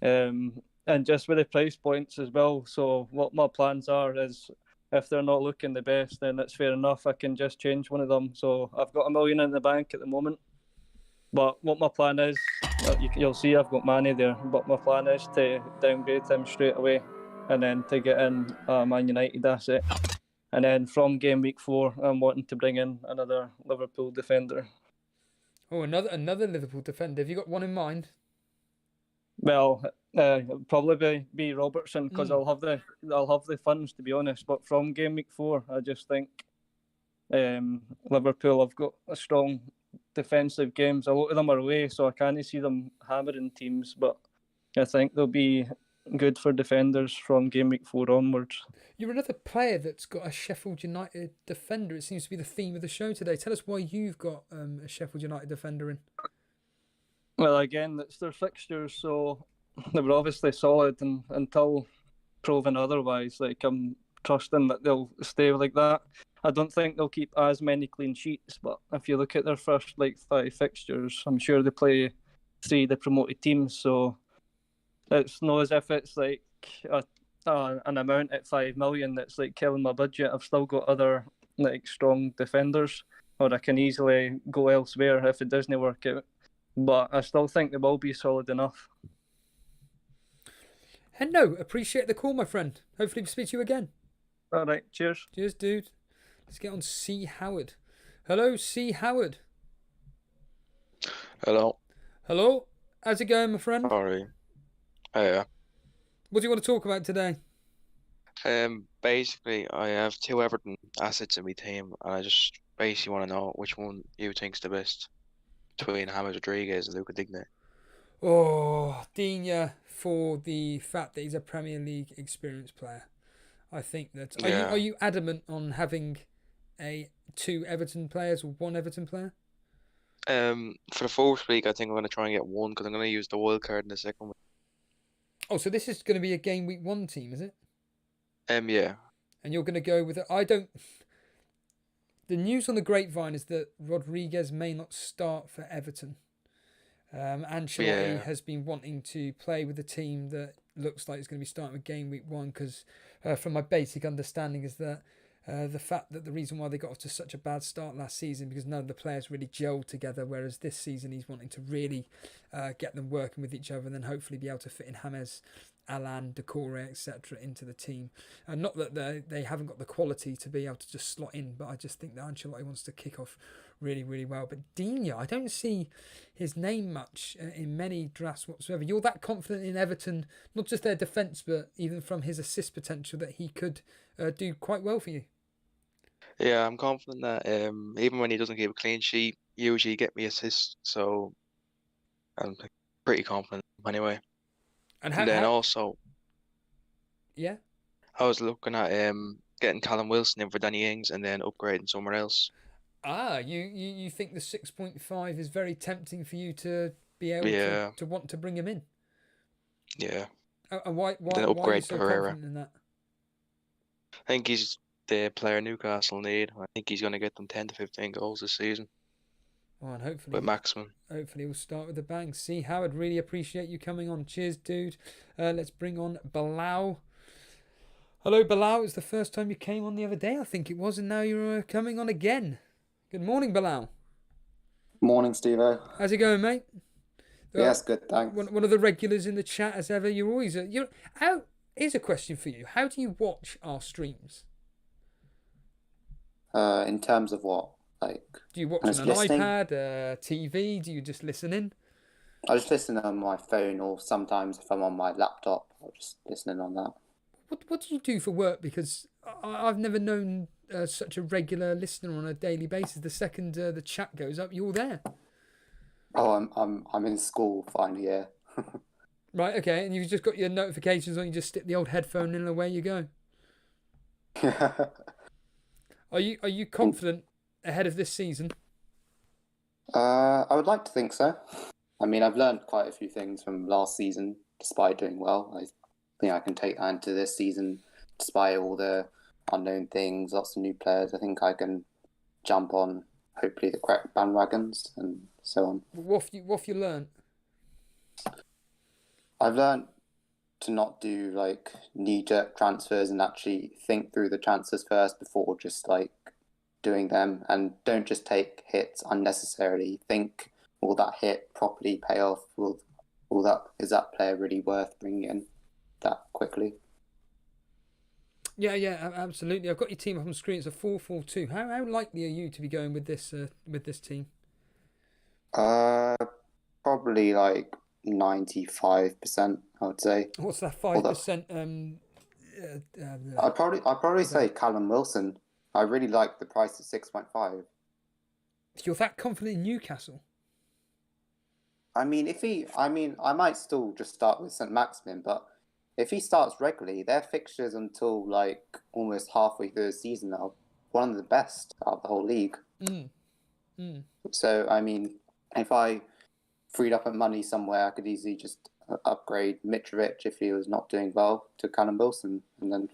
[SPEAKER 15] And just with the price points as well. So what my plans are is, if they're not looking the best, then it's fair enough. I can just change one of them. So I've got $1 million in the bank at the moment. But what my plan is, you'll see I've got money there. But my plan is to downgrade him straight away, and then to get in a Man United asset. And then from game week 4, I'm wanting to bring in another Liverpool defender.
[SPEAKER 2] Oh, another Liverpool defender. Have you got one in mind?
[SPEAKER 15] Well, probably be Robertson, because I'll have the funds, to be honest. But from game week 4, I just think Liverpool have got a strong defensive games. A lot of them are away, so I can't see them hammering teams. But I think they'll be good for defenders from game week 4 onwards.
[SPEAKER 2] You're another player that's got a Sheffield United defender. It seems to be the theme of the show today. Tell us why you've got a Sheffield United defender in.
[SPEAKER 15] Well, again, it's their fixtures, so they were obviously solid, and until proven otherwise, like, I'm trusting that they'll stay like that. I don't think they'll keep as many clean sheets, but if you look at their first 5 fixtures, I'm sure they play three of the promoted teams. So it's not as if it's like an amount at 5 million that's like killing my budget. I've still got other like strong defenders, or I can easily go elsewhere if it doesn't work out. But I still think they will be solid enough.
[SPEAKER 2] And no, appreciate the call, my friend. Hopefully we'll speak to you again.
[SPEAKER 15] All right, cheers.
[SPEAKER 2] Cheers, dude. Let's get on C. Howard. Hello, C. Howard.
[SPEAKER 16] Hello.
[SPEAKER 2] Hello. How's it going, my friend?
[SPEAKER 16] Sorry. Yeah.
[SPEAKER 2] What do you want to talk about today?
[SPEAKER 16] Basically, I have 2 Everton assets in my team, and I just basically want to know which one you think's the best between James Rodriguez and Luca Digne.
[SPEAKER 2] Oh, Digne, for the fact that he's a Premier League experienced player. I think that. Are you adamant on having 2 Everton players or 1 Everton player?
[SPEAKER 16] For the first week, I think I'm going to try and get 1 because I'm going to use the wild card in the second week.
[SPEAKER 2] Oh, so this is going to be a game week 1 team, is it?
[SPEAKER 16] Yeah.
[SPEAKER 2] And you're going to go with it. The news on the grapevine is that Rodriguez may not start for Everton. Ancelotti has been wanting to play with a team that looks like it's going to be starting with game week 1 because, from my basic understanding, is that the fact that the reason why they got off to such a bad start last season because none of the players really gelled together, whereas this season he's wanting to really get them working with each other and then hopefully be able to fit in James, Alan, Decore, etc. into the team. Not that they haven't got the quality to be able to just slot in, but I just think that Ancelotti wants to kick off really, really well. But Digne, I don't see his name much in many drafts whatsoever. You're that confident in Everton, not just their defence, but even from his assist potential that he could do quite well for you.
[SPEAKER 16] Yeah, I'm confident that even when he doesn't keep a clean sheet, usually get me assists. So I'm pretty confident anyway. And then also,
[SPEAKER 2] yeah,
[SPEAKER 16] I was looking at getting Callum Wilson in for Danny Ings and then upgrading somewhere else.
[SPEAKER 2] You think the 6.5 is very tempting for you to be able to want to bring him in?
[SPEAKER 16] Yeah.
[SPEAKER 2] And why
[SPEAKER 16] then upgrade
[SPEAKER 2] are you so
[SPEAKER 16] Pereira.
[SPEAKER 2] confident in that?
[SPEAKER 16] I think he's the player Newcastle need. I think he's going to get them 10 to 15 goals this season.
[SPEAKER 2] Oh, and hopefully,
[SPEAKER 16] with maximum.
[SPEAKER 2] Hopefully we'll start with a bang. See, Howard, really appreciate you coming on. Cheers, dude. Let's bring on Bilal. Hello, Bilal. It was the first time you came on the other day, I think it was, and now you're coming on again. Good morning, Bilal.
[SPEAKER 17] Morning, Steve-O.
[SPEAKER 2] How's it going, mate?
[SPEAKER 17] Yes, good, thanks.
[SPEAKER 2] One of the regulars in the chat as ever. You're always... Here's a question for you. How do you watch our streams?
[SPEAKER 17] In terms of what? Like,
[SPEAKER 2] do you watch on an iPad, TV? Do you just listen in?
[SPEAKER 17] I just listen on my phone, or sometimes if I'm on my laptop, I'll just listen in on that.
[SPEAKER 2] What do you do for work? Because I've never known such a regular listener on a daily basis. The second the chat goes up, you're there.
[SPEAKER 17] Oh, I'm in school final year.
[SPEAKER 2] Right, okay, and you've just got your notifications on. You just stick the old headphone in and away you go. Are you confident ahead of this season?
[SPEAKER 17] I would like to think so. I mean, I've learned quite a few things from last season, despite doing well. I think I can take that into this season, despite all the unknown things, lots of new players. I think I can jump on, hopefully, the correct bandwagons and so on.
[SPEAKER 2] What have you learned?
[SPEAKER 17] I've learned to not do like knee-jerk transfers and actually think through the transfers first before just like doing them, and don't just take hits unnecessarily. Think, will that hit properly pay off? Is that player really worth bringing in that quickly?
[SPEAKER 2] Yeah, absolutely. I've got your team up on screen. It's a 4-4-2. How likely are you to be going with this team?
[SPEAKER 17] Probably like 95%, I would say.
[SPEAKER 2] What's that 5%?
[SPEAKER 17] I'd probably say Callum Wilson. I really like the price at 6.5.
[SPEAKER 2] You're that confident in Newcastle?
[SPEAKER 17] I mean, I might still just start with St. Maximin, but if he starts regularly, their fixtures until like almost halfway through the season are one of the best out of the whole league. So, I mean, if I freed up money somewhere, I could easily just upgrade Mitrovic if he was not doing well to Callum Wilson, and then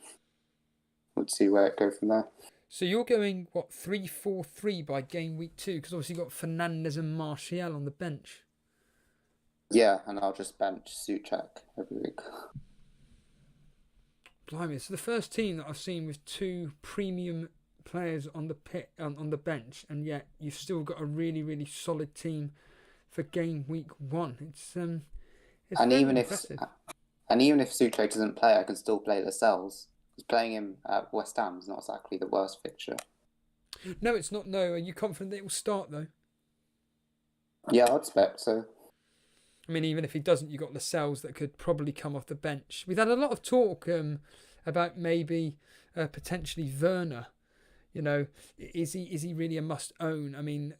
[SPEAKER 17] we'd see where it goes from there.
[SPEAKER 2] So you're going, 3-4-3 by game week 2? Because obviously you've got Fernandes and Martial on the bench.
[SPEAKER 17] Yeah, and I'll just bench Suchek every week.
[SPEAKER 2] Blimey, it's the first team that I've seen with 2 premium players on the bench, and yet you've still got a really, really solid team for game week 1. It's
[SPEAKER 17] and
[SPEAKER 2] very
[SPEAKER 17] even
[SPEAKER 2] impressive.
[SPEAKER 17] even if Suchek doesn't play, I can still play Lascelles. Because playing him at West Ham is not exactly the worst fixture.
[SPEAKER 2] No, it's not. No, are you confident that it will start though?
[SPEAKER 17] Yeah, I'd expect so.
[SPEAKER 2] I mean, even if he doesn't, you've got Lascelles that could probably come off the bench. We've had a lot of talk about maybe potentially Werner. You know, is he really a must own? I mean,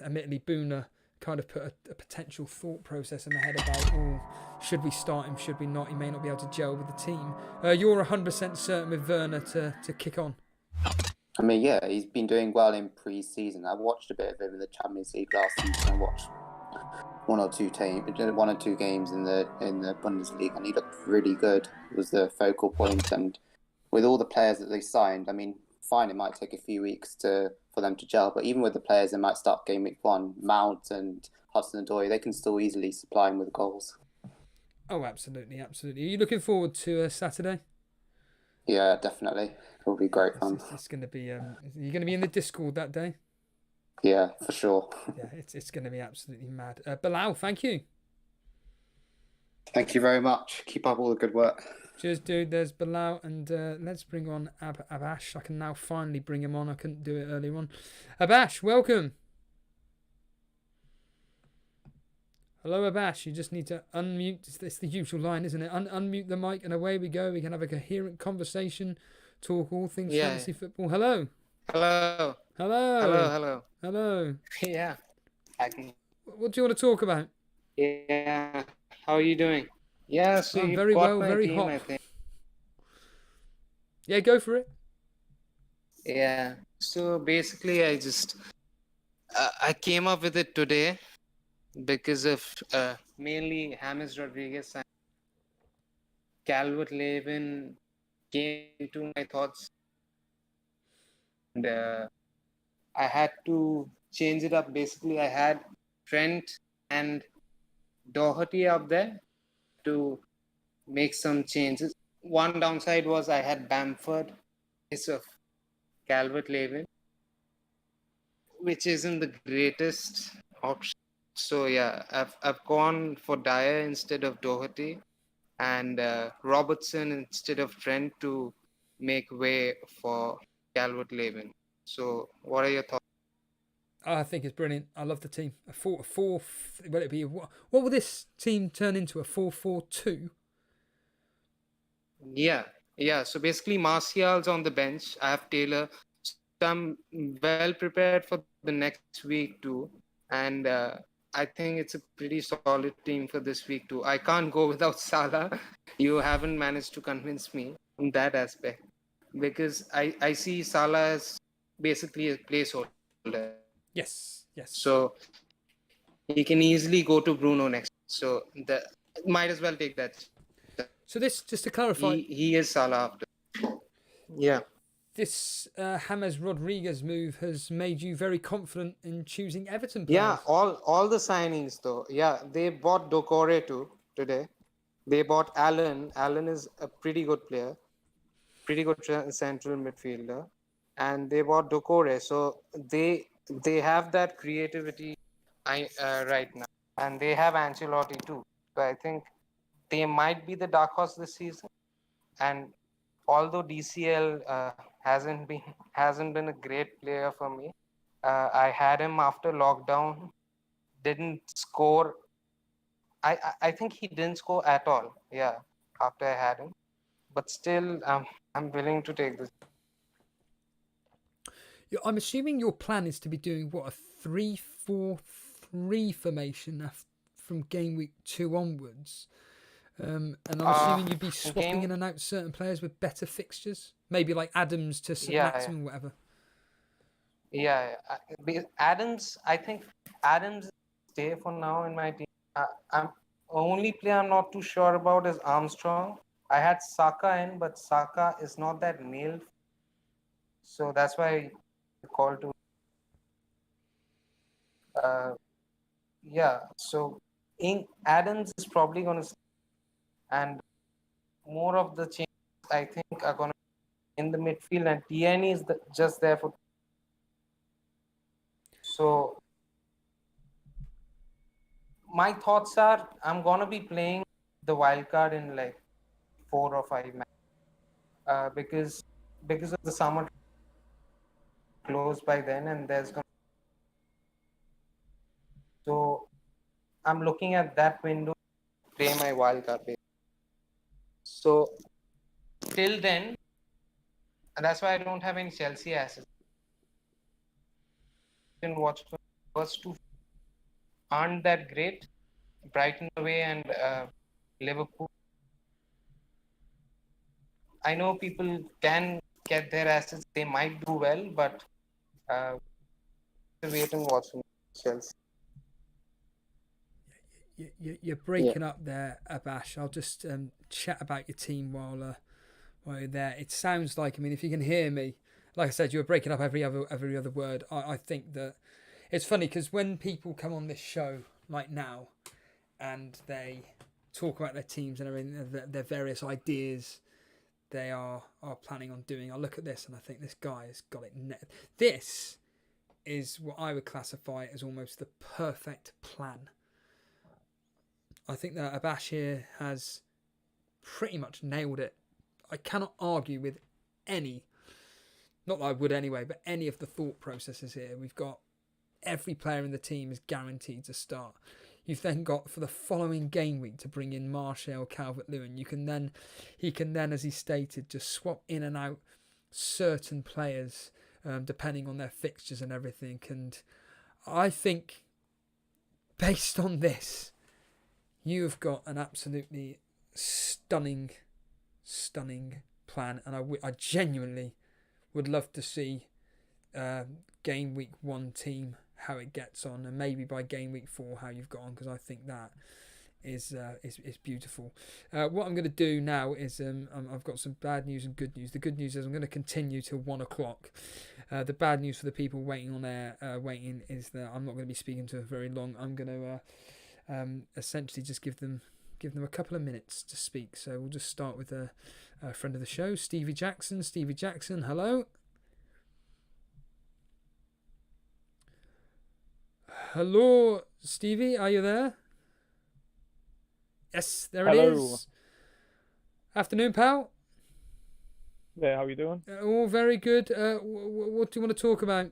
[SPEAKER 2] admittedly, Boona kind of put a potential thought process in my head about, should we start him, should we not? He may not be able to gel with the team. You're 100% certain with Werner to kick on?
[SPEAKER 17] I mean, yeah, he's been doing well in pre-season. I watched a bit of him in the Champions League last season. I watched one or two games in the Bundesliga, and he looked really good. It was the focal point, and with all the players that they signed, I mean, fine, it might take a few weeks for them to gel, but even with the players that might start game week 1, Mount and Hudson-Odoi, they can still easily supply him with goals.
[SPEAKER 2] Oh, absolutely, absolutely. Are you looking forward to Saturday?
[SPEAKER 17] Yeah, definitely. It'll be great fun.
[SPEAKER 2] It's going to be. You're going to be in the Discord that day.
[SPEAKER 17] Yeah, for sure.
[SPEAKER 2] Yeah, it's going to be absolutely mad. Bilal, thank you.
[SPEAKER 17] Thank you very much. Keep up all the good work.
[SPEAKER 2] Cheers, dude. There's Bilal, and let's bring on Abash. I can now finally bring him on. I couldn't do it earlier on. Abash, welcome. Hello, Abash. You just need to unmute. It's the usual line, isn't it? Unmute the mic, and away we go. We can have a coherent conversation, talk all things fantasy football. Hello.
[SPEAKER 18] Hello.
[SPEAKER 2] Hello.
[SPEAKER 18] Hello. Hello.
[SPEAKER 2] Hello.
[SPEAKER 18] Yeah.
[SPEAKER 2] What do you want to talk about?
[SPEAKER 18] Yeah. How are you doing? Yeah. So
[SPEAKER 2] I'm
[SPEAKER 18] you
[SPEAKER 2] very
[SPEAKER 18] got
[SPEAKER 2] well,
[SPEAKER 18] my
[SPEAKER 2] very
[SPEAKER 18] team,
[SPEAKER 2] hot.
[SPEAKER 18] I think.
[SPEAKER 2] Yeah, go for it.
[SPEAKER 18] Yeah. So basically, I came up with it today because of mainly James Rodriguez and Calvert-Lewin came to my thoughts, and I had to change it up. Basically, I had Trent and Doherty up there to make some changes. One downside was I had Bamford instead of Calvert-Lewin, which isn't the greatest option. So yeah, I've gone for Dyer instead of Doherty, and Robertson instead of Trent to make way for Calvert-Lewin. So what are your thoughts?
[SPEAKER 2] I think it's brilliant. I love the team. Will it be? What will this team turn into? A 4-4-2?
[SPEAKER 18] Yeah. So basically, Martial's on the bench. I have Taylor. So I'm well prepared for the next week too, and I think it's a pretty solid team for this week too. I can't go without Salah. You haven't managed to convince me in that aspect, because I see Salah as basically a placeholder.
[SPEAKER 2] Yes.
[SPEAKER 18] So he can easily go to Bruno next. So might as well take that.
[SPEAKER 2] So this, just to clarify,
[SPEAKER 18] he is Salah after. Yeah.
[SPEAKER 2] This James Rodriguez move has made you very confident in choosing Everton players.
[SPEAKER 18] Yeah, all the signings though. Yeah, they bought Dokore too today. They bought Allen. Allen is a pretty good player, pretty good central midfielder, and they bought Dokore. So they have that creativity right now, and they have Ancelotti too. So I think they might be the dark horse this season. And although DCL hasn't been a great player for me, I had him after lockdown. Didn't score. I think he didn't score at all. Yeah, after I had him, but still, I'm willing to take this.
[SPEAKER 2] I'm assuming your plan is to be doing a 3-4-3 formation from game week 2 onwards. And I'm assuming you'd be swapping in and out certain players with better fixtures, maybe like Adams to maximum, whatever.
[SPEAKER 18] Yeah, Adams. I think Adams stay for now in my team. I'm only player I'm not too sure about is Armstrong. I had Saka in, but Saka is not that nailed, so that's why I called to. Yeah, so Adams is probably going to, and more of the changes I think are going to in the midfield, and Tierney is just there for. So my thoughts are I'm going to be playing the wild card in like 4 or 5 matches because of the summer close by then, and there's going. So I'm looking at that window to play my wild card. So till then, and that's why I don't have any Chelsea assets. Didn't watch the first two aren't that great. Brighton away and Liverpool. I know people can get their assets; they might do well, but wait and watch Chelsea.
[SPEAKER 2] You're breaking up there, Abash. I'll just chat about your team while you're there. It sounds like, I mean, if you can hear me, like I said, you were breaking up every other word. I think that it's funny because when people come on this show like now and they talk about their teams and everything, their various ideas they are planning on doing, I look at this and I think this guy has got it. This is what I would classify as almost the perfect plan. I think that Abash here has pretty much nailed it. I cannot argue with any, not that I would anyway, but any of the thought processes here. We've got every player in the team is guaranteed to start. You've then got for the following game week to bring in Martial, Calvert-Lewin. He can then, as he stated, just swap in and out certain players depending on their fixtures and everything. And I think based on this, you have got an absolutely stunning plan, and I genuinely would love to see game week 1 team how it gets on, and maybe by game week 4 how you've got on, because I think that is beautiful. What I'm going to do now is I've got some bad news and good news. The good news is I'm going to continue till 1 o'clock. The bad news for the people waiting on air, is that I'm not going to be speaking to very long. I'm going to essentially just give them a couple of minutes to speak. So we'll just start with a friend of the show, Stevie Jackson. Stevie Jackson, hello. Hello, Stevie, are you there? Yes, there it is. Afternoon, pal.
[SPEAKER 19] Yeah, how are you doing?
[SPEAKER 2] All very good. What do you want to talk about?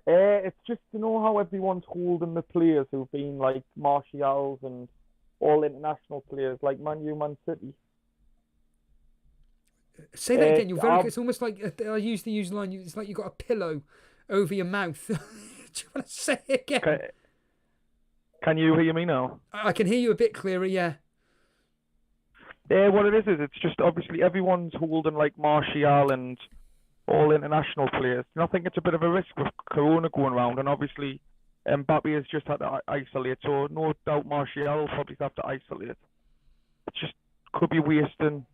[SPEAKER 19] It's just to know how everyone's holding the players who've been like Martials and all international players like Man U, Man City.
[SPEAKER 2] Say that again. You're very. It's almost like I use the usual line. It's like you got a pillow over your mouth. Do you want to say it again?
[SPEAKER 19] Can you hear me now?
[SPEAKER 2] I can hear you a bit clearer. Yeah.
[SPEAKER 19] What it is it's just obviously everyone's holding like Martial and all international players. And I think it's a bit of a risk with Corona going around, and obviously Mbappe has just had to isolate, so no doubt Martial will probably have to isolate. It just could be
[SPEAKER 2] wasting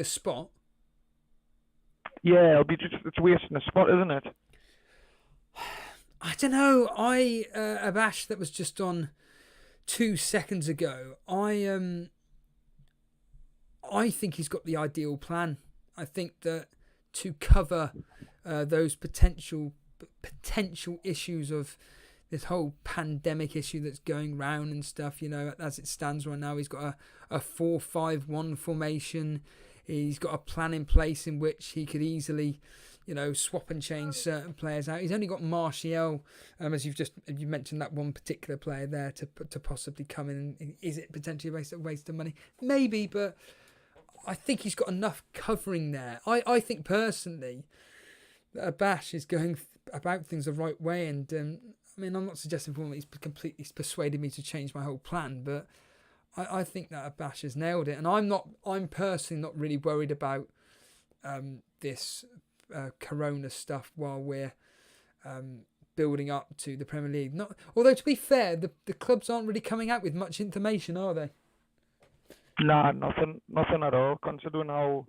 [SPEAKER 2] a spot.
[SPEAKER 19] Yeah, it's wasting a spot, isn't it?
[SPEAKER 2] I don't know. Abash, that was just on 2 seconds ago. I think he's got the ideal plan. I think that to cover those potential issues of this whole pandemic issue that's going round and stuff, as it stands right now, he's got a 4-5-1 formation. He's got a plan in place in which he could easily, swap and change certain players out. He's only got Martial, as you mentioned, that one particular player there to possibly come in. Is it potentially a waste of money? Maybe, but I think he's got enough covering there. I think personally that Abash is going about things the right way, and I'm not suggesting for him that he's completely persuaded me to change my whole plan, but I think that Abash has nailed it, and I'm personally not really worried about this Corona stuff while we're building up to the Premier League. Although to be fair, the clubs aren't really coming out with much information, are they?
[SPEAKER 19] Nah, nothing at all. Considering how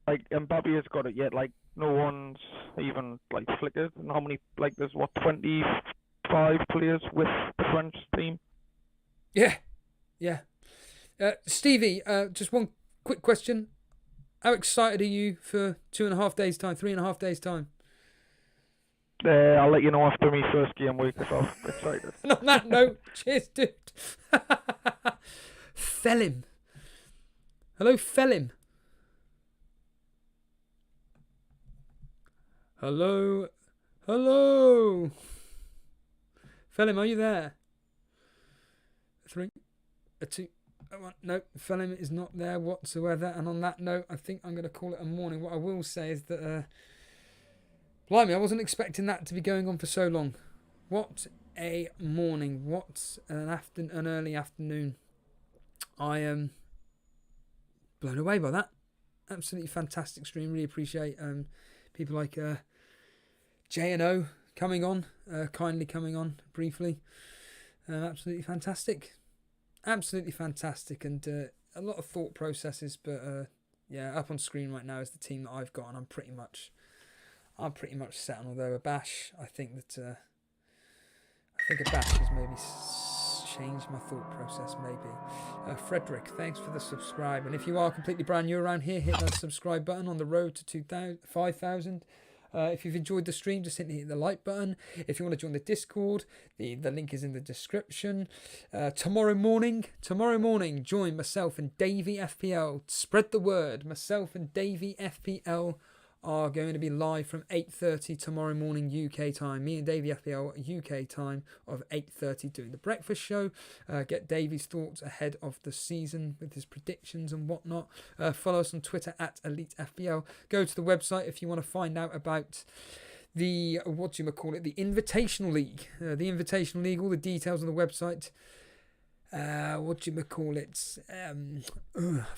[SPEAKER 19] Mbappe has got it yet, no one's even flickered, and how many there's 24 5 players with the French team.
[SPEAKER 2] Yeah. Stevie, just one quick question. How excited are you for 2.5 days' time, 3.5 days' time?
[SPEAKER 19] I'll let you know after my first game week if I'm excited.
[SPEAKER 2] And on that note, cheers, dude. Felim. Hello, Felim. Hello. Felim, are you there? 3, 2, 1. No, Felim is not there whatsoever. And on that note, I think I'm going to call it a morning. What I will say is that, blimey, I wasn't expecting that to be going on for so long. What a morning. What an early afternoon. I am blown away by that. Absolutely fantastic stream. Really appreciate people like J&O coming on, kindly coming on briefly. Absolutely fantastic. Absolutely fantastic, and a lot of thought processes, but up on screen right now is the team that I've got, and I'm pretty much set on. Although Abash, I think a Abash has maybe changed my thought process. Maybe Frederick, thanks for the subscribe, and if you are completely brand new around here, hit that subscribe button on the road to 5,000. If you've enjoyed the stream, just hit the like button. If you want to join the Discord, the link is in the description. Tomorrow morning, join myself and Davey FPL. Spread the word. Myself and Davey FPL are going to be live from 8:30 tomorrow morning UK time. Me and Davey FPL UK time of 8:30 doing the breakfast show. Get Davey's thoughts ahead of the season with his predictions and whatnot. Follow us on Twitter at Elite FPL. Go to the website if you want to find out about the the Invitational League. The Invitational League, all the details on the website. I've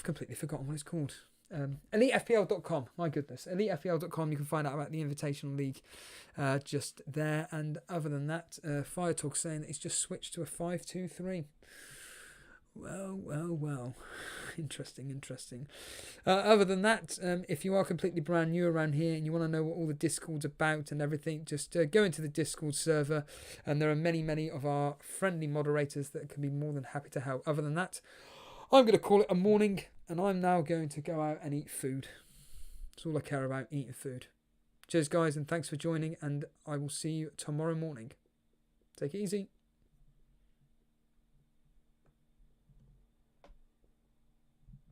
[SPEAKER 2] completely forgotten what it's called. EliteFPL.com, my goodness, EliteFPL.com. You can find out about the Invitational League just there. And other than that, Fire Talk saying that it's just switched to a 5-2-3. Well. Interesting. Other than that, if you are completely brand new around here and you want to know what all the Discord's about and everything, just go into the Discord server, and there are many of our friendly moderators that can be more than happy to help. Other than that, I'm going to call it a morning, and I'm now going to go out and eat food. That's all I care about, eating food. Cheers, guys, and thanks for joining, and I will see you tomorrow morning. Take it easy.